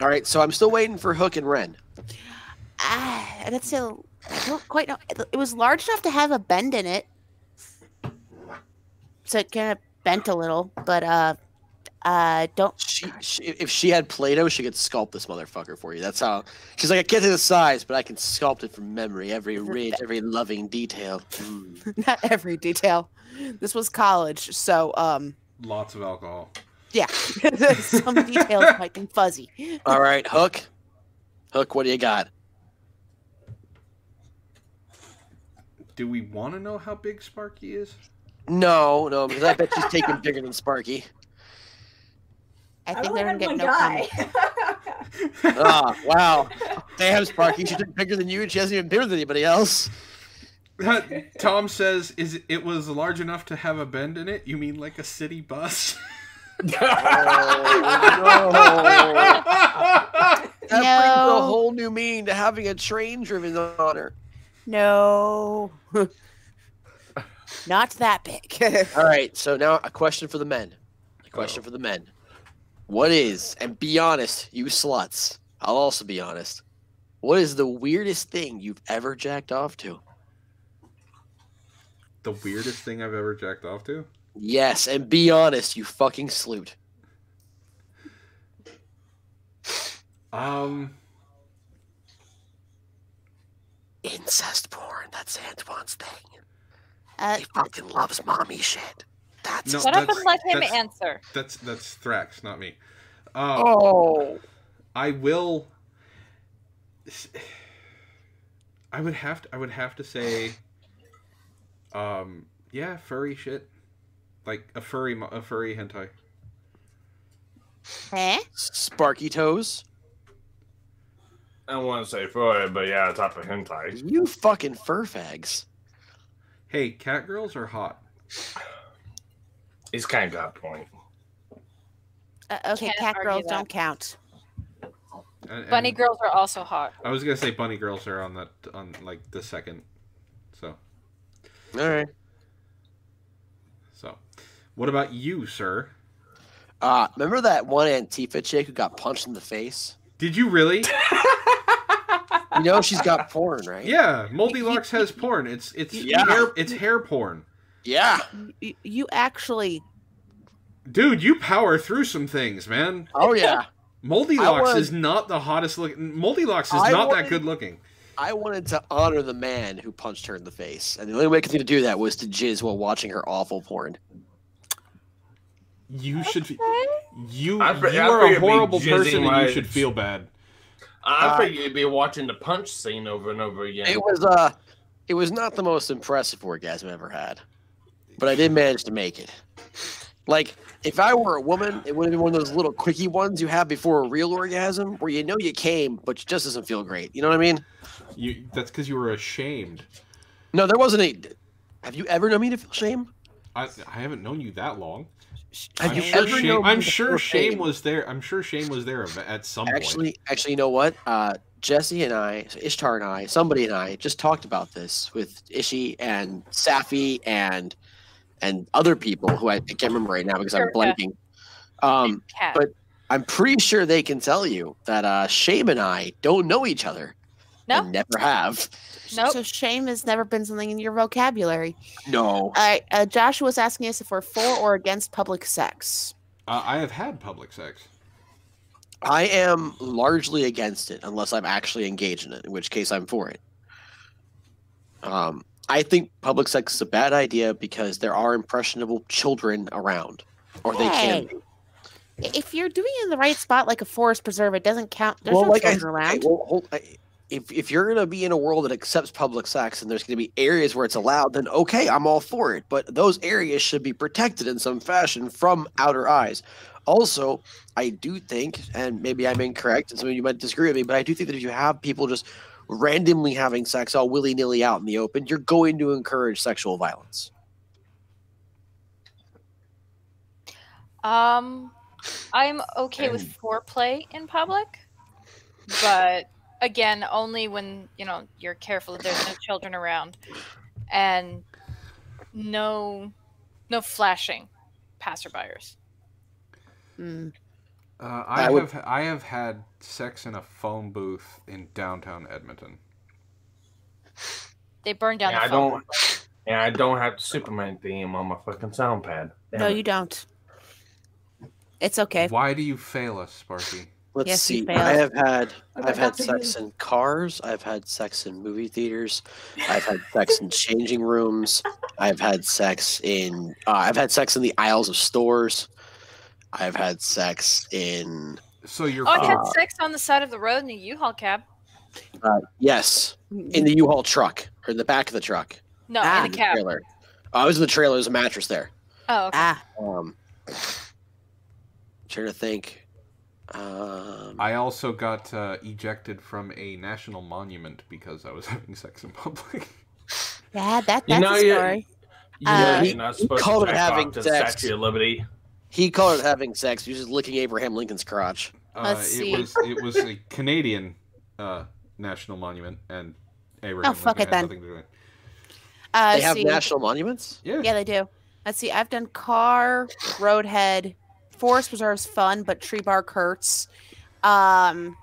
All right, so I'm still waiting for Hook and Wren. That's a I don't quite know. It was large enough to have a bend in it, so it kind of bent a little. But don't. If she had Play-Doh, she could sculpt this motherfucker for you. That's how. She's like, I can't do the size, but I can sculpt it from memory. Every ridge, every loving detail. Not every detail. This was college, so Lots of alcohol. yeah, some details might be fuzzy. All right, Hook. Hook, what do you got? Do we want to know how big Sparky is? No, because I bet she's taking bigger than Sparky. I I think only they're gonna had get one no guy. comment. Ah, wow. Damn, Sparky, she took bigger than you, and she hasn't even bigger than anybody else. Tom says, it was large enough to have a bend in it? You mean like a city bus? That brings a No. whole new meaning to having a train driven on her. No, not that big. All right, so now a question for the men. What is, and be honest, you sluts, I'll also be honest, what is the weirdest thing you've ever jacked off to? The weirdest thing I've ever jacked off to? Yes, and be honest, you fucking sloot. Incest porn, that's Antoine's thing. He fucking loves mommy shit. That's No, Shut up that's- and let him that's- answer. That's Thrax, not me. Oh. I will. I would have to say, yeah, furry shit, like a furry hentai. Eh? Sparky toes. I don't want to say furry, but yeah, type of hentai. You fucking fur fags. Hey, cat girls are hot. He's kind of got a point. Okay, Can't cat argue girls that. don't count. And Bunny girls are also hot. I was gonna say bunny girls are on like the second. So. All right. So, what about you, sir? Remember that one Antifa chick who got punched in the face? Did you really? You know she's got porn, right? Yeah, Moldylocks has porn. It's hair porn. Yeah. You actually. Dude, you power through some things, man. Oh yeah. Moldylocks is not the hottest looking. Moldylocks is not that good looking. I wanted to honor the man who punched her in the face, and the only way I could think to do that was to jizz while watching her awful porn. You should. You I are figured a you'd be horrible jizzing person, and you my- should feel bad. I figured you'd be watching the punch scene over and over again. It was not the most impressive orgasm I ever had, but I did manage to make it. Like, if I were a woman, it would have been one of those little quickie ones you have before a real orgasm, where you know you came, but it just doesn't feel great. You know what I mean? That's because you were ashamed. No, there wasn't any. Have you ever known me to feel shame? I haven't known you that long. Have you sure ever known me I'm to sure feel shame shame? was there. I'm sure shame was there at some point. Actually, you know what? Jesse and I, Ishtar and I, somebody and I just talked about this with Ishi and Safi and other people who I can't remember right now because I'm blanking. Cat. But I'm pretty sure they can tell you that Shame and I don't know each other. No. And never have. Nope. So shame has never been something in your vocabulary. No. All right, Joshua was asking us if we're for or against public sex. I have had public sex. I am largely against it unless I'm actually engaged in it, in which case I'm for it. I think public sex is a bad idea because there are impressionable children around, or they can be. If you're doing it in the right spot, like a forest preserve, it doesn't count. There's no children around. If you're going to be in a world that accepts public sex and there's going to be areas where it's allowed, then okay, I'm all for it. But those areas should be protected in some fashion from outer eyes. Also, I do think, and maybe I'm incorrect, and some of you might disagree with me, but I do think that if you have people just randomly having sex all willy-nilly out in the open, you're going to encourage sexual violence. I'm okay with foreplay in public, but again, only when you're careful that there's no children around, and no flashing passerbyers. I have had sex in a phone booth in downtown Edmonton. They burned down Yeah, the I phone. don't. Yeah, I don't have the Superman theme on my fucking sound pad. Damn No, it. you don't. It's okay. Why do you fail us, Sparky? Let's Yes, you see. failed. I've had Doctor sex Who? in cars. I've had sex in movie theaters. I've had sex in changing rooms. I've had sex in the aisles of stores. I've had sex in So you're. Oh, I've had sex on the side of the road in a U-Haul cab. yes, in the U-Haul truck or in the back of the truck. No, Ah. in the cab. Trailer. I was in the trailer. There's a mattress there. Oh, okay. Ah, Trying to think. I also got ejected from a national monument because I was having sex in public. yeah, that's You know, a story. You're not supposed called to it jack having off to sex. Statue of Liberty. He called it having sex. He was just licking Abraham Lincoln's crotch. Let's see. It was a Canadian national monument, and Abraham fuck Lincoln it had then. nothing to do with it. They have See. national monuments? Yeah. Yeah, they do. Let's see. I've done car, roadhead, forest preserve's fun, but tree bark hurts. It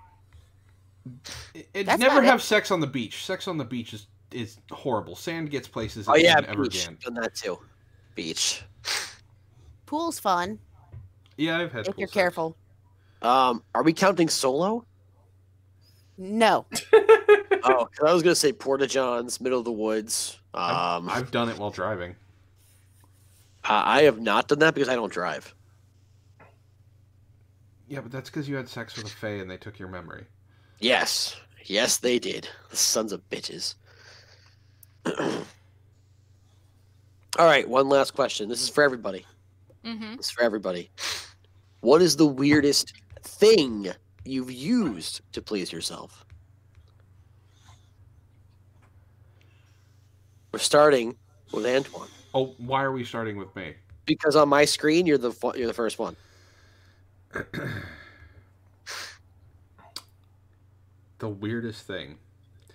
That's never about have it. sex on the beach. Sex on the beach is horrible. Sand gets places. Oh it yeah, shouldn't ever beach. get. Done that too. Beach. Pool's fun Yeah, I've had. if pool you're sex. careful. Are we counting solo? No. Oh, 'cause I was gonna say Porta Johns, middle of the woods. I've done it while driving. I have not done that because I don't drive. Yeah, but that's because you had sex with a fae and they took your memory. Yes, yes, they did. The sons of bitches. All right, one last question. This is for everybody. Mm-hmm. This is for everybody. What is the weirdest thing you've used to please yourself? We're starting with Antoine Oh, why are we starting with me? because on my screen you're the first one. The weirdest thing.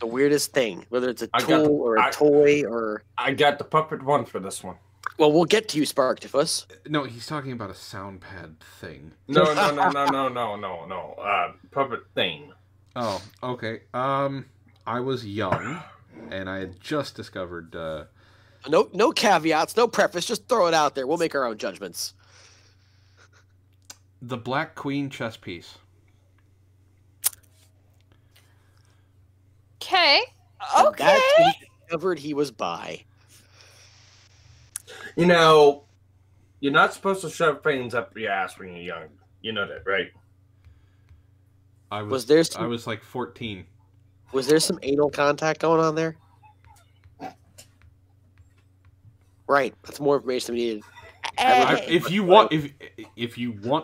The weirdest thing, whether it's a I got tool or a toy or I got the puppet one for this one. well, we'll get to you, Sparktifus. No, he's talking about a sound pad thing. No. Puppet thing. Oh, okay. I was young, and I had just discovered. No caveats, no preface. Just throw it out there. We'll make our own judgments. The Black Queen chess piece. Okay. And that's when he discovered he was bi. You know, you're not supposed to shove things up your ass when you're young. You know that, right? I Was there I some- was like 14. Was there some anal contact going on there? Right. That's more information we needed. If you want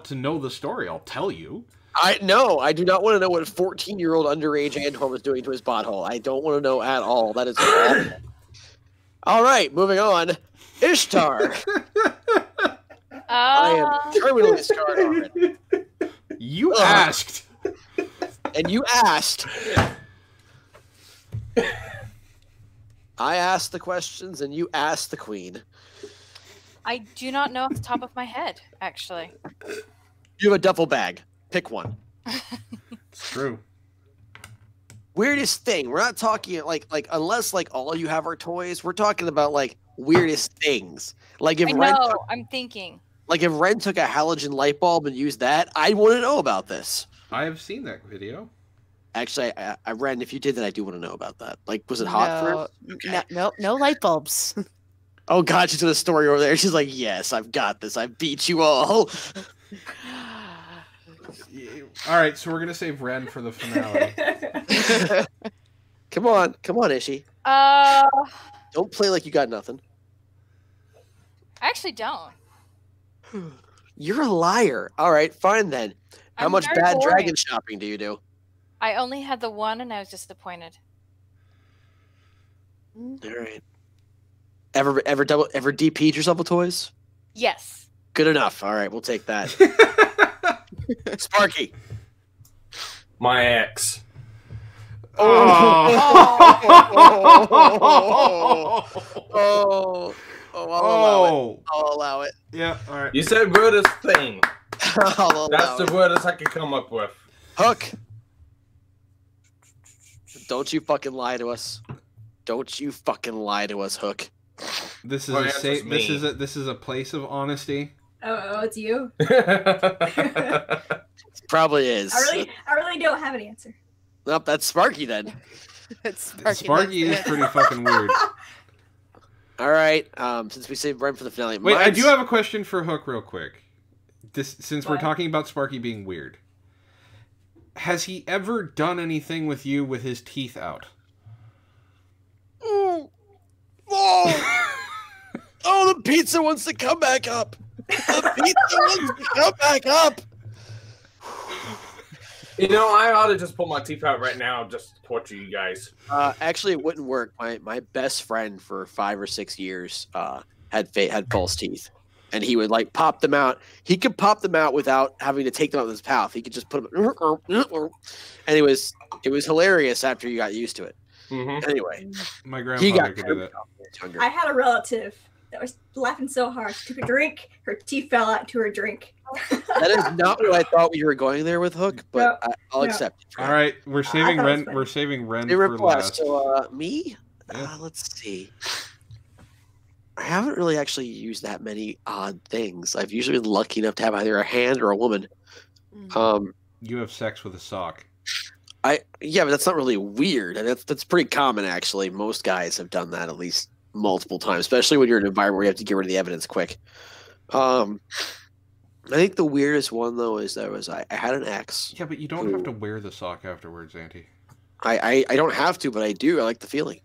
to know the story, I'll tell you. I do not want to know what a 14-year-old underage Antoine was doing to his butthole. I don't want to know at all. That is awful. All right, moving on. Ishtar. I am terminally scarred already. You Ugh. asked. And you asked. I asked the questions, and you asked the queen. I do not know off the top of my head, actually. You have a duffel bag. Pick one. It's true. Weirdest thing. We're not talking like unless like all you have are toys. We're talking about like weirdest things. Like if I Ren, know. I'm thinking. like if Ren took a halogen light bulb and used that, I want to know about this. I have seen that video. Actually, I Ren, if you did that, I do want to know about that. Like, was it hot for him? Okay. No light bulbs. Oh God, she's in the story over there. She's like, yes, I've got this. I beat you all. All right, so we're gonna save Wren for the finale. Come on, Ishi. Don't play like you got nothing. I actually don't. You're a liar. All right, fine then. How I'm much very bad boring. dragon shopping do you do? I only had the one, and I was disappointed. All right. Ever DP'd yourself with toys? Yes. Good enough. All right, we'll take that. Sparky. My ex. Oh, I'll allow it. Yeah, all right. You said weirdest thing. I'll allow That's it. the weirdest I could come up with. Hook. Don't you fucking lie to us. Don't you fucking lie to us, Hook. This is Well, a that's safe. just This is a place of honesty. Oh, it's you. Probably is. I really don't have an answer. Nope, that's Sparky then. It's Sparky is pretty fucking weird. All right. Since we saved Wren for the finale, Wait, I do have a question for Hook, real quick. Since we're What? talking about Sparky being weird, has he ever done anything with you with his teeth out? Oh, oh, the pizza wants to come back up. The pizza wants to come back up. You know, I ought to just pull my teeth out right now just to torture you guys. Actually, it wouldn't work. My best friend for 5 or 6 years had false teeth, and he would like pop them out. He could pop them out without having to take them out of his mouth. He could just put them, and it was hilarious after you got used to it. Mm-hmm. Anyway, My he grandfather got could do that. younger. I had a relative that was laughing so hard. She took a drink, her teeth fell out to her drink. That is not what I thought you were going there with, Hook, but I'll no. accept it. All right, we're saving thought it was Ren. funny. We're saving Ren Favorite for plus. last. So, me? Yeah. Let's see. I haven't really actually used that many odd things. I've usually been lucky enough to have either a hand or a woman. You have sex with a sock. Yeah, but that's not really weird. And that's pretty common, actually. Most guys have done that at least multiple times, especially when you're in an environment where you have to get rid of the evidence quick. I think the weirdest one, though, is I had an ex. Yeah, but you don't have to wear the sock afterwards, Auntie. I don't have to, but I do. I like the feeling.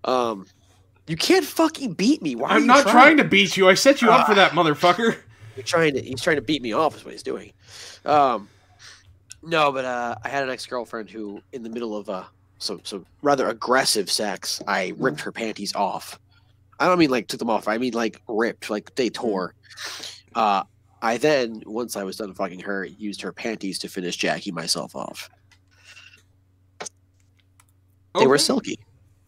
You can't fucking beat me. Why are I'm you not trying to beat you. I set you up for that, motherfucker. He's trying to beat me off is what he's doing. No, but I had an ex-girlfriend who, in the middle of some rather aggressive sex, I ripped her panties off. I don't mean like took them off. I mean like ripped, like they tore. I then, once I was done fucking her, used her panties to finish jacking myself off. They were silky.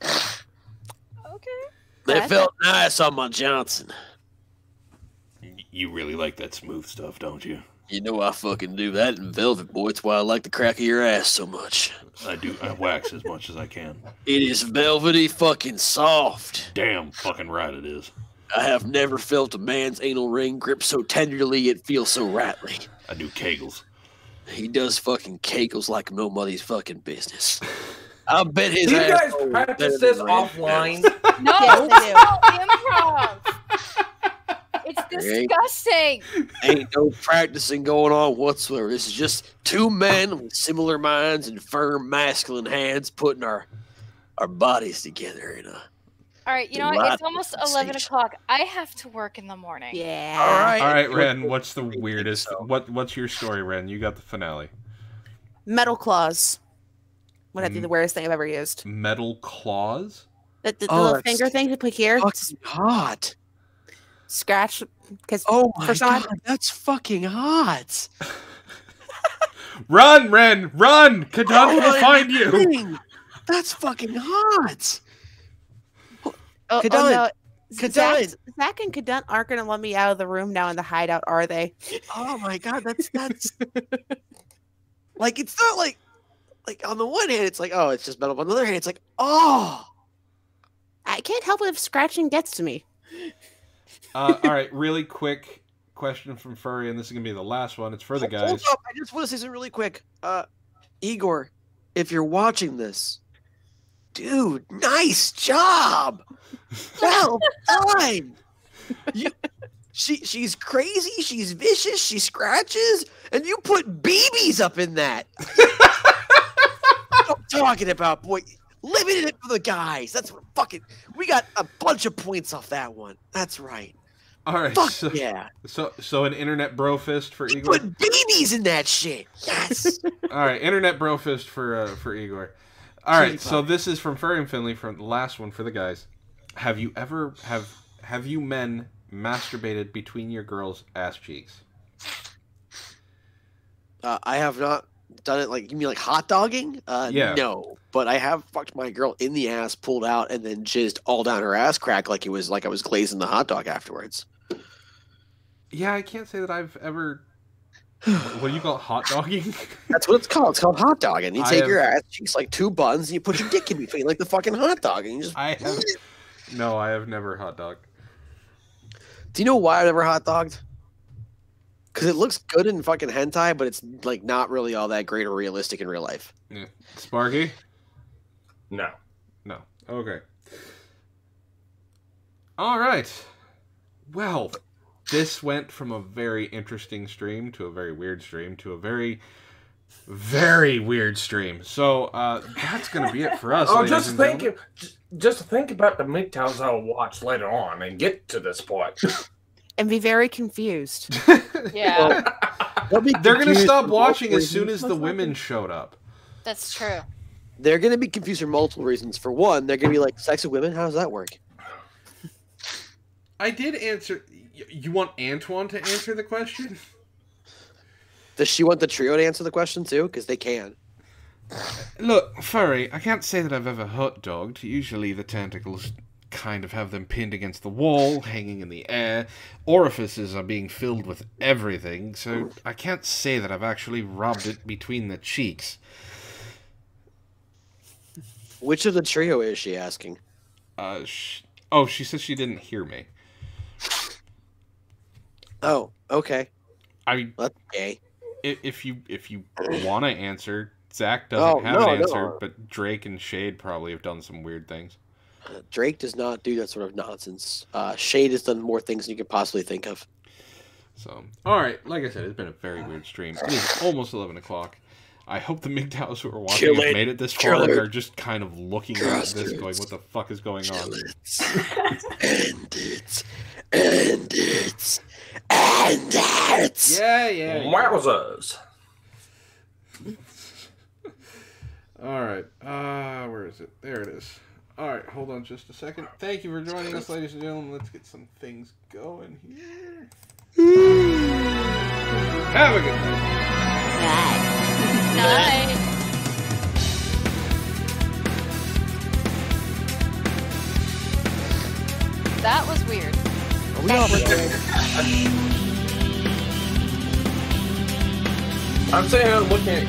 Okay. They felt nice on my Johnson. You really like that smooth stuff, don't you? You know I fucking do that in velvet, boy. It's why I like the crack of your ass so much. I do. I wax as much as I can. It is velvety fucking soft. Damn fucking right it is. I have never felt a man's anal ring grip so tenderly it feels so rattly. I do kegels. He does fucking kegels like nobody's fucking business. I bet his Do you guys asshole is practice better this than Ren. offline? No, Yes, it's they do. not improv. It's disgusting. Ain't no practicing going on whatsoever. This is just two men with similar minds and firm masculine hands putting our bodies together in a... All right, you know what? It's almost 11 o'clock. I have to work in the morning. Yeah. All All right, Ren. What's the weirdest? What's your story, Ren? You got the finale. Metal claws. Would have to be the weirdest thing I've ever used. Metal claws. The Oh, little that's finger thing to put here. fucking hot. Scratch. Because Oh my for someone- god, that's fucking hot. Run, Ren! Run! Kaduntress will Oh, find you. dang. That's fucking hot. Oh, Kadun. no. Kadun. Zach and Kadun aren't going to let me out of the room now in the hideout, are they? Oh my god, that's like it's not like on the one hand it's like, oh, it's just metal, but on the other hand it's like, oh. I can't help it if scratching gets to me. All right, really quick question from Furry, and this is gonna be the last one. It's for the guys. Hold up, I just want to say something really quick. Igor, if you're watching this, dude, nice job. Well done. She's crazy, she's vicious, she scratches, and you put BBs up in that. What I'm talking about, boy. Limited it for the guys. That's what fucking. We got a bunch of points off that one. That's right. All right, Fuck so, yeah. So an internet bro fist for You Igor. put babies in that shit. Yes. All right, internet bro fist for Igor. All right, so this is from Furry and Finley, from the last one for the guys. Have you ever have you men masturbated between your girls' ass cheeks? I have not done it. Like, you mean like hot dogging? Yeah. No, but I have fucked my girl in the ass, pulled out, and then jizzed all down her ass crack like I was glazing the hot dog afterwards. Yeah, I can't say that I've ever What do you call it, hot dogging? That's what it's called. It's called hot dogging. You I take have- your ass cheeks like 2 buns, and you put your dick in between like the fucking hot dog, and you just. I have never hot dogged. Do you know why I've never hot dogged? Because it looks good in fucking hentai, but it's like not really all that great or realistic in real life. Yeah. Sparky? No. No. Okay. All right. Well, this went from a very interesting stream to a very weird stream to a very, very weird stream. So that's going to be it for us. Oh, ladies just and think, gentlemen. just think about the MGTOWs I'll watch later on and get to this point. And be very confused. Yeah, They'll be They're going to confused stop for watching multiple as soon as reasons. the women showed up. that's true. They're going to be confused for multiple reasons. For one, they're going to be like, sex with women? How does that work? I did answer. You want Antoine to answer the question? Does she want the trio to answer the question too? Because they can. Look, Furry, I can't say that I've ever hot dogged. Usually the tentacles kind of have them pinned against the wall, hanging in the air. Orifices are being filled with everything, so I can't say that I've actually rubbed it between the cheeks. Which of the trio is she asking? She said she didn't hear me. Oh, okay. I mean, That's gay. if you want to answer, Zach doesn't have an answer, no. but Drake and Shade probably have done some weird things. Drake does not do that sort of nonsense. Shade has done more things than you could possibly think of. So, all right, like I said, it's been a very weird stream. It is almost 11 o'clock. I hope the MGTOWs who are watching Kill have it. made it this far Kill and it. are just kind of looking at this going, what the fuck is going on? End it. End it. End it. Yeah. Wowzers. All right. Where is it? There it is. All right. Hold on just a second. Thank you for joining us, ladies and gentlemen. Let's get some things going here. Have a good night. Night. That was weird. Are we all I'm sitting here looking at